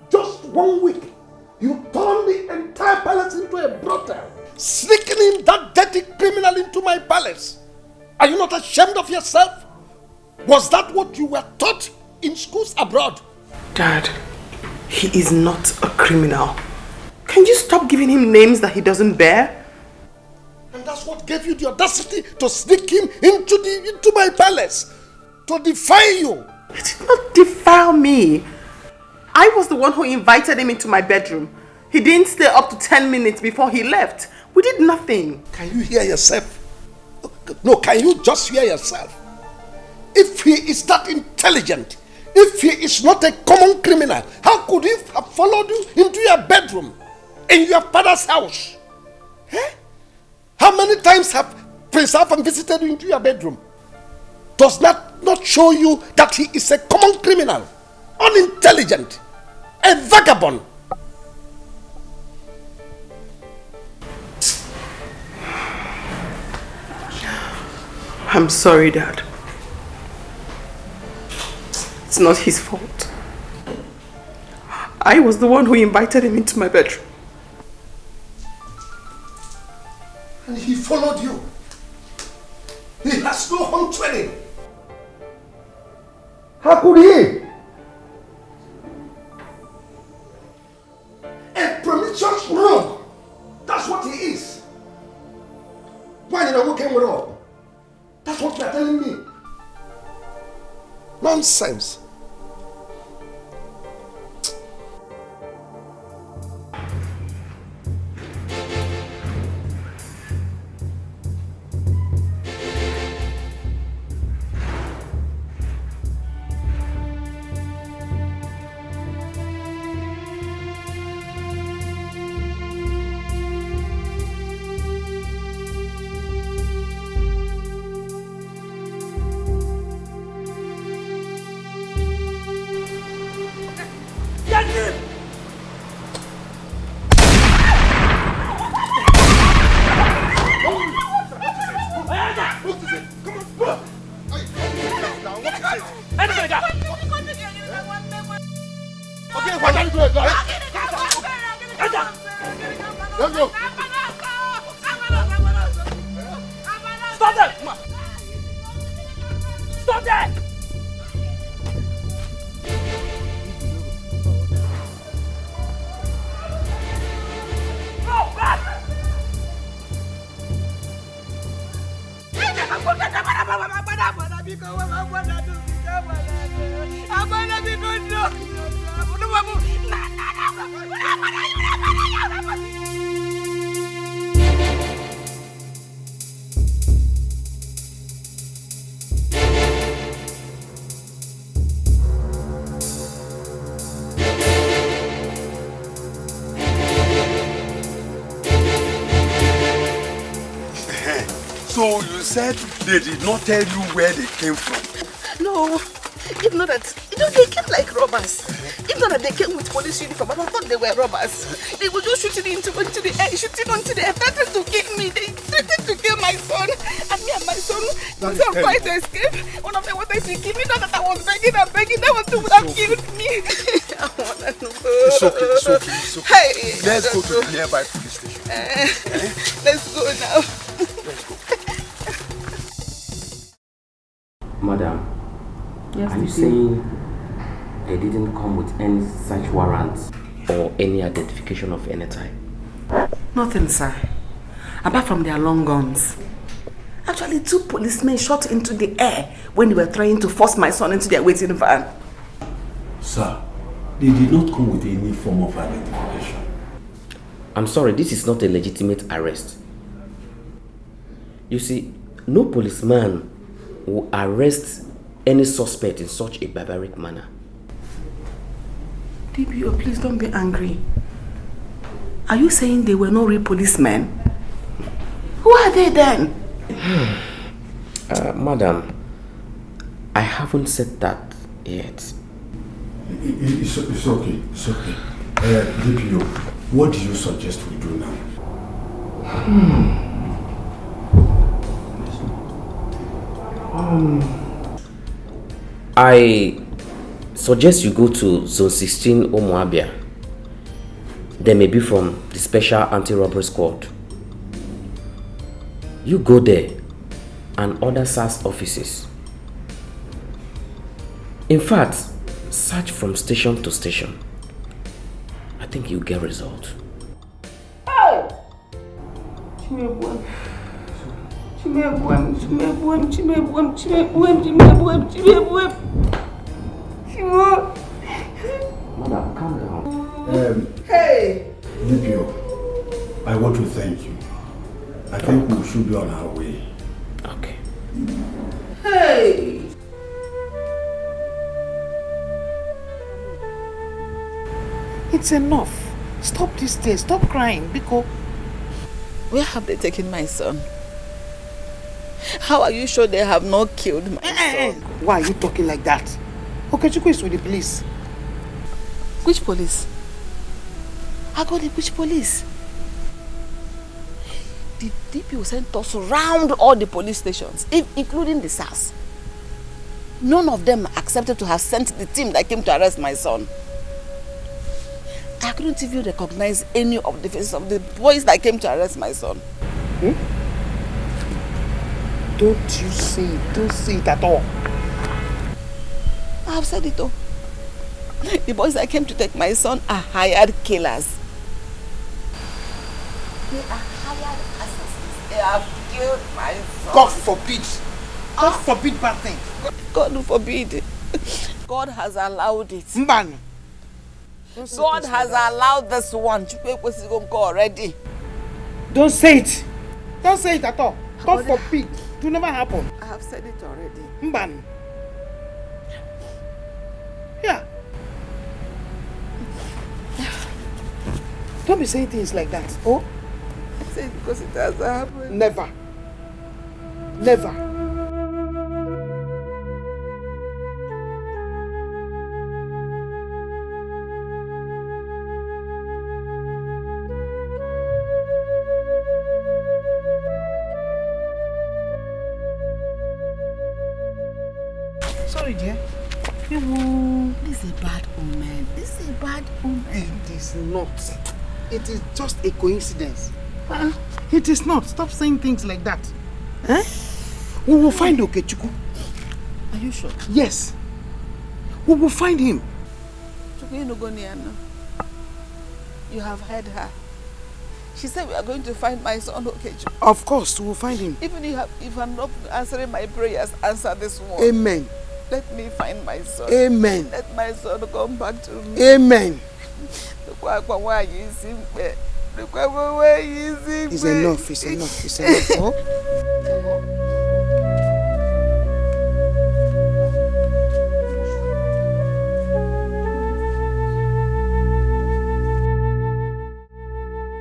Just 1 week. You turned the entire palace into a brothel. Sneaking in that dirty criminal into my palace. Are you not ashamed of yourself? Was that what you were taught in schools abroad? Dad, he is not a criminal. Can you stop giving him names that he doesn't bear? And that's what gave you the audacity to sneak him into my palace. To defy you. It did not defile me. I was the one who invited him into my bedroom. He didn't stay up to 10 minutes before he left. We did nothing. Can you hear yourself? No, can you just hear yourself? If he is that intelligent, if he is not a common criminal, how could he have followed you into your bedroom, in your father's house? Eh? How many times have Prince Afam visited you into your bedroom? Does that not show you that he is a common criminal, unintelligent, a vagabond? I'm sorry, Dad. It's not his fault. I was the one who invited him into my bedroom. And he followed you. He has no home training. How could he? A promiscuous rogue. That's what he is. Why did I walk him wrong? That's what you are telling me. Nonsense. So you said they did not tell you where they came from? No, if not that, they came like robbers. If not that they came with police uniform, and I thought they were robbers. They were just shooting into the air, shooting onto the air, threatened to kill me. They threatened to kill my son. And me and my son tried to escape. One of them wanted to kill me, not that I was begging and begging. That was to have killed me. I want to know. It's okay, it's okay, it's okay. Hey, let's go to the nearby police station. Let's go now. Let's go. Madam, yes, are you saying they didn't come with any search warrants or any identification of any type? Nothing, sir. Apart from their long guns. Actually, 2 policemen shot into the air when they were trying to force my son into their waiting van. Sir, they did not come with any form of identification. I'm sorry, this is not a legitimate arrest. You see, no policeman will arrest any suspect in such a barbaric manner. DPO, please don't be angry. Are you saying they were not real policemen? Who are they then? Madam, I haven't said that yet. It's okay, it's okay. DPO, what do you suggest we do now? I suggest you go to Zone 16 Omoabia. They may be from the Special Anti-Robbery Squad. You go there and other SAS offices. In fact, search from station to station. I think you'll get result. Hey! Madam, calm down. Hey! DPO, I want to thank you. I think we should be on our way. Okay. Hey! It's enough. Stop this day. Stop crying, Biko. Where have they taken my son? How are you sure they have not killed my son? Why are you talking like that? Okechukwu is with the police. Which police? Which police? The DPO sent us around all the police stations, including the SAS. None of them accepted to have sent the team that came to arrest my son. I couldn't even recognize any of the faces of the boys that came to arrest my son. Don't you see it? Don't see it at all. I have said it all. The boys that came to take my son are hired killers. They are hired assassins. They have killed my son. God forbid. God forbid bad thing. God forbid. God has allowed it. Mban. God has allowed this one. Already. Don't say it. Don't say it at all. God forbid. It will never happen. I have said it already. Mban. Yeah. Don't be saying things like that. Oh? I say it because it has happened. Never. Never. Sorry, dear. This is a bad omen. This is a bad omen. It is not. It is just a coincidence. It is not. Stop saying things like that. We will find Okechukwu. Are you sure? Yes. We will find him. You have heard her. She said we are going to find my son Okechukwu. Of course, we will find him. Even if I'm not answering my prayers, answer this one. Amen. Let me find my son. Amen. Let my son come back to me. Amen. It's enough. It's enough. It's enough. Oh?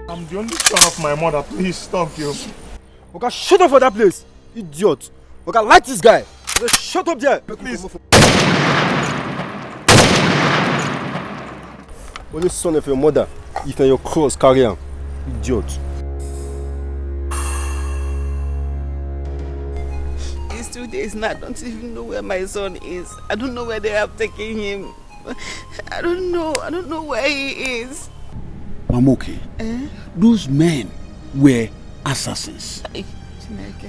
I'm the only son of my mother. Please stop you. Okay, shut up for that place, idiot. Okay, like this guy. Okay, shut up there. Please. Only son of your mother. If you're your cross, carry on. Idiot. It's 2 days now. I don't even know where my son is. I don't know where they have taken him. I don't know where he is. Mamoke, those men were assassins.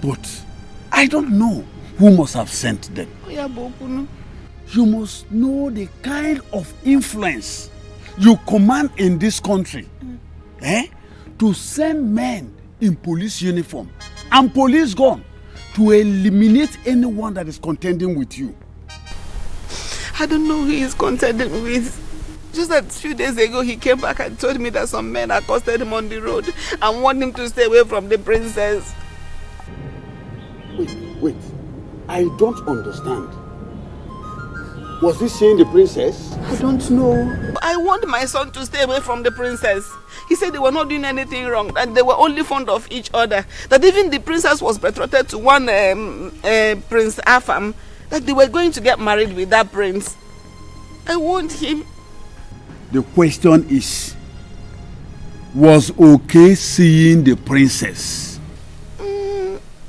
But I don't know who must have sent them. You must know the kind of influence you command in this country. To send men in police uniform and police gun to eliminate anyone that is contending with you. I don't know who he is contending with. Just a few days ago, he came back and told me that some men accosted him on the road and want him to stay away from the princess. Wait. I don't understand. Was he saying the princess? I don't know. I want my son to stay away from the princess. He said they were not doing anything wrong, that they were only fond of each other. That even the princess was betrothed to one Prince Afam, that they were going to get married with that prince. I want him. The question is, was okay seeing the princess?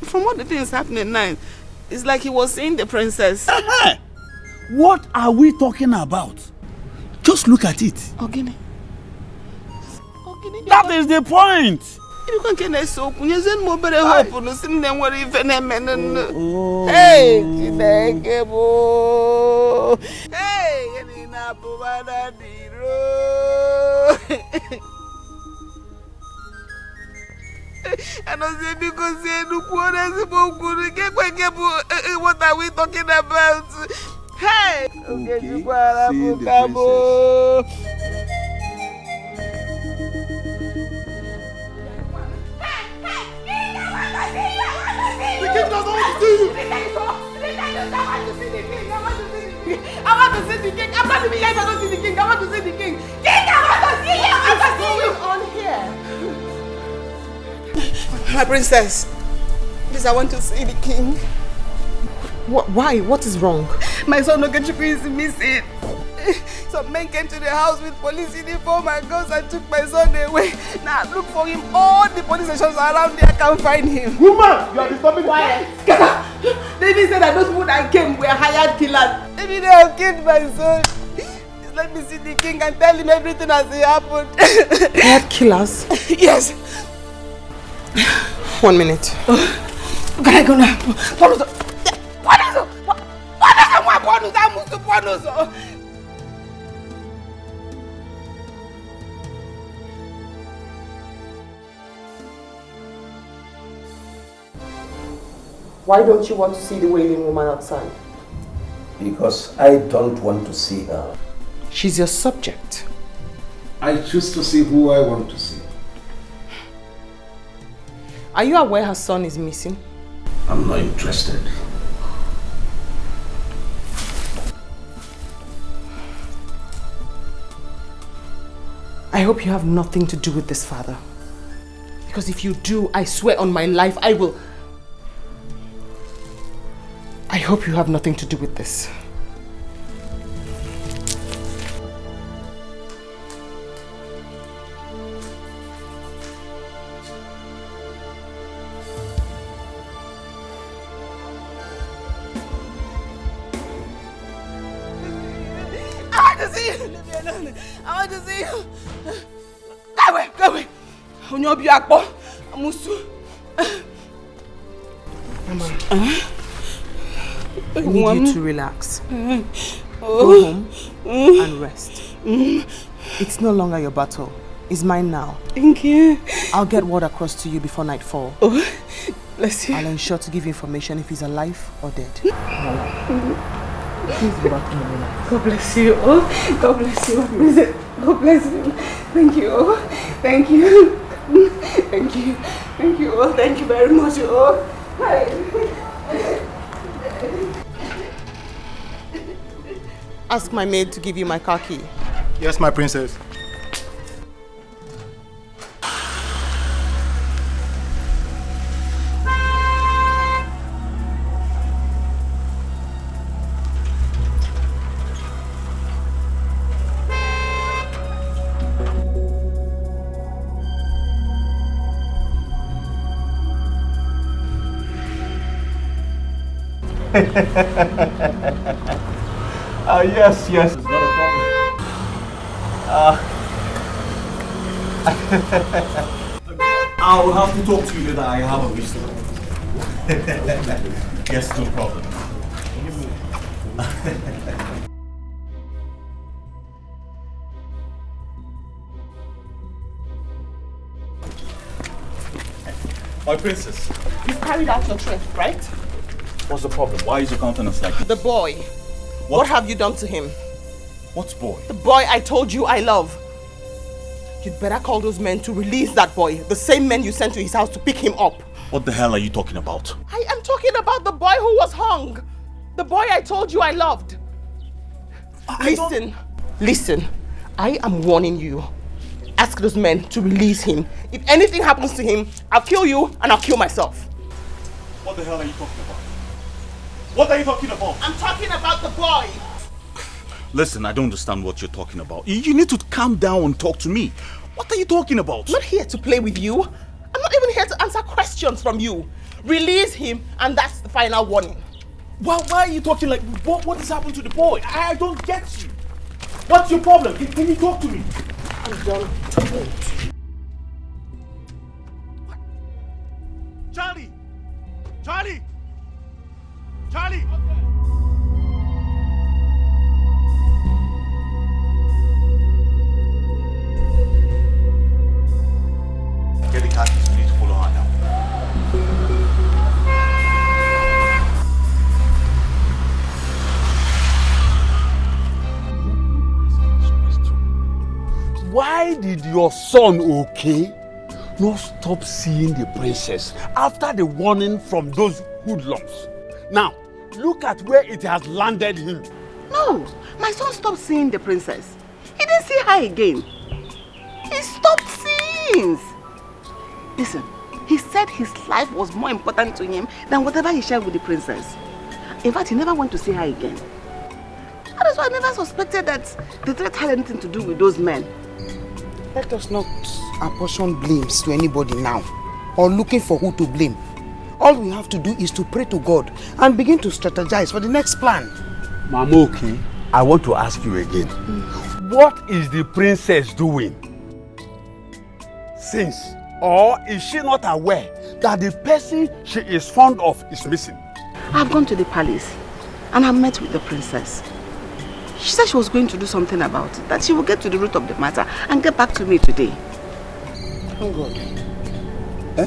From what the thing is happening now, it's like he was seeing the princess. What are we talking about? Just look at it. Ogini. That is the point. You can't get us so. You send more better hope on us than what even a man. Hey, hey, in a bovada and I said, because what are we talking about? Hey, okay, the king doesn't want to see you. I want to see the king. I'm not even here if I don't see the king. I want to see the king. King, I want to see you. What's going on here? My princess, please, I want to see the king. Why? What is wrong? My son Okechukwu is missing. Some men came to the house with police uniform and guns and took my son away. Now look for him. All the police stations around there can't find him. Woman, you are disturbing quiet. David said that those people that came were hired killers. Maybe they have killed my son. Just let me see the king and tell him everything as it happened. Hired killers? Yes. 1 minute. Can I go now? What is it? Why don't you want to see the wailing woman outside? Because I don't want to see her. She's your subject. I choose to see who I want to see. Are you aware her son is missing? I'm not interested. I hope you have nothing to do with this, father. Because if you do, I swear on my life, I will... I hope you have nothing to do with this. I want to see you. Leave me alone. I want to see you. Go away, go away. Mama. I need you to relax. Go home and rest. It's no longer your battle. It's mine now. Thank you. I'll get word across to you before nightfall. Oh, bless you. I'll ensure to give you information if he's alive or dead. Please go back to Manila. God bless you. Oh, God bless you. God bless you. Thank you. Oh, thank you. Thank you. Thank you. Oh, thank you very much. Oh, hi. Ask my maid to give you my car key. Yes, my princess. Yes, it's not a problem. I'll have to talk to you later. I have a visitor. Yes, no problem. My princess. You've carried out your threat, right? What's the problem? Why is your countenance like this? The boy. What have you done to him? What boy? The boy I told you I love. You'd better call those men to release that boy. The same men you sent to his house to pick him up. What the hell are you talking about? I am talking about the boy who was hung. The boy I told you I loved. Listen. I am warning you. Ask those men to release him. If anything happens to him, I'll kill you and I'll kill myself. What the hell are you talking about? What are you talking about? I'm talking about the boy. Listen, I don't understand what you're talking about. You need to calm down and talk to me. What are you talking about? I'm not here to play with you. I'm not even here to answer questions from you. Release him and that's the final warning. Why are you talking like... What has happened to the boy? I don't get you. What's your problem? Can you talk to me? I'm done. Charlie! Charlie! Charlie! Get the car keys, we need to follow her now. Why did your son, okay, not stop seeing the princess after the warning from those hoodlums? Now, look at where it has landed him. No, my son stopped seeing the princess. He didn't see her again. He stopped seeing. Listen, he said his life was more important to him than whatever he shared with the princess. In fact, he never went to see her again. That is why I never suspected that the threat had anything to do with those men. Let us not apportion blames to anybody now, or looking for who to blame. All we have to do is to pray to God and begin to strategize for the next plan. Mamoki, I want to ask you again. What is the princess doing? Since, or is she not aware that the person she is fond of is missing? I've gone to the palace and I met with the princess. She said she was going to do something about it, that she will get to the root of the matter and get back to me today. Oh God. Eh?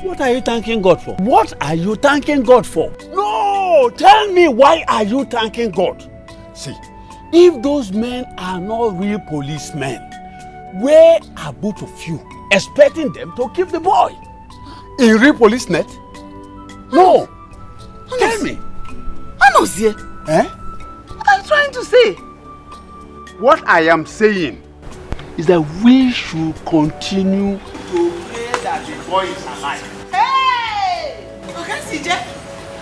What are you thanking God for? What are you thanking God for? No! Tell me, why are you thanking God? See, if those men are not real policemen, where are both of you expecting them to keep the boy? In real police net? No! Tell me. Anozie. Eh? What are you trying to say? What I am saying is that we should continue to pray that the boy is alive. Hey! Okay, CJ.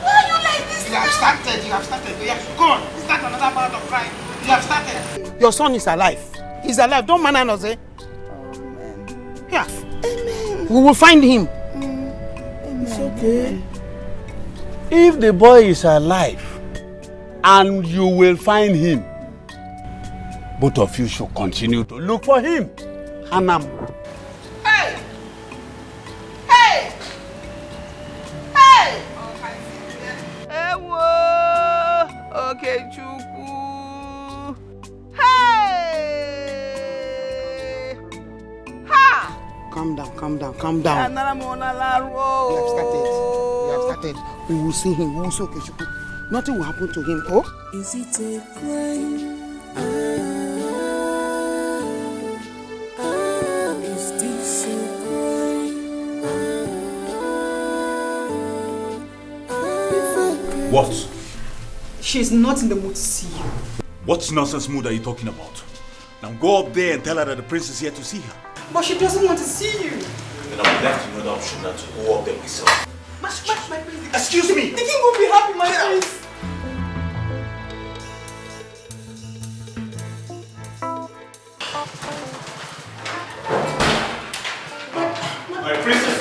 Why are you like this? You have started. Yeah, go on. Start another part of crime. You have started. Your son is alive. He's alive. Don't man us, eh? Amen. Yeah. Amen. We will find him. It's okay. If the boy is alive and you will find him, both of you should continue to look for him. Hanam. Hey! Hey! Hey! Ewo! Okay, Chuku. Hey! Ha! Calm down. You have started. We will see him. We will see Okechukwu. Nothing will happen to him. Oh? Is it a crime? Is this a crime? What? She's not in the mood to see you. What nonsense mood are you talking about? Now go up there and tell her that the prince is here to see her. But she doesn't want to see you. Then I would left you know the option not to go up there myself. My prince. Excuse me! The king will be happy, my prince. My princess!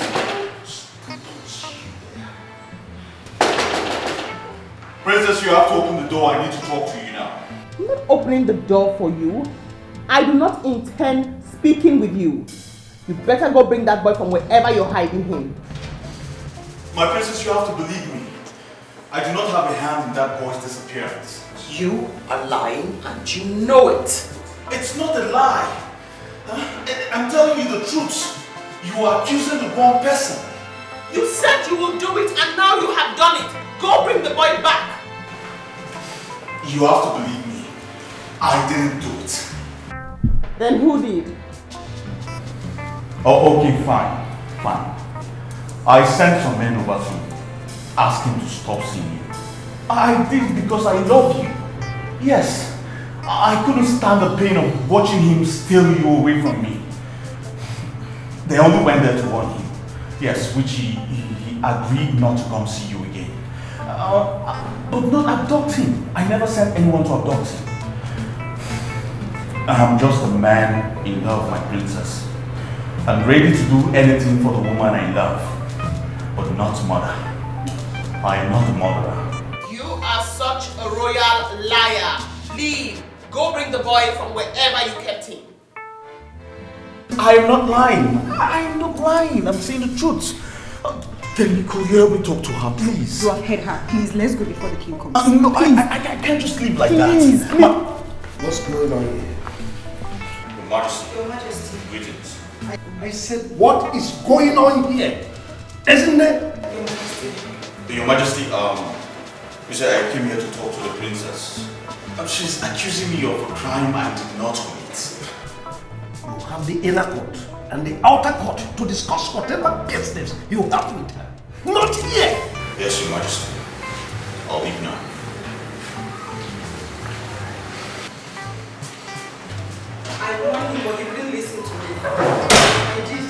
Princess, you have to open the door. I need to talk to you now. I'm not opening the door for you. I do not intend speaking with you. You better go bring that boy from wherever you're hiding him. My princess, you have to believe me. I do not have a hand in that boy's disappearance. You are lying and you know it. It's not a lie. I'm telling you the truth. You are accusing the wrong person. You said you will do it and now you have done it. Go bring the boy back. You have to believe me. I didn't do it. Then who did? Oh, okay, fine. I sent some men over to ask him to stop seeing you. I did because I love you. Yes, I couldn't stand the pain of watching him steal you away from me. They only went there to warn him. Yes, which he agreed not to come see you again. But not abduct him. I never sent anyone to abduct him. I'm just a man in love, my princess. I'm ready to do anything for the woman I love, but not mother. I am not the murderer. You are such a royal liar. Leave. Go bring the boy from wherever you kept him. I am not lying. I am not lying. I'm saying the truth. Then could you help me talk to her, please? Go ahead, her. Please, let's go before the king comes. No, I can't just leave like that. What's going on here? Your Majesty. Your Majesty. Greetings. I said, what is going on here? Isn't it? Your Majesty, you said I came here to talk to the princess. She's accusing me of a crime I did not commit. You have the inner court and the outer court to discuss whatever business you have with her. Not here! Yes, Your Majesty. I'll leave now. I warned you, but you didn't listen to me. I did.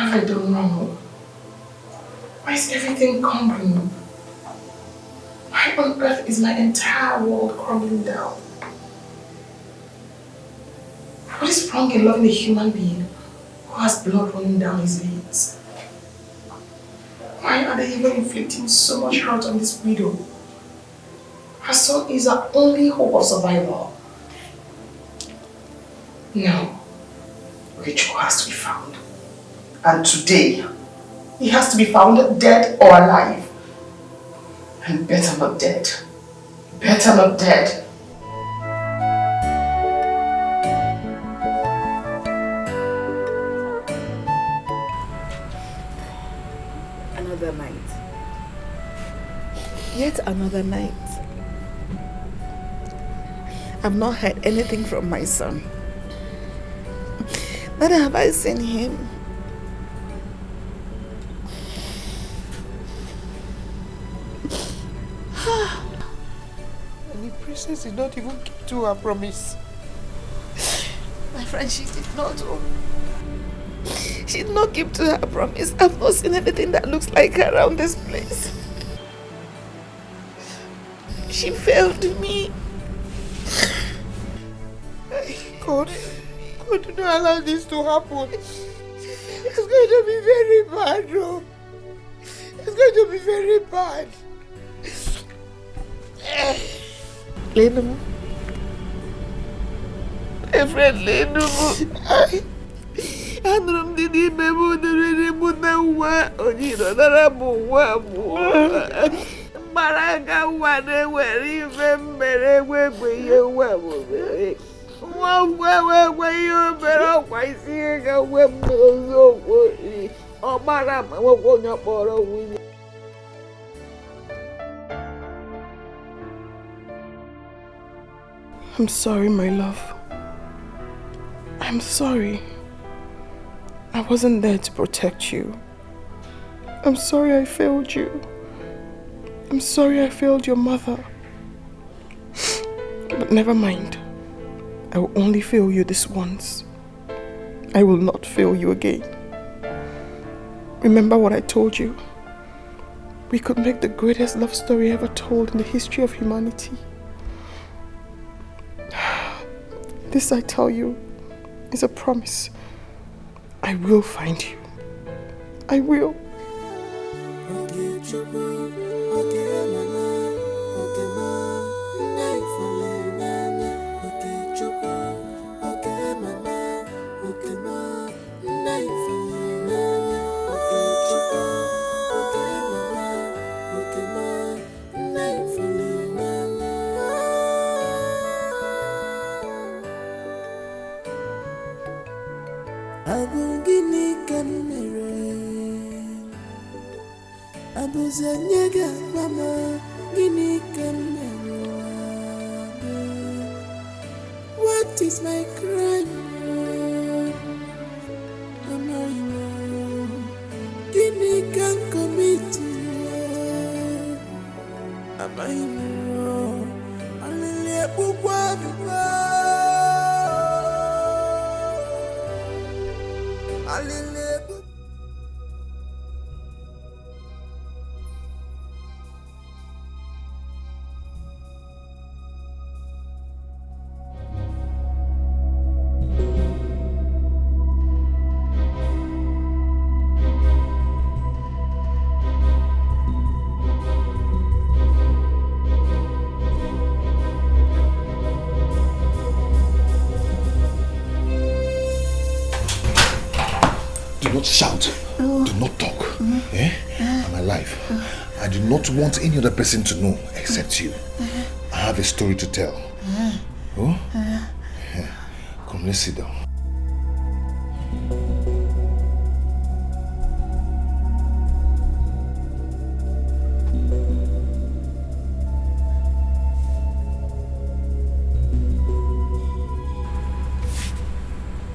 I don't know. Why is everything crumbling? Why on earth is my entire world crumbling down? What is wrong in loving a human being who has blood running down his veins? Why are they even inflicting so much hurt on this widow? Her son is her only hope of survival. No, Rachel has to be found. And today, he has to be found dead or alive. And better not dead. Better not dead. Another night. Yet another night. I've not heard anything from my son. Neither have I seen him. And the princess did not even keep to her promise. My friend, she did not. She did not keep to her promise. I've not seen anything that looks like her around this place. She failed me. God do not allow this to happen. It's going to be very bad, no. It's going to be very bad. Lenu. My friend Lenu. Anụrụ m dị n'ime m dịrị mụ na nwa onye nọdara m nwa m. Mgbara aga nwa na-ewere ife mmere egbe ihe nwa m mere. Nwa ngwa egbe ihe o mere ọkwa isi ihe ga nwe m n'oziokwu. Ọ gbara ma nwekwa onye kpọrọ nwunye. I'm sorry, my love. I'm sorry. I wasn't there to protect you. I'm sorry I failed you. I'm sorry I failed your mother. But never mind. I will only fail you this once. I will not fail you again. Remember what I told you. We could make the greatest love story ever told in the history of humanity. This, I tell you, is a promise. I will find you. I will. What is my crime? Gini can commit. Do not shout. Do not talk. I'm alive. I do not want any other person to know except you. I have a story to tell. Oh? Come, let's sit down.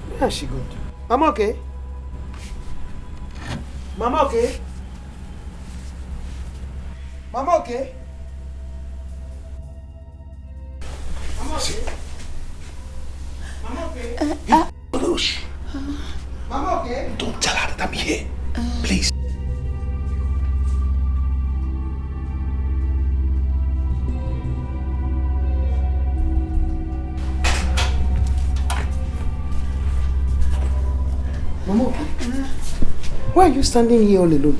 Where has she gone? Mama, okay? Mama, okay? Mama, okay? Mama, okay? Mama, okay? Rouge. Mama, okay? Don't tell her that I'm here. Please. Mama, okay? Why are you standing here all alone?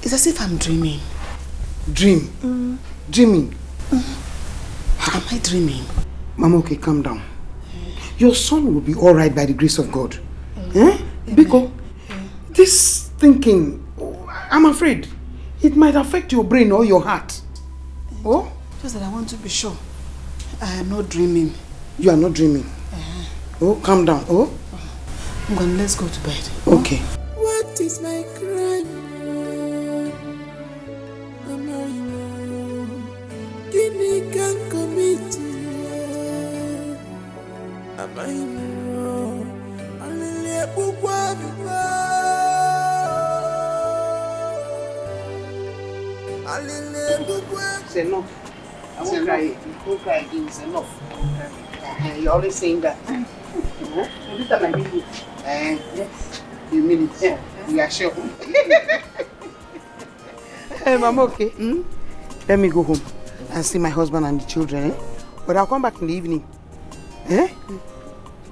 It's as if I'm dreaming. Dream? Dreaming? Am I dreaming? Mama, okay, calm down. Your son will be alright by the grace of God. Because this thinking, I'm afraid, it might affect your brain or your heart. Oh? Just that I want to be sure. I am not dreaming. You are not dreaming? Oh, calm down. Oh? Let's go to bed. Okay. What is my crime? Give me can commit. Am I wrong? It's enough. I won't cry. You won't cry again. It's enough. You're always saying that. This time I mean it. Yes. You mean it? Yeah. You are sure? Hey, Mama, okay? Let me go home and see my husband and the children. But I'll come back in the evening.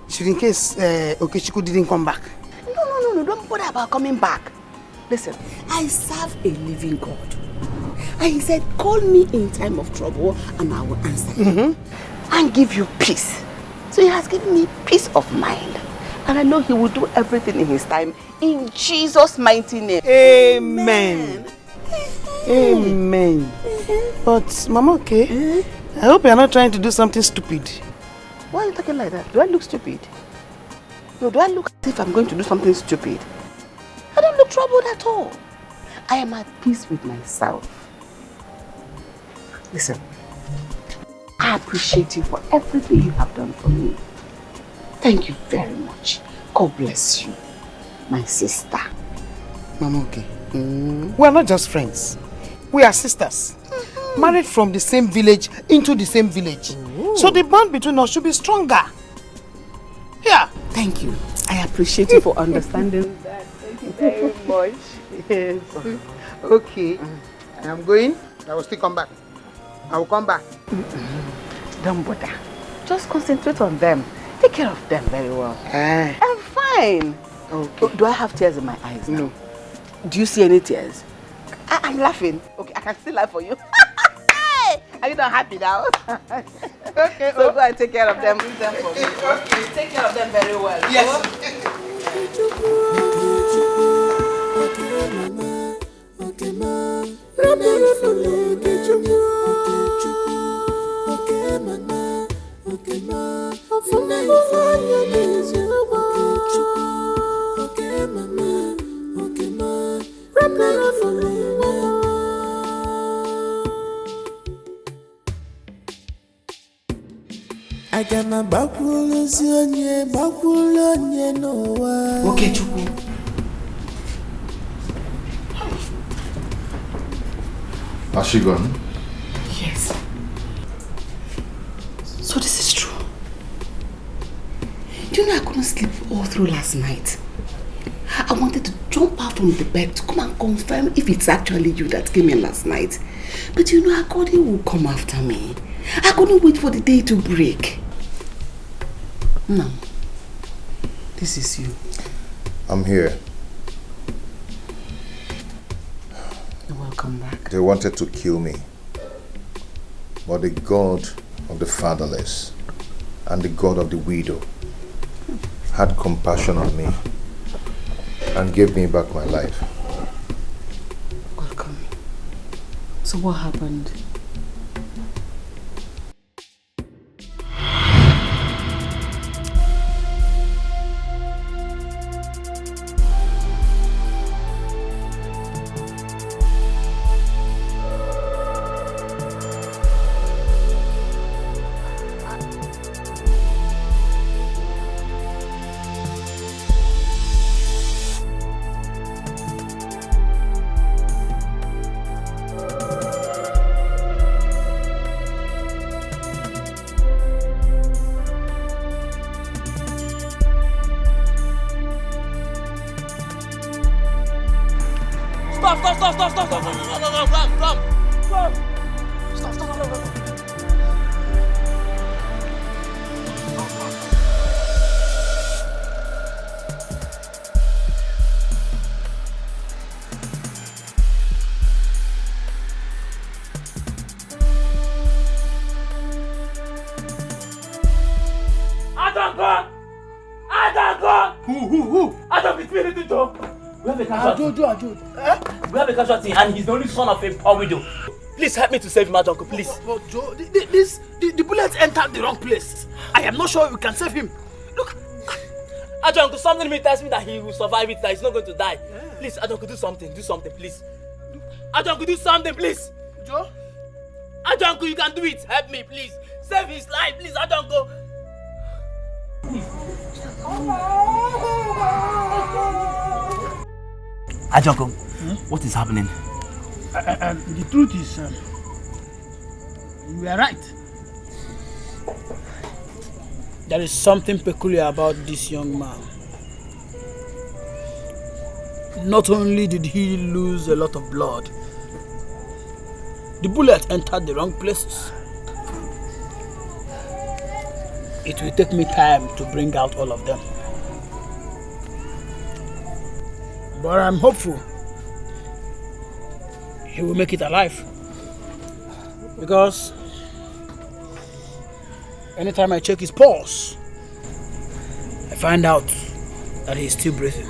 Should in case Okechukwu didn't come back. No, don't bother about coming back. Listen, I serve a living God. And he said, call me in time of trouble and I will answer and give you peace. So he has given me peace of mind. And I know he will do everything in his time in Jesus' mighty name. Amen. Amen. But, Mama, okay? I hope you're not trying to do something stupid. Why are you talking like that? Do I look stupid? No, do I look as if I'm going to do something stupid? I don't look troubled at all. I am at peace with myself. Listen, I appreciate you for everything you have done for me. Thank you very much. God bless you, my sister. Mama, okay? We are not just friends. We are sisters. Married from the same village into the same village. So the bond between us should be stronger. Yeah. Thank you. I appreciate you for understanding that. Thank you very much. Yes. Okay. I am going. I will still come back. I will come back. Don't bother. Just concentrate on them. Take care of them very well. I'm fine. Okay. Do I have tears in my eyes now? No. Do you see any tears? I'm laughing. Okay, I can still laugh for you. Are you not happy now? Okay. So go and take care of them. Do them for me. Okay. Take care of them very well. Yes. Agama bakwulu zionye nowa. Okay, Chukwu. Has she gone? Yes. So this is true. Do you know I couldn't sleep all through last night? I wanted to jump out from the bed to come and confirm if it's actually you that came in last night. But you know, Akodi will come after me. I couldn't wait for the day to break. No. This is you. I'm here. You're welcome back. They wanted to kill me. But the God of the fatherless and the God of the widow had compassion on me and gave me back my life. Welcome. So what happened? We have a casualty and he's the only son of a poor widow. Please help me to save him, Ajonko, please. But Joe, the bullet entered the wrong place. I am not sure we can save him. Look. Ajonko, something in me tells me that he will survive it, that he's not going to die. Yeah. Please, Ajonko, do something, please. Ajonko, do something, please. Joe? Ajonko, you can do it. Help me, please. Save his life, please, Ajonko. Please. Ajonko, what is happening? The truth is, you are right. There is something peculiar about this young man. Not only did he lose a lot of blood, the bullet entered the wrong places. It will take me time to bring out all of them. But I'm hopeful he will make it alive. Because anytime I check his pulse, I find out that he is still breathing.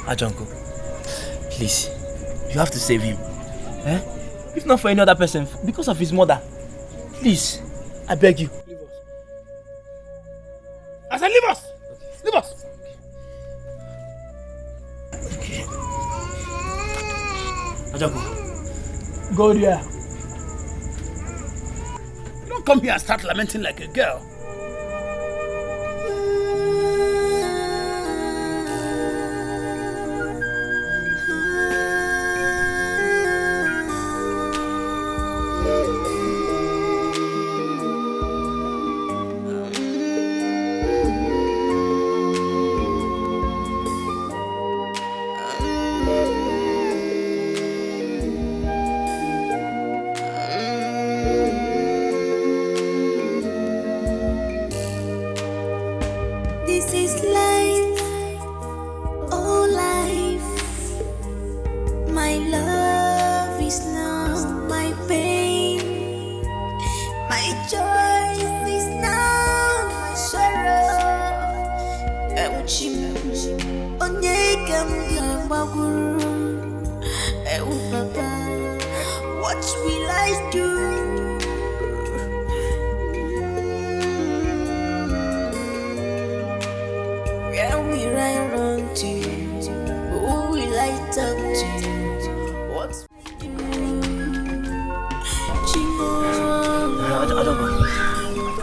Ajonko, please, you have to save him. Eh? If not for any other person, because of his mother. Please, I beg you. Leave us. I said leave us! Leave us! Okay. Ajonko. Go there. You don't come here and start lamenting like a girl.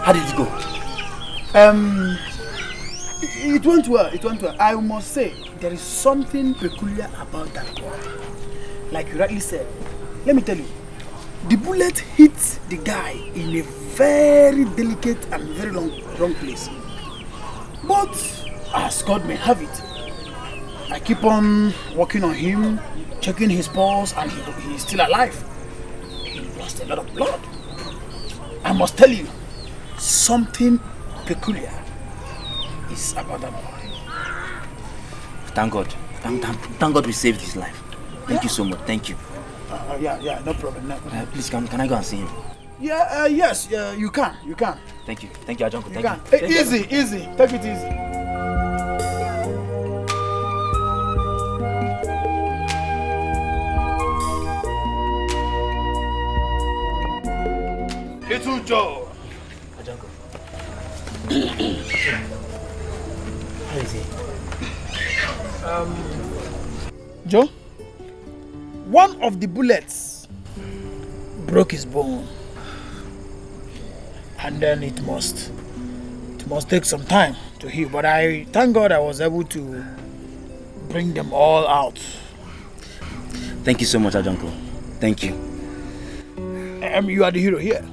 How did it go? It went well. It went well. I must say, there is something peculiar about that boy. Like you rightly said, let me tell you, the bullet hit the guy in a very delicate and very wrong place. But as God may have it, I keep on working on him, checking his pulse, and he's still alive. He lost a lot of blood. I must tell you, something peculiar is about that boy. Thank God. Thank God we saved his life. Thank you so much. Thank you. Yeah, no problem. No. Please, can I go and see him? Yeah, yes, you can. Thank you, Ajonko. You can. Easy. Take it easy. Little Joe. Ajonko. How is he? Joe, one of the bullets broke his bone, and then it must take some time to heal. But I thank God I was able to bring them all out. Thank you so much, Ajonko. Thank you. You are the hero here.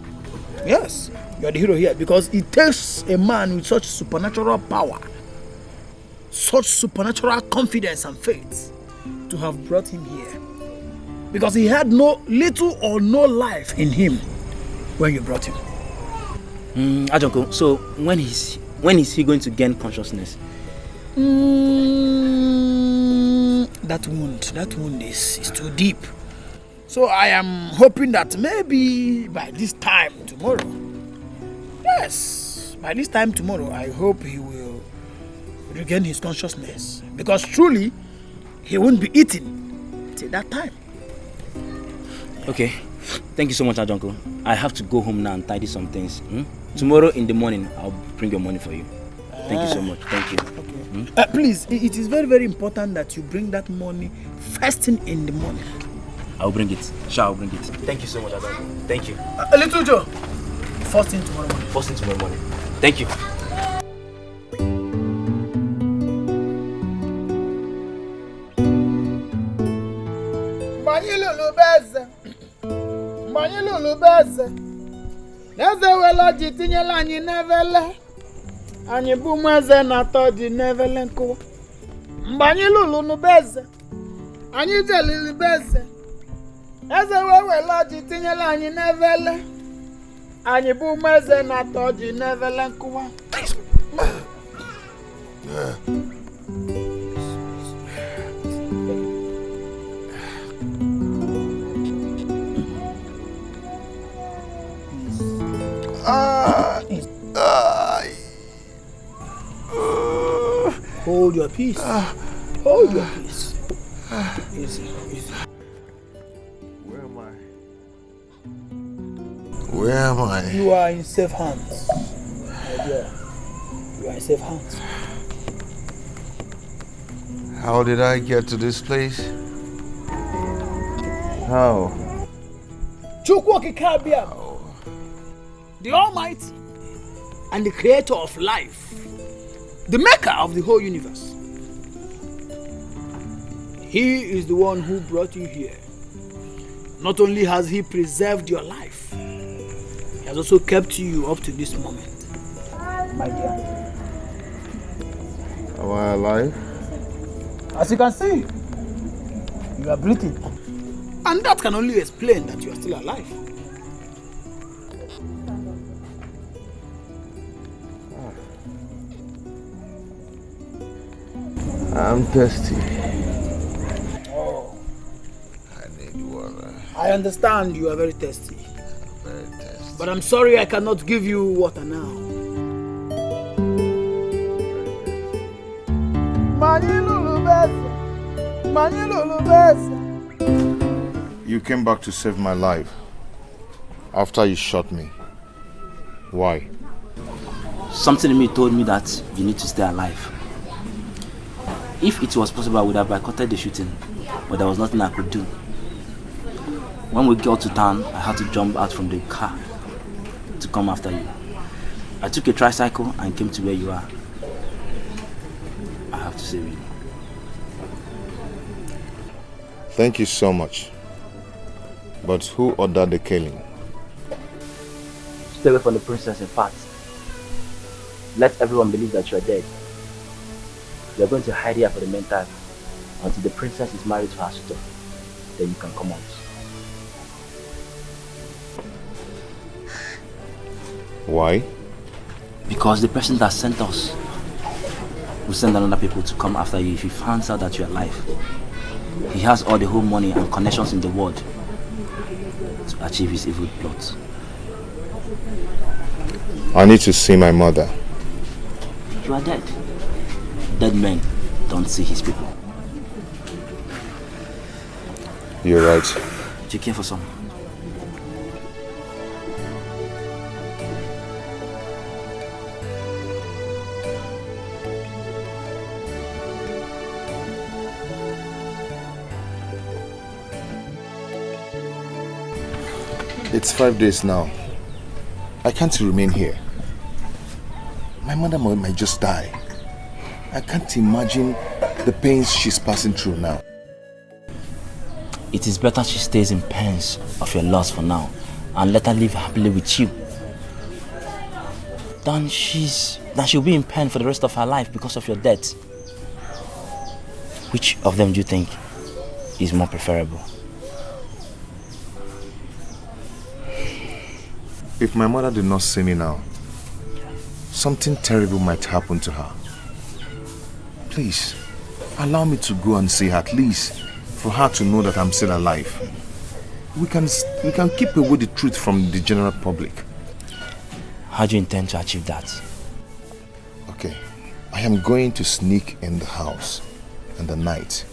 Yes, you are the hero here because it takes a man with such supernatural power, such supernatural confidence and faith to have brought him here. Because he had little or no life in him when you brought him. Ajonko, so when is he going to gain consciousness? That wound is too deep. So I am hoping that maybe by this time tomorrow, I hope he will regain his consciousness. Because truly, he won't be eating till that time. Okay. Thank you so much, Ajonko. I have to go home now and tidy some things. Tomorrow in the morning, I'll bring your money for you. Thank you so much. Thank you. Okay. Please, it is very, very important that you bring that money first thing in the morning. I'll bring it. Sure, I'll bring it. Thank you so much, Ajonko. Thank you. Little Joe, first thing tomorrow morning. First thing tomorrow morning. Thank you. Neze wela ji tinyela anyị n'evele. Anyị bụ ụmụeze na-atọ ji n'evele nkụwa. Mgbe anyị lụrụ n'ubeze, anyị jelili beze. Eze wela ji tinyela anyị n'evele. Anyị bụ ụmụeze na-atọ ji n'evele nkụwa. Hold your peace. Hold your peace. Easy. Where am I? Where am I? You are in safe hands. My dear. You are in safe hands. How did I get to this place? How? The Almighty and the Creator of life, the Maker of the whole universe. He is the one who brought you here. Not only has He preserved your life, He has also kept you up to this moment. My dear. Am I alive? As you can see, you are breathing. And that can only explain that you are still alive. I'm thirsty. Oh. I need water. I understand you are very thirsty. I'm very thirsty. But I'm sorry I cannot give you water now. You came back to save my life after you shot me. Why? Something in me told me that you need to stay alive. If it was possible, I would have boycotted the shooting, but there was nothing I could do. When we got to town, I had to jump out from the car to come after you. I took a tricycle and came to where you are. I have to save you. Thank you so much. But who ordered the killing? Stay away from the princess, in fact. Let everyone believe that you are dead. You are going to hide here for the meantime until the princess is married to her suitor. Then you can come out. Why? Because the person that sent us will send another people to come after you if he finds out that you are alive. He has all the whole money and connections in the world to achieve his evil plot. I need to see my mother. You are dead. Dead men don't see his people. You're right. Do you care for some? It's 5 days now. I can't remain here. My mother might just die. I can't imagine the pains she's passing through now. It is better she stays in pains of your loss for now and let her live happily with you than she'll be in pain for the rest of her life because of your death. Which of them do you think is more preferable? If my mother did not see me now, something terrible might happen to her. Please, allow me to go and see her at least, for her to know that I'm still alive. We can keep away the truth from the general public. How do you intend to achieve that? Okay, I am going to sneak in the house in the night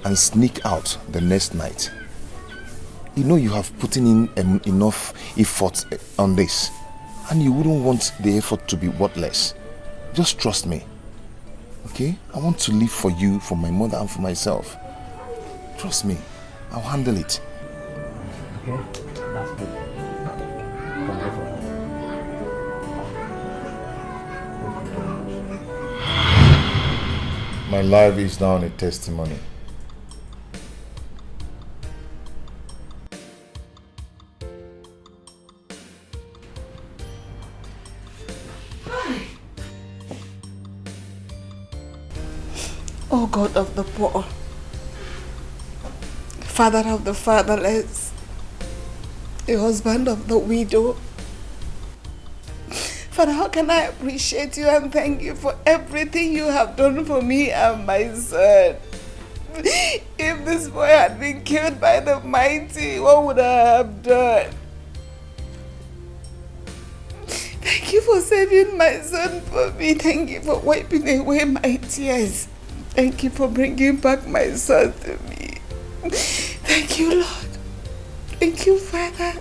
and sneak out the next night. You know you have put in enough effort on this, and you wouldn't want the effort to be worthless. Just trust me, okay? I want to live for you, for my mother and for myself. Trust me, I'll handle it. Okay, that's good. Come over. My life is now a testimony. O God of the poor, Father of the fatherless, the husband of the widow. Father, how can I appreciate you and thank you for everything you have done for me and my son? If this boy had been killed by the mighty, what would I have done? Thank you for saving my son for me. Thank you for wiping away my tears. Thank you for bringing back my son to me. Thank you, Lord. Thank you, Father.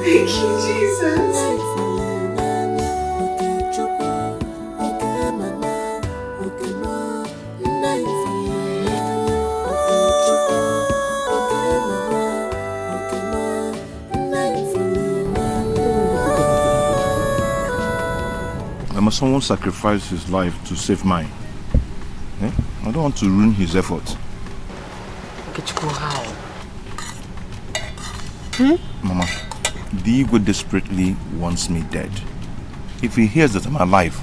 Thank you, Jesus. Must someone sacrifice his life to save mine? Eh? I don't want to ruin his effort. How? Mama, the ego desperately wants me dead. If he hears that I'm alive,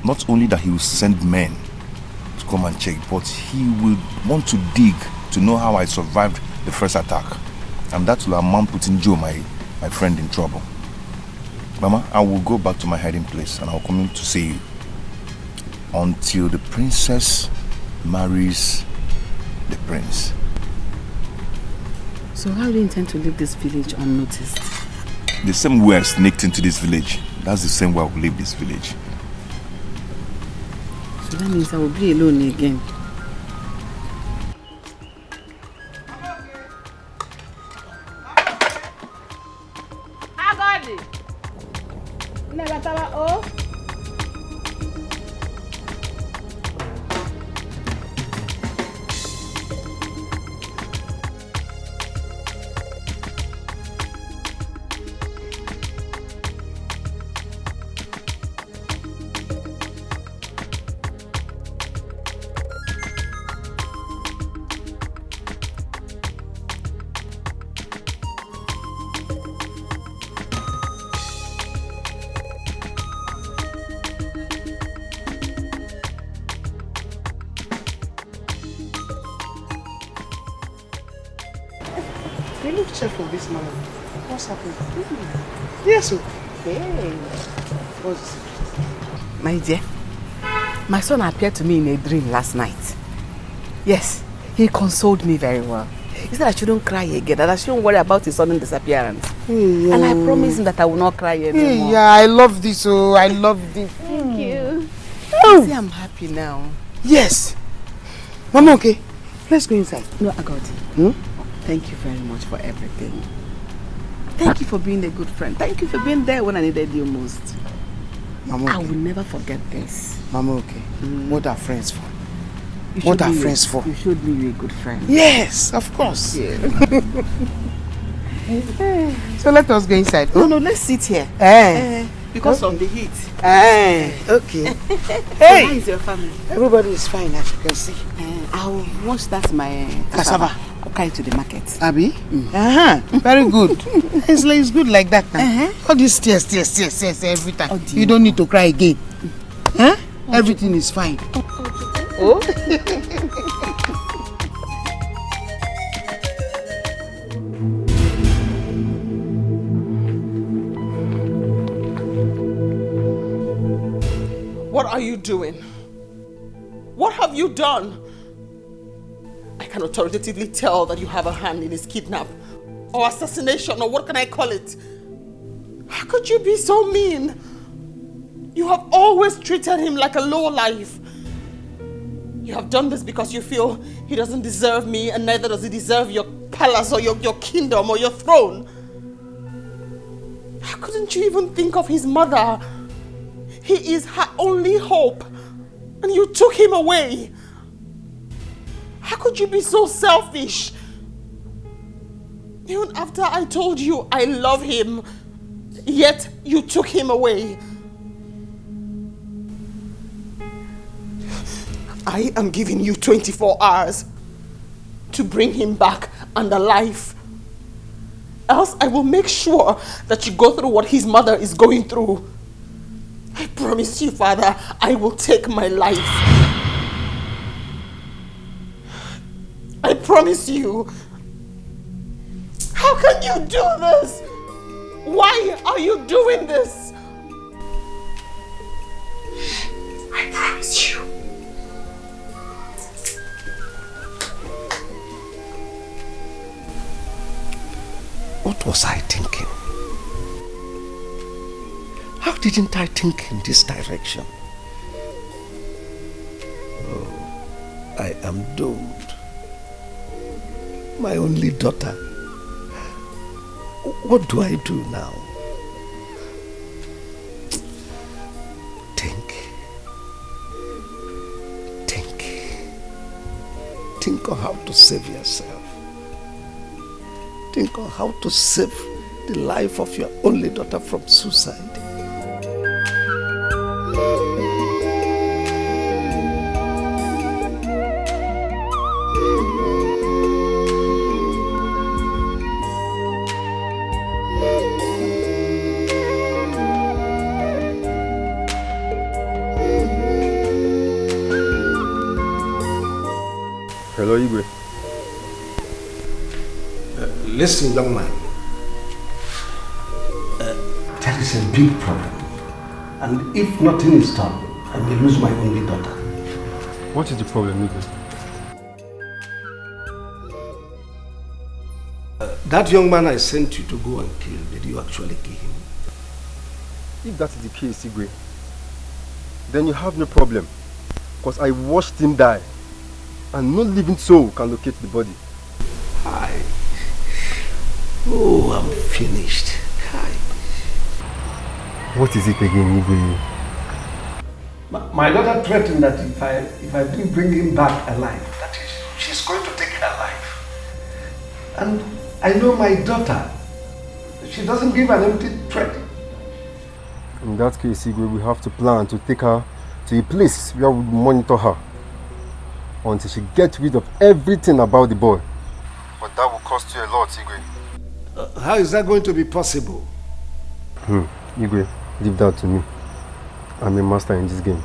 not only that he will send men to come and check, but he will want to dig to know how I survived the first attack. And that will amount putting Joe, my friend, in trouble. Mama, I will go back to my hiding place and I'll come in to see you until the princess marries the prince. So how do you intend to leave this village unnoticed? The same way I sneaked into this village, that's the same way I will leave this village. So that means I will be alone again. check for this man. What's happening? Yes, sir. Hey. What's My dear, my son appeared to me in a dream last night. Yes, he consoled me very well. He said I shouldn't cry again, that I shouldn't worry about his sudden disappearance. Hey, and I promised him that I will not cry anymore. Hey, yeah, I love this, oh, I love this. Thank you. Oh. See, I'm happy now. Yes. Mama, okay. Let's go inside. No, I got it. Thank you very much for everything. Thank you for being a good friend. Thank you for being there when I needed you most. Mama, okay. I will never forget this. Mama, okay. What are friends for? What are friends for? You showed me you're a good friend. Yes, of course. Yeah. So let us go inside. No, let's sit here. Because of the heat. Okay. Hey! How is your family? Everybody is fine, as you can see. I'll wash that my cassava. I'll carry to the market. Abi? Very good. It's good like that now. All these tears every time. Oh, you don't need to cry again. Everything is fine. Oh? What are you doing? What have you done? I can authoritatively tell that you have a hand in his kidnap or assassination, or what can I call it? How could you be so mean? You have always treated him like a lowlife. You have done this because you feel he doesn't deserve me, and neither does he deserve your palace or your kingdom or your throne. How couldn't you even think of his mother? He is her only hope, and you took him away. How could you be so selfish? Even after I told you I love him, yet you took him away. I am giving you 24 hours to bring him back and alive. Else I will make sure that you go through what his mother is going through. I promise you, Father, I will take my life. I promise you. How can you do this? Why are you doing this? I promise you. What was I thinking? How didn't I think in this direction? Oh, I am doomed. My only daughter. What do I do now? Think on how to save yourself. Think on how to save the life of your only daughter from suicide. Hello, Igwe. Listen, young man. There is a big problem. And if nothing is done, I may lose my only daughter. What is the problem, Igwe? That young man I sent you to go and kill, did you actually kill him? If that is the case, Igwe, then you have no problem. Because I watched him die. And no living soul can locate the body. Oh, I'm finished. What is it again, Igwe? My daughter threatened that if I didn't bring him back alive, that is, she's going to take her life. And I know my daughter. She doesn't give an empty threat. In that case, Igwe, we have to plan to take her to a place where we monitor her until she gets rid of everything about the boy. But that will cost you a lot, Igwe. How is that going to be possible? Igwe, leave that to me. I'm a master in this game.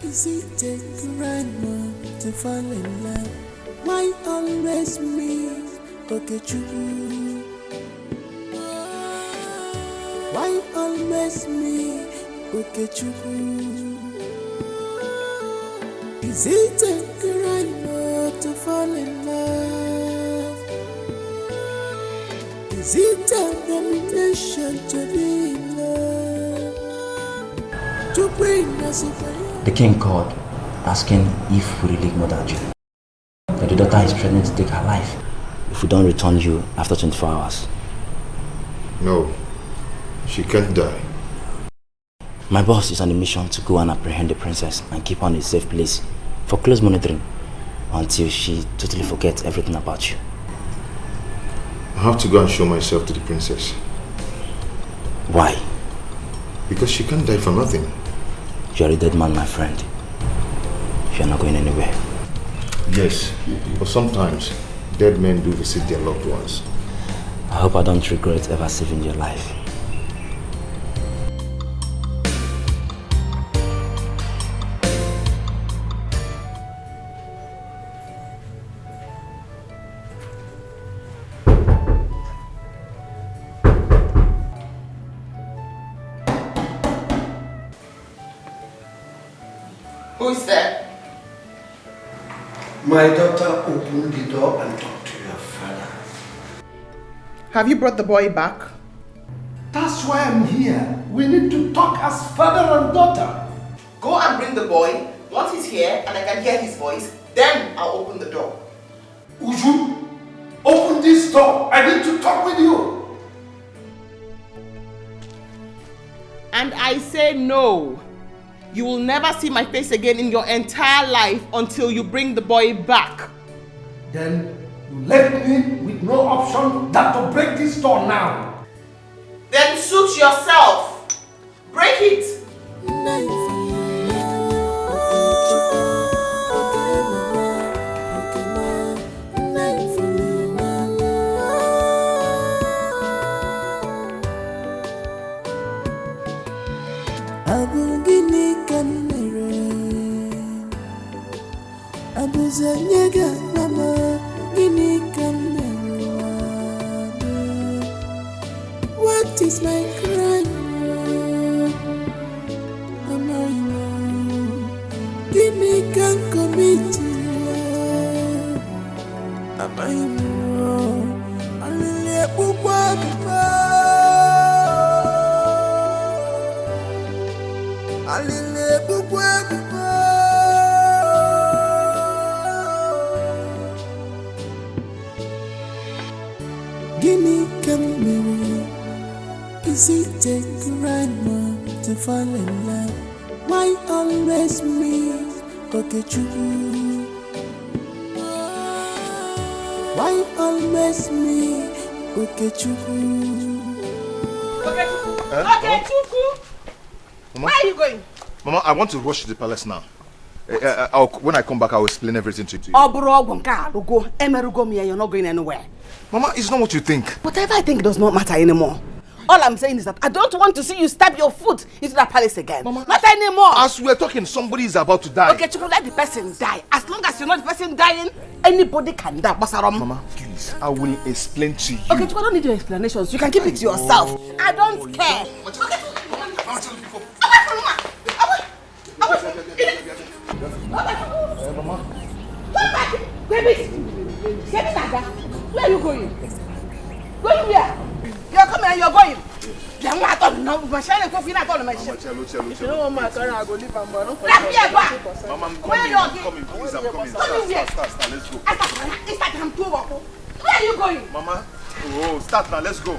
Is it take the right one to fall in love? Why always me? Okay, true. Why always me? Okay, true. Is it a crime not to fall in love? Is it a domination to be in love? To bring us a The king called, asking if we really murdered you. That the daughter is threatening to take her life if we don't return you after 24 hours. No, she can't die. My boss is on a mission to go and apprehend the princess and keep her in a safe place for close monitoring until she totally forgets everything about you. I have to go and show myself to the princess. Why? Because she can't die for nothing. You are a dead man, my friend. You are not going anywhere. Yes, but sometimes dead men do visit their loved ones. I hope I don't regret ever saving your life. Who's there? My daughter opened the door and talked to your father. Have you brought the boy back? That's why I'm here. We need to talk as father and daughter. Go and bring the boy. Once he's here and I can hear his voice, then I'll open the door. Uju, open this door. I need to talk with you. And I say no. You will never see my face again in your entire life until you bring the boy back. Then you left me with no option than to break this door now. Then suit yourself. Break it. What is my crime? Give me can commit to Gimme come is it a crime to fall in love? Why always me? Okay, true. Why always me? Okay, true. Okay, Chuku. Mama? Where are you going? Mama, I want to rush to the palace now. When I come back, I'll explain everything to you. You're not going anywhere. Mama, it's not what you think. Whatever I think does not matter anymore. All I'm saying is that I don't want to see you stab your foot into that palace again. Mama, not anymore. As we're talking, somebody is about to die. Okay, Chuku, let the person die. As long as you're not the person dying, anybody can die. Mama, please, I will explain to you. Okay, Chuku, I don't need your explanations. You can keep it to yourself. I don't care. Where are you going? Going where? You're coming and you're going. You don't want my car, I go leave and burn. Mama, I'm coming, please, I'm coming. Start, let's go. Where are you going? Mama, start now, let's go.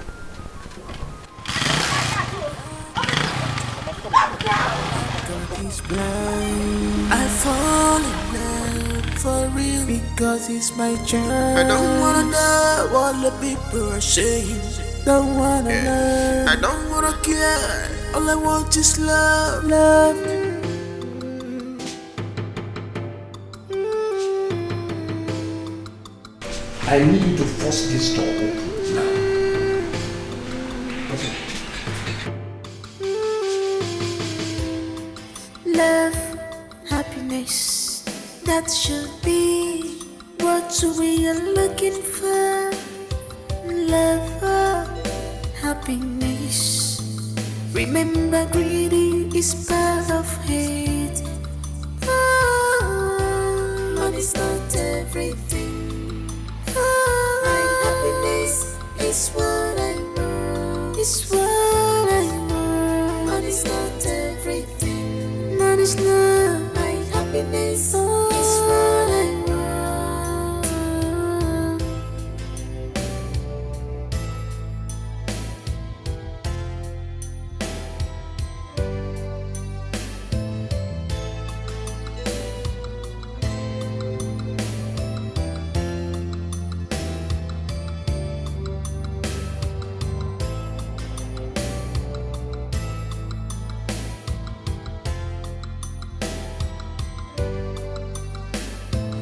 God is blind. I fall in love for real because it's my chance. I don't wanna know what the people are saying. Don't wanna know. I don't wanna care. All I want is love, love. I need you to force this door open now. Okay. Love, happiness, that should be what So we are looking for love or happiness. Remember, greedy is part of hate. Money's not everything. My happiness is what I know. Is what I know. Money's not everything. Money's not my happiness. Is what I know.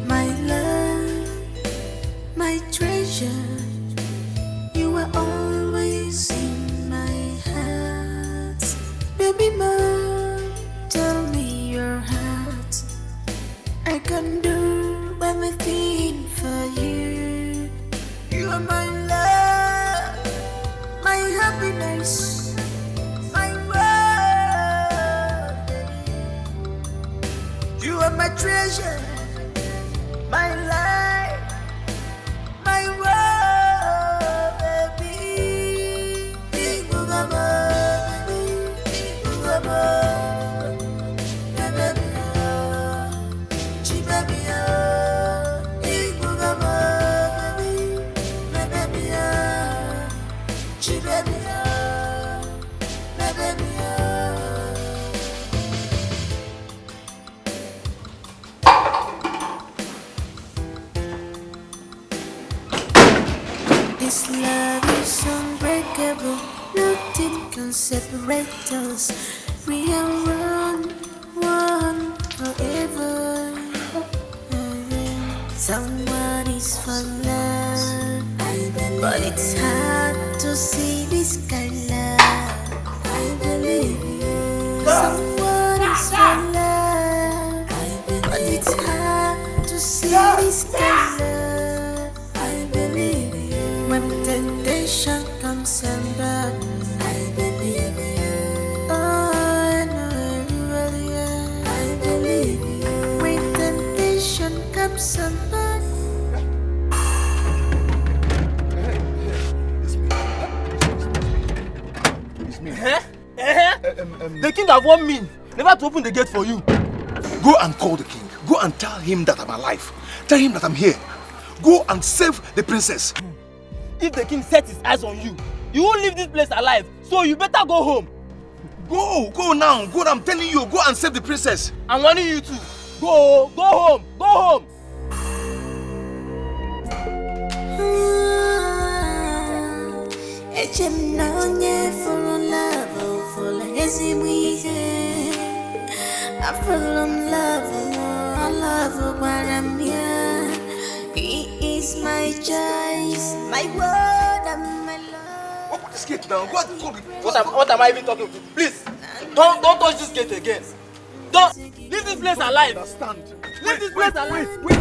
My love, my treasure, you are always in my heart. Baby, mom, tell me your heart. I can do anything for you. You are my love, my happiness, my world. You are my treasure, my life, my world, baby. Big Bugama, Big Bugama, baby, baby, Big Bugama, baby, baby, baby, This love is unbreakable, nothing can separate us. We are one forever. Someone is for love, but it's hard to see this kind of love. I believe you. Someone is for love, but it's hard to see this kind of love. I believe you. When temptation comes and back, I believe you. Oh, I know you really are. I believe you. When temptation comes and back. The king have warned me never to open the gate for you. Go and call the king. Go and tell him that I'm alive. Tell him that I'm here. Go and save the princess. If the king sets his eyes on you, you won't leave this place alive. So you better go home. Go now. Go, I'm telling you. Go and save the princess. I'm warning you too. Go home. Go home. I fell in love, I love when I'm here. He is my choice, my word and my love. Open this gate now. Go and call the... What am I even talking to? Please, don't touch this gate again. Don't leave this place alive. Understand? Leave this place alive. Wait.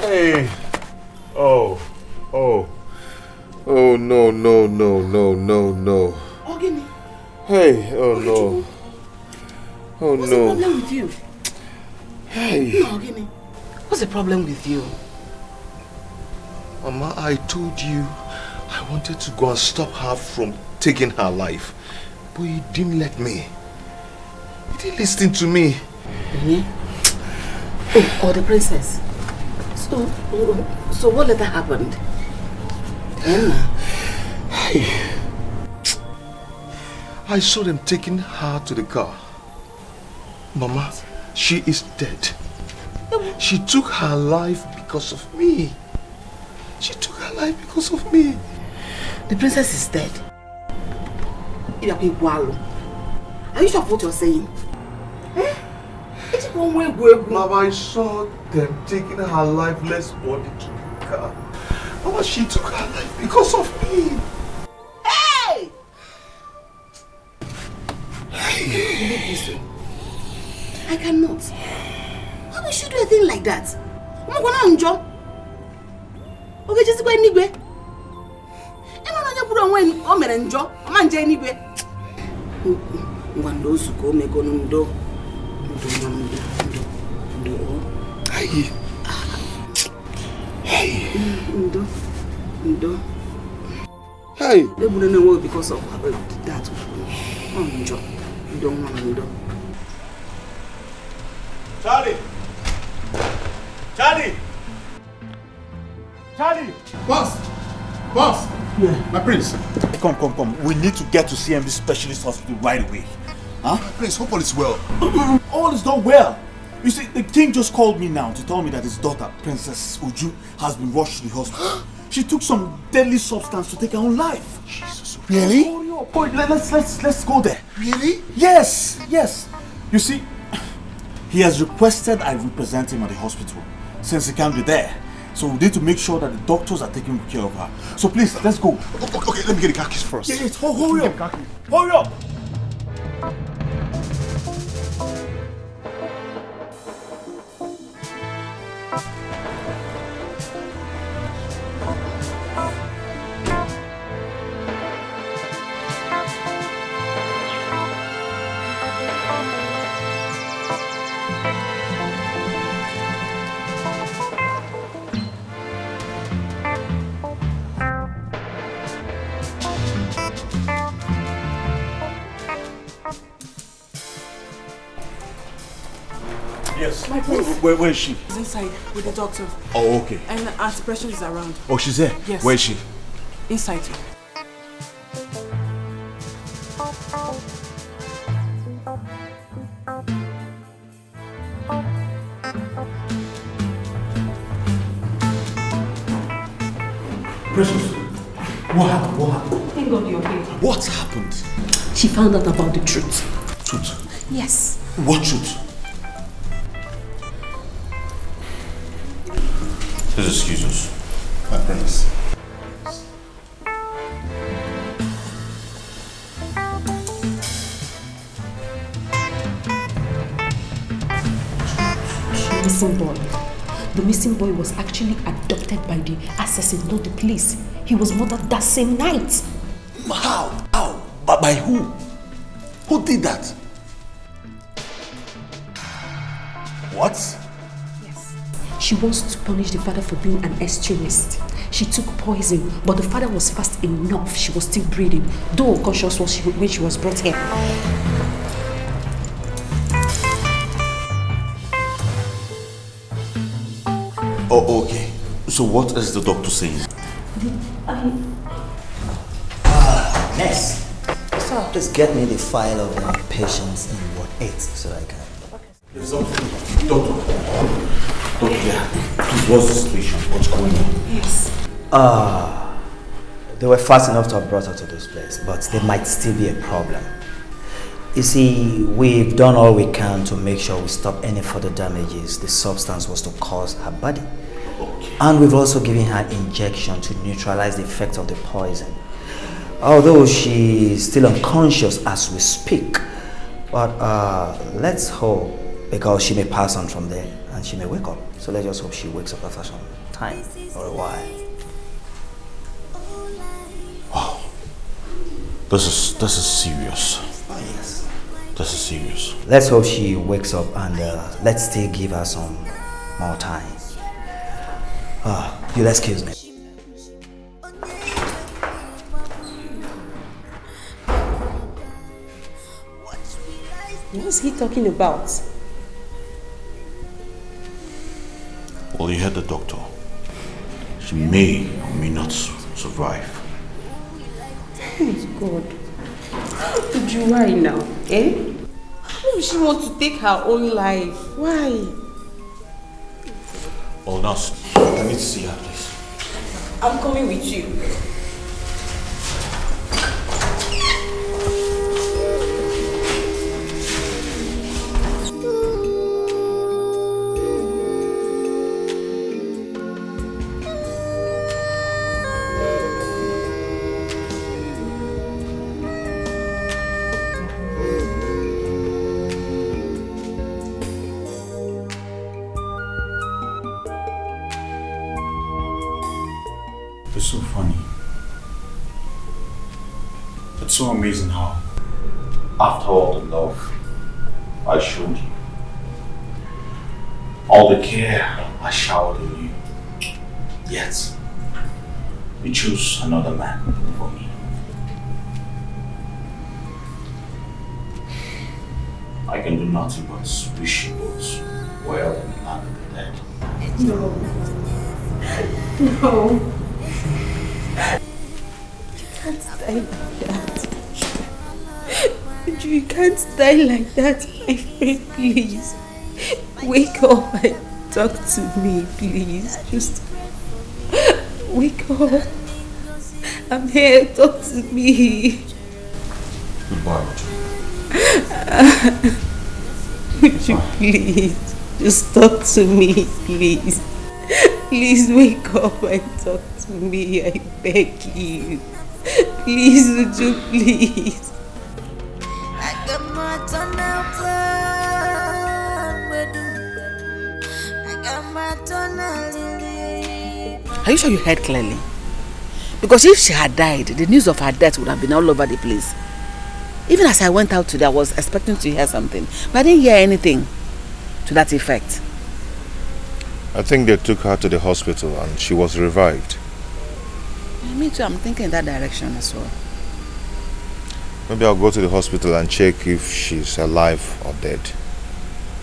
Hey. Oh. Oh. Oh no, no, no, no, no, no. Ogini. Hey, oh no. Oh What's no. the problem with you? Hey. No, Ogini. What's the problem with you? Mama, I told you I wanted to go and stop her from taking her life. But you didn't let me. You didn't listen to me. Mm-hmm. Oh, the princess. So what later happened? Emma. I saw them taking her to the car. Mama, she is dead. She took her life because of me. She took her life because of me. The princess is dead. Are you sure of what you're saying? Eh? Mama, I saw them taking her lifeless body to the car. Mama, she took her life because of me. Hey! I cannot. How would you do a thing like that? I'm going to enjoy. Okay, just go anywhere. I'm not going to put on when I'm going to enjoy. I'm going to enjoy anywhere. I'm going to go make on do. Hey. Hey. Hey. They wouldn't know because of that. Enjoy. You don't want to do. Charlie! Charlie! Charlie! Boss! Boss! Yeah. My prince. Come. We need to get to CMB Specialist Hospital right away. Huh? My prince, hope all is well. All is not well. You see, the king just called me now to tell me that his daughter, Princess Uju, has been rushed to the hospital. She took some deadly substance to take her own life. Jesus. Really? Oh, boy, let's go there. Really? Yes. You see, he has requested I represent him at the hospital since he can't be there. So we need to make sure that the doctors are taking care of her. So please, let's go. Okay, let me get the car keys first. Yes, hurry up. Hurry up. Yes. My prince. Where is she? She's inside with the doctor. Oh, okay. And Auntie Precious is around. Oh, she's there? Yes. Where is she? Inside. Precious, what happened? Thank God you're okay. What happened? She found out about the truth. Truth? Yes. What truth? Please excuse us, my prince. The missing boy was actually adopted by the assassin, not the police. He was murdered that same night. How? But by who? Who did that? What? Yes. She wants to punish the father for being an extremist. She took poison, but the father was fast enough. She was still breathing, though unconscious when she was brought here. Oh, okay. So what is the doctor saying? Nurse, please get me the file of the patients in Ward 8 so I can... Yes, doctor. Doctor, please, what's the situation? What's going on? Yes. They were fast enough to have brought her to this place, but there might still be a problem. You see, we've done all we can to make sure we stop any further damages the substance was to cause her body. Okay. And we've also given her injection to neutralize the effect of the poison. Although she's still unconscious as we speak. But let's hope Because she may pass on from there and she may wake up. So let's just hope she wakes up after some time or a while. Wow. This is serious. Oh, yes. This is serious. Let's hope she wakes up and let's still give her some more time. You'll excuse me. What's he talking about? Well, you heard the doctor. She may or may not survive. Oh God. Did you why now? Eh? Why would she want to take her own life? Why? Well, nurse, I need to see her, please. I'm coming with you. It's so funny. It's so amazing how, after all the love I showed you, all the care I showered on you, yet you chose another man for me. I can do nothing but wish you both well in the land of the dead. No. No. You can't die like that. You can't die like that, my friend, please. Wake up and talk to me, please. Just wake up. I'm here, talk to me. Goodbye, Would you please just talk to me, please? Please wake up and talk to me, I beg you. Please, would you please? Are you sure you heard clearly? Because if she had died, the news of her death would have been all over the place. Even as I went out today, I was expecting to hear something, but I didn't hear anything to that effect. I think they took her to the hospital and she was revived. Yeah, me too, I'm thinking in that direction as well. Maybe I'll go to the hospital and check if she's alive or dead.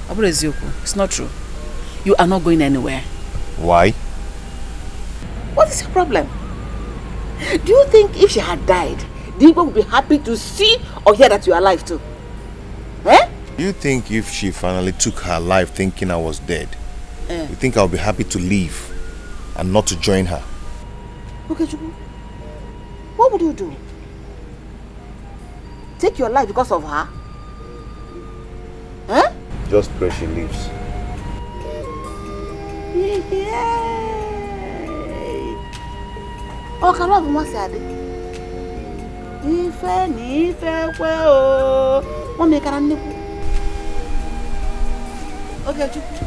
Wazico, it's not true. You are not going anywhere. Why? What is your problem? Do you think if she had died, the people would be happy to see or hear that you are alive too? Eh? Do you think if she finally took her life thinking I was dead, you think I'll be happy to leave and not to join her? Okay, Chukwu. What would you do? Take your life because of her? Eh? Just pray she leaves. Oh, can love must say Ife ni ife kwe o. Mo me kara nneku. Okay, Chukwu.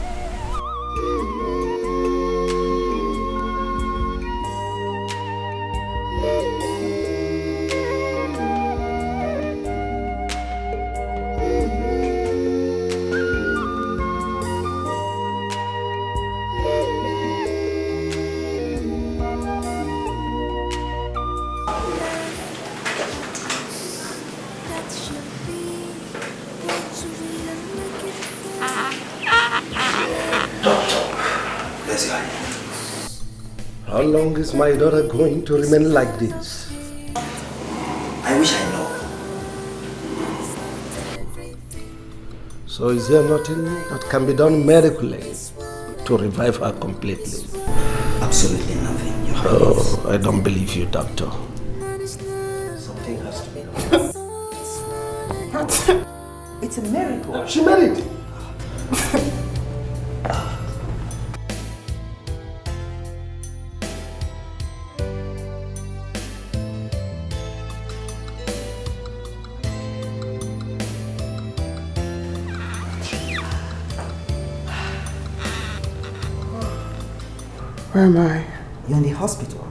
How long is my daughter going to remain like this? I wish I know. So is there nothing that can be done medically to revive her completely? Absolutely nothing. Oh, I don't believe you, doctor. Something has to be done. It's a miracle. She married. Where am I? You're in the hospital.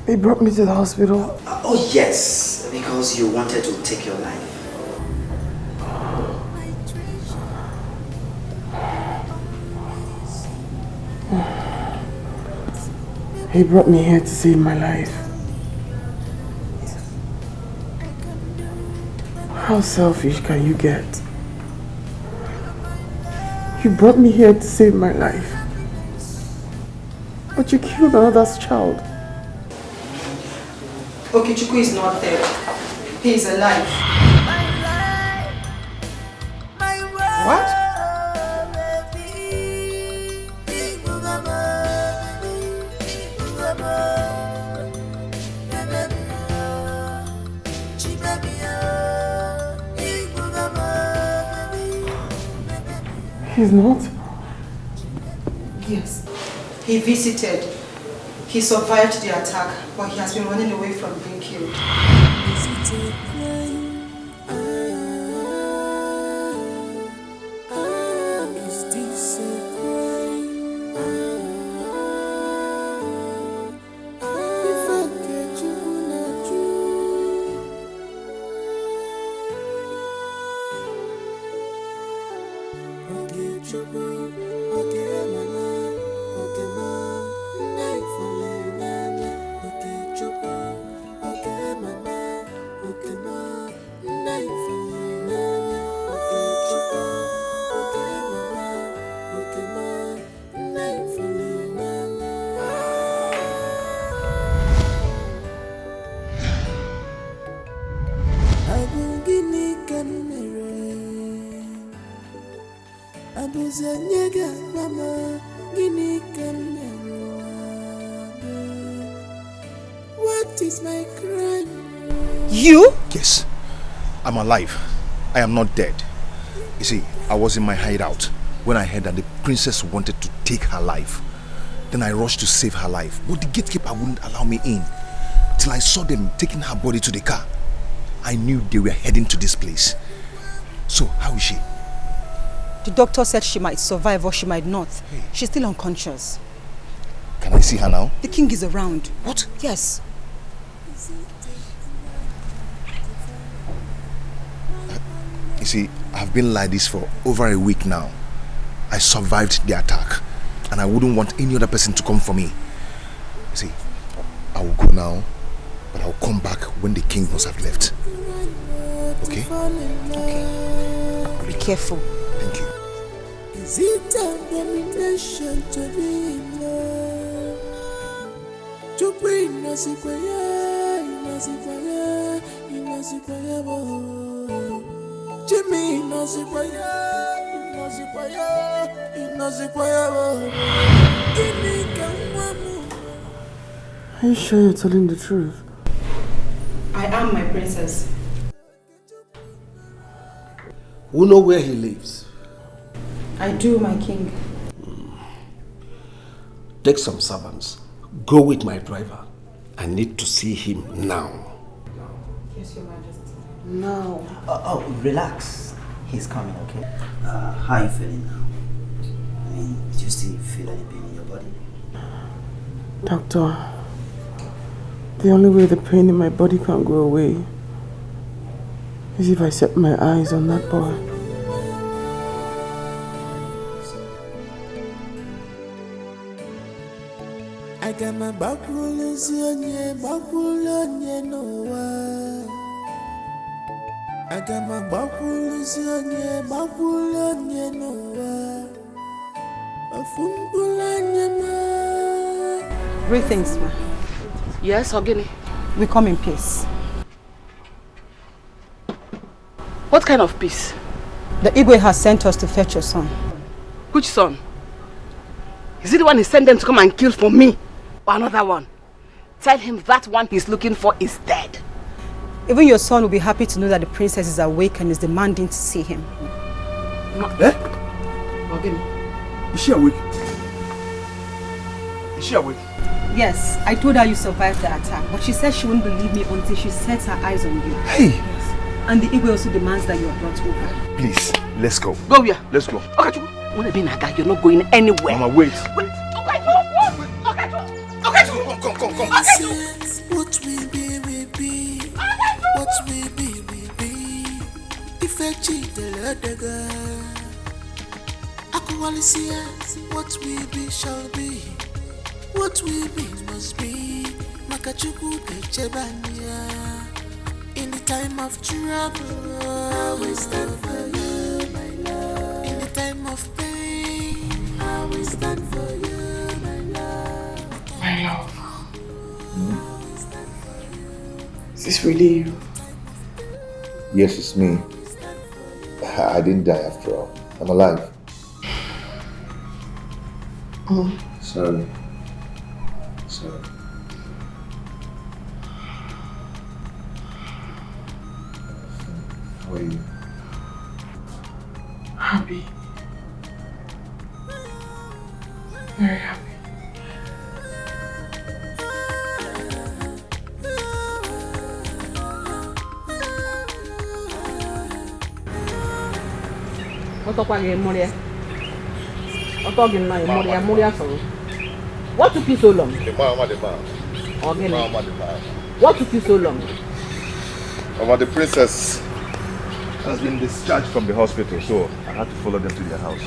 They brought me to the hospital. Oh yes, because you wanted to take your life. He brought me here to save my life. How selfish can you get? You brought me here to save my life. But you killed another's child. Okechukwu is not dead. He is alive. What? He's not? Yes. He visited. He survived the attack, but he has been running away from being killed. What is my crime? You? Yes, I'm alive. I am not dead. You see, I was in my hideout when I heard that the princess wanted to take her life. Then I rushed to save her life, but the gatekeeper wouldn't allow me in till I saw them taking her body to the car. I knew they were heading to this place. So, how is she? The doctor said she might survive or she might not. Hey. She's still unconscious. Can I see her now? The king is around. What? Yes. You see, I've been like this for over a week now. I survived the attack, and I wouldn't want any other person to come for me. You see, I will go now, but I'll come back when the king must have left. Okay? Okay. Be careful. Thank you. Is it abomination to be in love? To bring Nasikwaya, Nasikwaya, Nasikwaya, Jimmy Nasikwaya, Nasikwaya, Nasikwaya. Are you sure you're telling the truth? I am, my princess. Who know where he lives? I do, my king. Take some servants. Go with my driver. I need to see him now. Yes, Your Majesty. No. Oh, relax. He's coming, okay? How are you feeling now? I mean, do you still feel any pain in your body? Doctor, the only way the pain in my body can go away is if I set my eyes on that boy. I got my back rollers on no one. I got my back rollers on no one. Greetings, ma. Yes, Ogini. We come in peace. What kind of peace? The Igwe has sent us to fetch your son. Which son? Is it the one he sent them to come and kill for me? Or another one? Tell him that one he's looking for is dead. Even your son will be happy to know that the princess is awake and is demanding to see him. Eh? Ogini. Is she awake? Is she awake? Yes, I told her you survived the attack, but she said she wouldn't believe me until she sets her eyes on you. Hey! Yes. And the Igwe also demands that you are brought over. Please, let's go. Go where? Let's go. Okay, you're not going anywhere. Mama, wait. Wait. What we be shall be. What we be must be. Makachuku Chebania. In the time of trouble, I will stand for you, my love. In the time of pain, I will stand for you, my love. My love. Is this really you? Yes, it's me. I didn't die after all. I'm alive. Oh. Sorry. How are you? Happy. Very happy. What took you so long? The man. What took you so long? The princess has been discharged from the hospital, so I had to follow them to their house.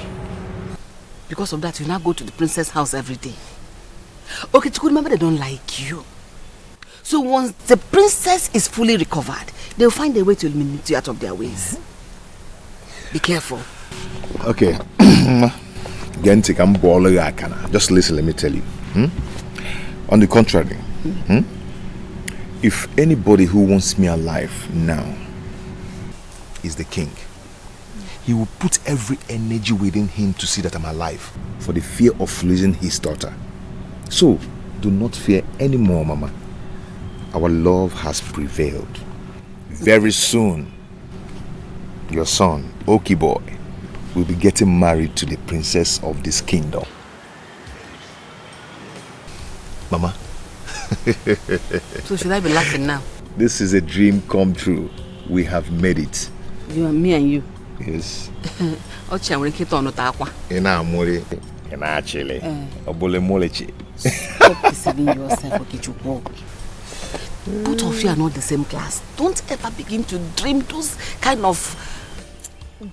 Because of that, you now go to the princess' house every day. Okay, Chiku, remember they don't like you. So once the princess is fully recovered, they'll find a way to eliminate you out of their ways. Be careful. Okay. Just listen, let me tell you. On the contrary, if anybody who wants me alive now is the king, he will put every energy within him to see that I'm alive for the fear of losing his daughter. So, do not fear anymore, Mama. Our love has prevailed. Very soon, your son, Oki boy, will be getting married to the princess of this kingdom. Mama. So should I be laughing now? This is a dream come true. We have made it. You and me and you. Yes. Stop deceiving yourself, Okechukwu. Both of you are not the same class. Don't ever begin to dream those kind of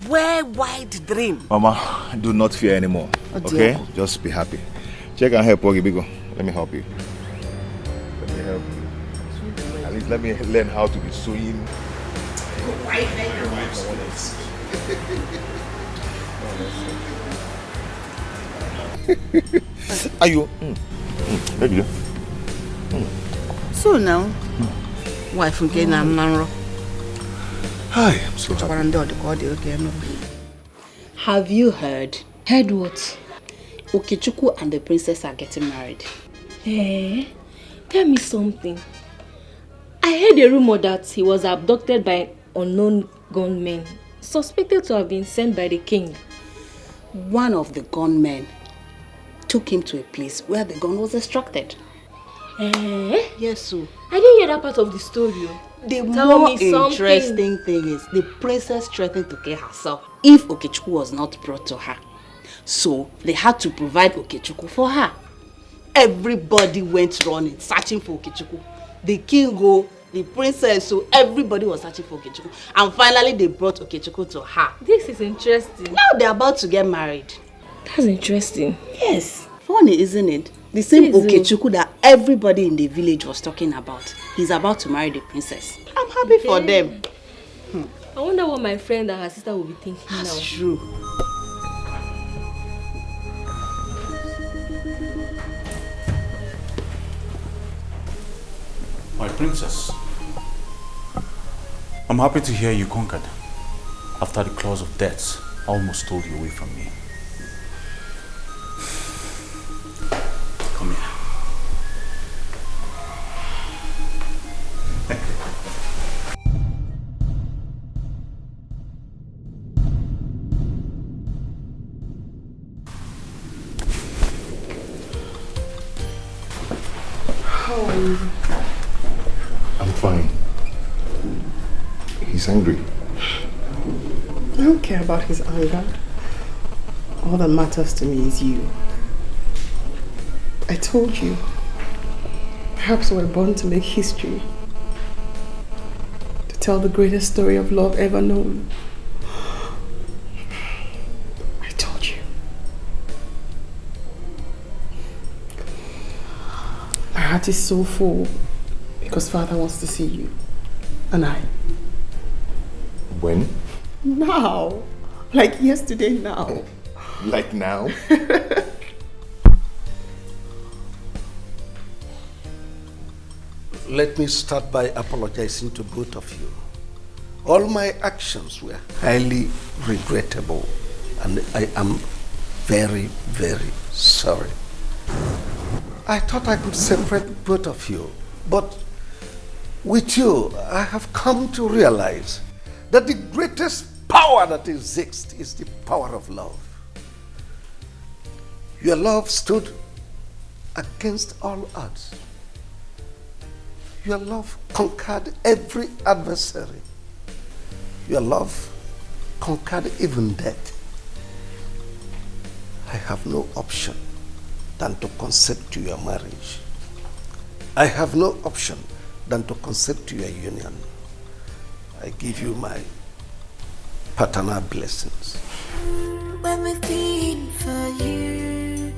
wide dream. Mama, do not fear anymore. Okay? Just be happy. Check and help, Ogibigo. Let me help you. Let me help you. At least let me learn how to be sewing. Are you? So now, wife from Kenya, hi, I'm so happy. Have you heard? Heard what? Okechukwu and the princess are getting married. Tell me something. I heard a rumor that he was abducted by unknown gunmen, suspected to have been sent by the king. One of the gunmen took him to a place where the gun was extracted. Yes, so. I didn't hear that part of the story. The more interesting thing is the princess threatened to kill herself if Okechukwu was not brought to her. So they had to provide Okechukwu for her. Everybody went running, searching for Okechukwu. The king, the princess, so everybody was searching for Okechukwu. And finally they brought Okechukwu to her. This is interesting. Now they're about to get married. That's interesting. Yes. Funny, isn't it? The same Okechukwu that everybody in the village was talking about. He's about to marry the princess. I'm happy for them. I wonder what my friend and her sister will be thinking now. That's true. My princess, I'm happy to hear you conquered after the claws of death almost stole you away from me. Come here. How are you? I'm fine. He's angry. I don't care about his anger. All that matters to me is you. I told you. Perhaps we're born to make history. To tell the greatest story of love ever known. heart is so full because Father wants to see you. And I. When? Now. Like yesterday now. Like now? Let me start by apologizing to both of you. All my actions were highly regrettable, and I am very, very sorry. I thought I could separate both of you, but with you, I have come to realize that the greatest power that exists is the power of love. Your love stood against all odds. Your love conquered every adversary. Your love conquered even death. I have no option than to consent to your marriage. I have no option than to consent to your union. I give you my paternal blessings. When we feel for you,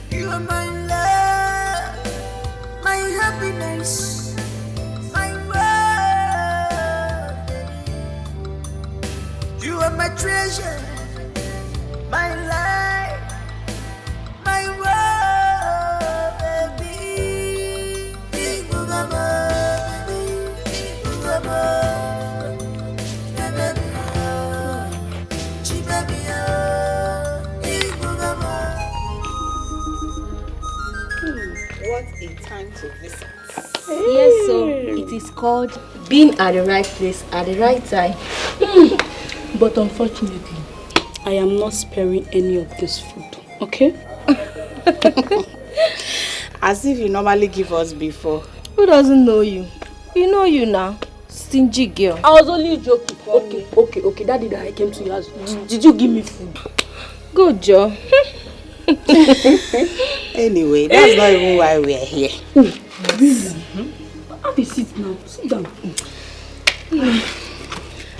you are my love, my happiness. You are my treasure, my life, my world, baby. What a time to visit. Yes, so it is called being at the right place at the right time. But unfortunately, I am not sparing any of this food, okay? As if you normally give us before. Who doesn't know you? You know you now. Stingy girl. I was only joking. Okay. Daddy, that I came to your house. Did you give me food? Good job. Anyway, that's not even why we are here. Have a seat now. Sit down.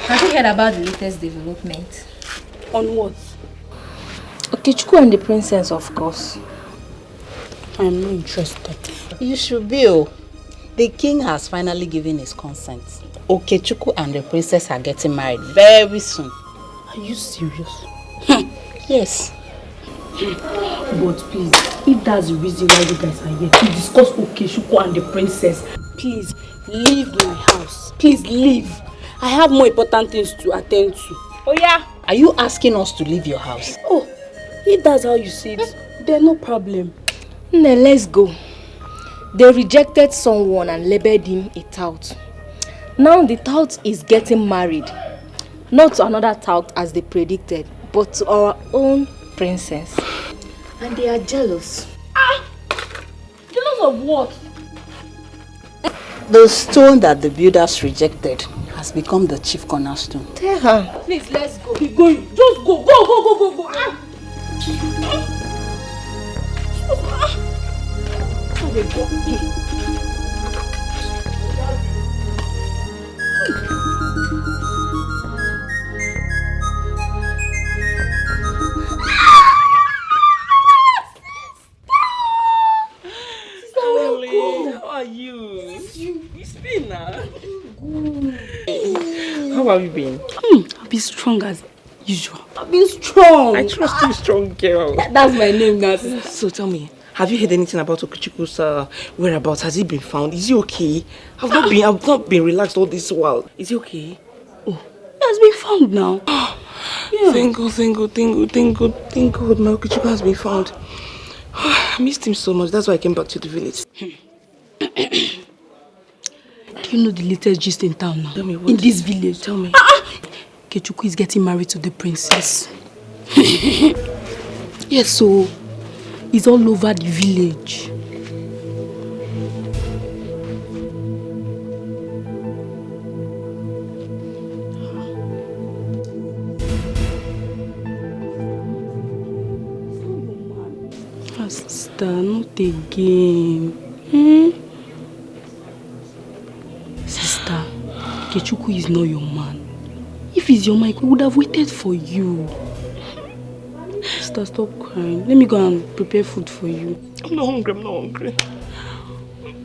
Have you heard about the latest development? On what? Okechukwu and the princess, of course. I am not interested. You should be. Oh. The king has finally given his consent. Okechukwu and the princess are getting married very soon. Are you serious? Yes. But please, if that's the reason why you guys are here, to discuss Okechukwu and the princess, please leave my house. Please leave. I have more important things to attend to. Oh yeah? Are you asking us to leave your house? Oh, if that's how you see it, then no problem. Now let's go. They rejected someone and labeled him a tout. Now the tout is getting married. Not to another tout as they predicted, but to our own princess. And they are jealous. Jealous of what? The stone that the builders rejected has become the chief cornerstone. Tell her. Please, let's go. Keep going. Just go. Go. How are you? It's been now. How have you been? I've been strong as usual. I've been strong. I trust you, strong girl. That's my name now, sister. So tell me, have you heard anything about Okechukwu's whereabouts? Has he been found? Is he okay? I've not been relaxed all this while. Is he okay? Oh, he has been found now. Yeah. Thank God. My Okechukwu has been found. I missed him so much. That's why I came back to the village. Do you know the latest gist in town now? Tell me what? In this village. Tell me. Okechukwu is getting married to the princess. Yes, so it's all over the village. Sister, not again. Sister, Okechukwu is not your man. If he's your man, he would have waited for you. Sister, stop crying. Let me go and prepare food for you. I'm not hungry.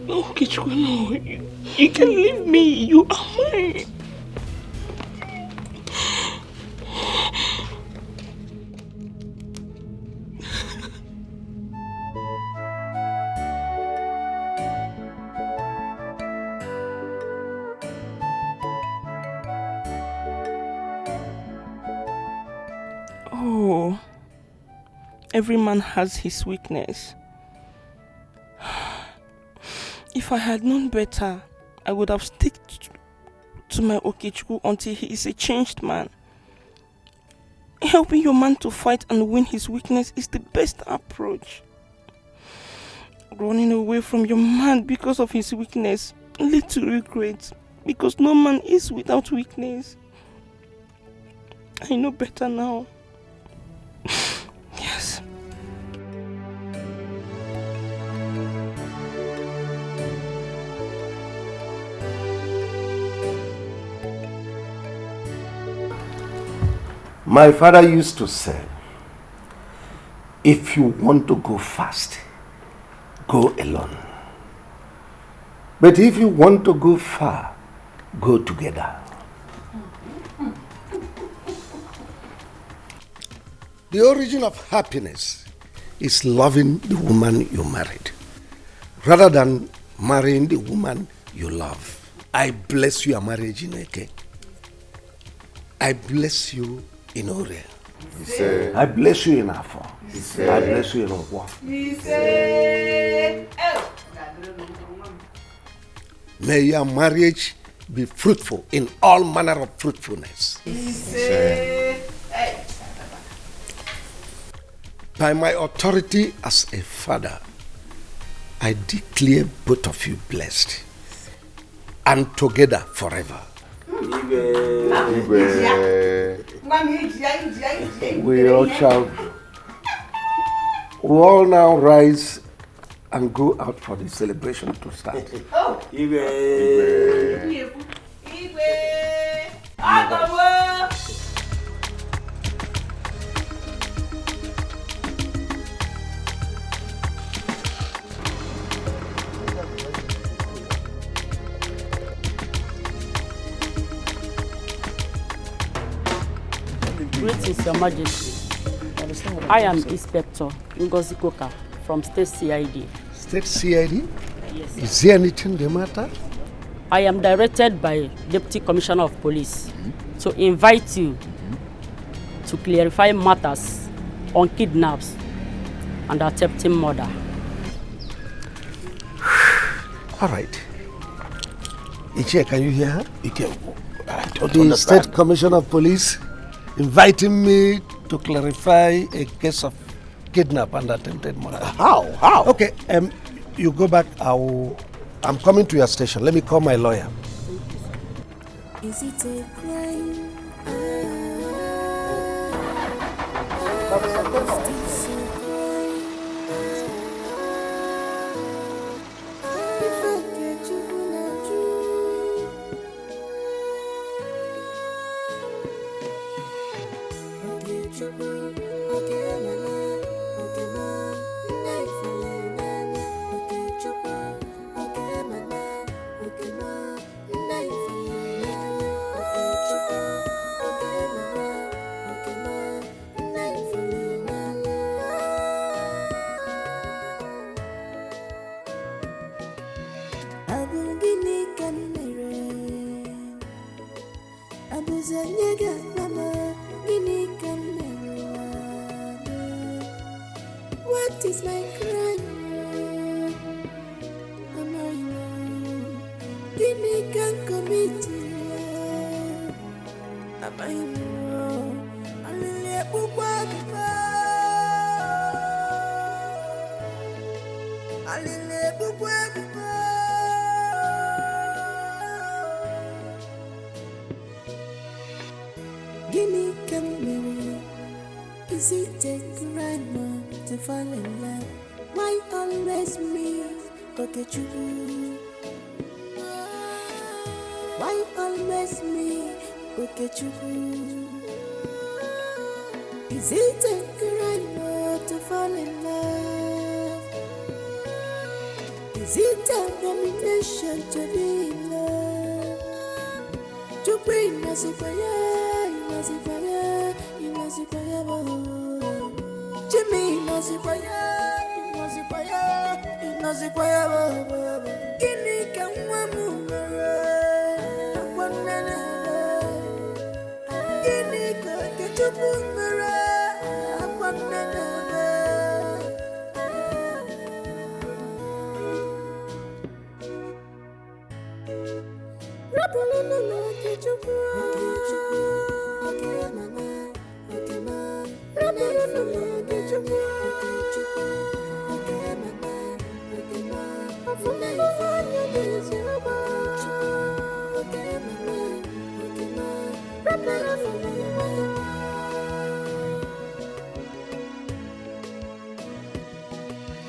No, Kichwa, no. You can leave me. You are mine. Oh, every man has his weakness. If I had known better, I would have stuck to my Okechukwu until he is a changed man. Helping your man to fight and win his weakness is the best approach. Running away from your man because of his weakness leads to regret, because no man is without weakness. I know better now. Yes. My father used to say, if you want to go fast, go alone. But if you want to go far, go together. The origin of happiness is loving the woman you married, rather than marrying the woman you love. I bless your marriage in Eke. I bless you in Ore. I bless you in Afam. I bless you in Ogwa. May your marriage be fruitful in all manner of fruitfulness. By my authority as a father, I declare both of you blessed and together forever. We all now rise and go out for the celebration to start. Greetings, Your Majesty. I am Inspector Wazico from State CID. State CID? Yes. Is there anything the matter? I am directed by Deputy Commissioner of Police to invite you to clarify matters on kidnaps and attempted murder. All right. Ichie, can you hear her? I don't The understand. State Commissioner of Police inviting me to clarify a case of kidnap and attempted murder. How? Okay, you go back. I'm coming to your station. Let me call my lawyer. Is it a crime? What is my crime? Give me can commit. Am I wrong? Gimme come. Is it a crime to fall in love? Why always me? Okay, true. Why always me? Okay, true. Is it a crime to fall in love? Is Is it abomination to be loved? To bring us a fire, Jimmy, Guinea can one Guinea get to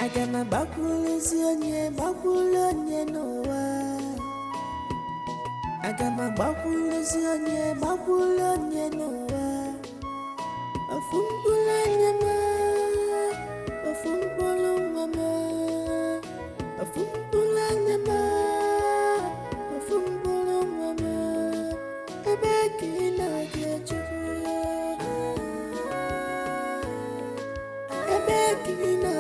I got my bakulonie noa. I got my bakulonie noa. A fumbulanya ma, a fumbuluma, a fumbulanya ma, a fumbuluma. I beg you not get you. I beg you not.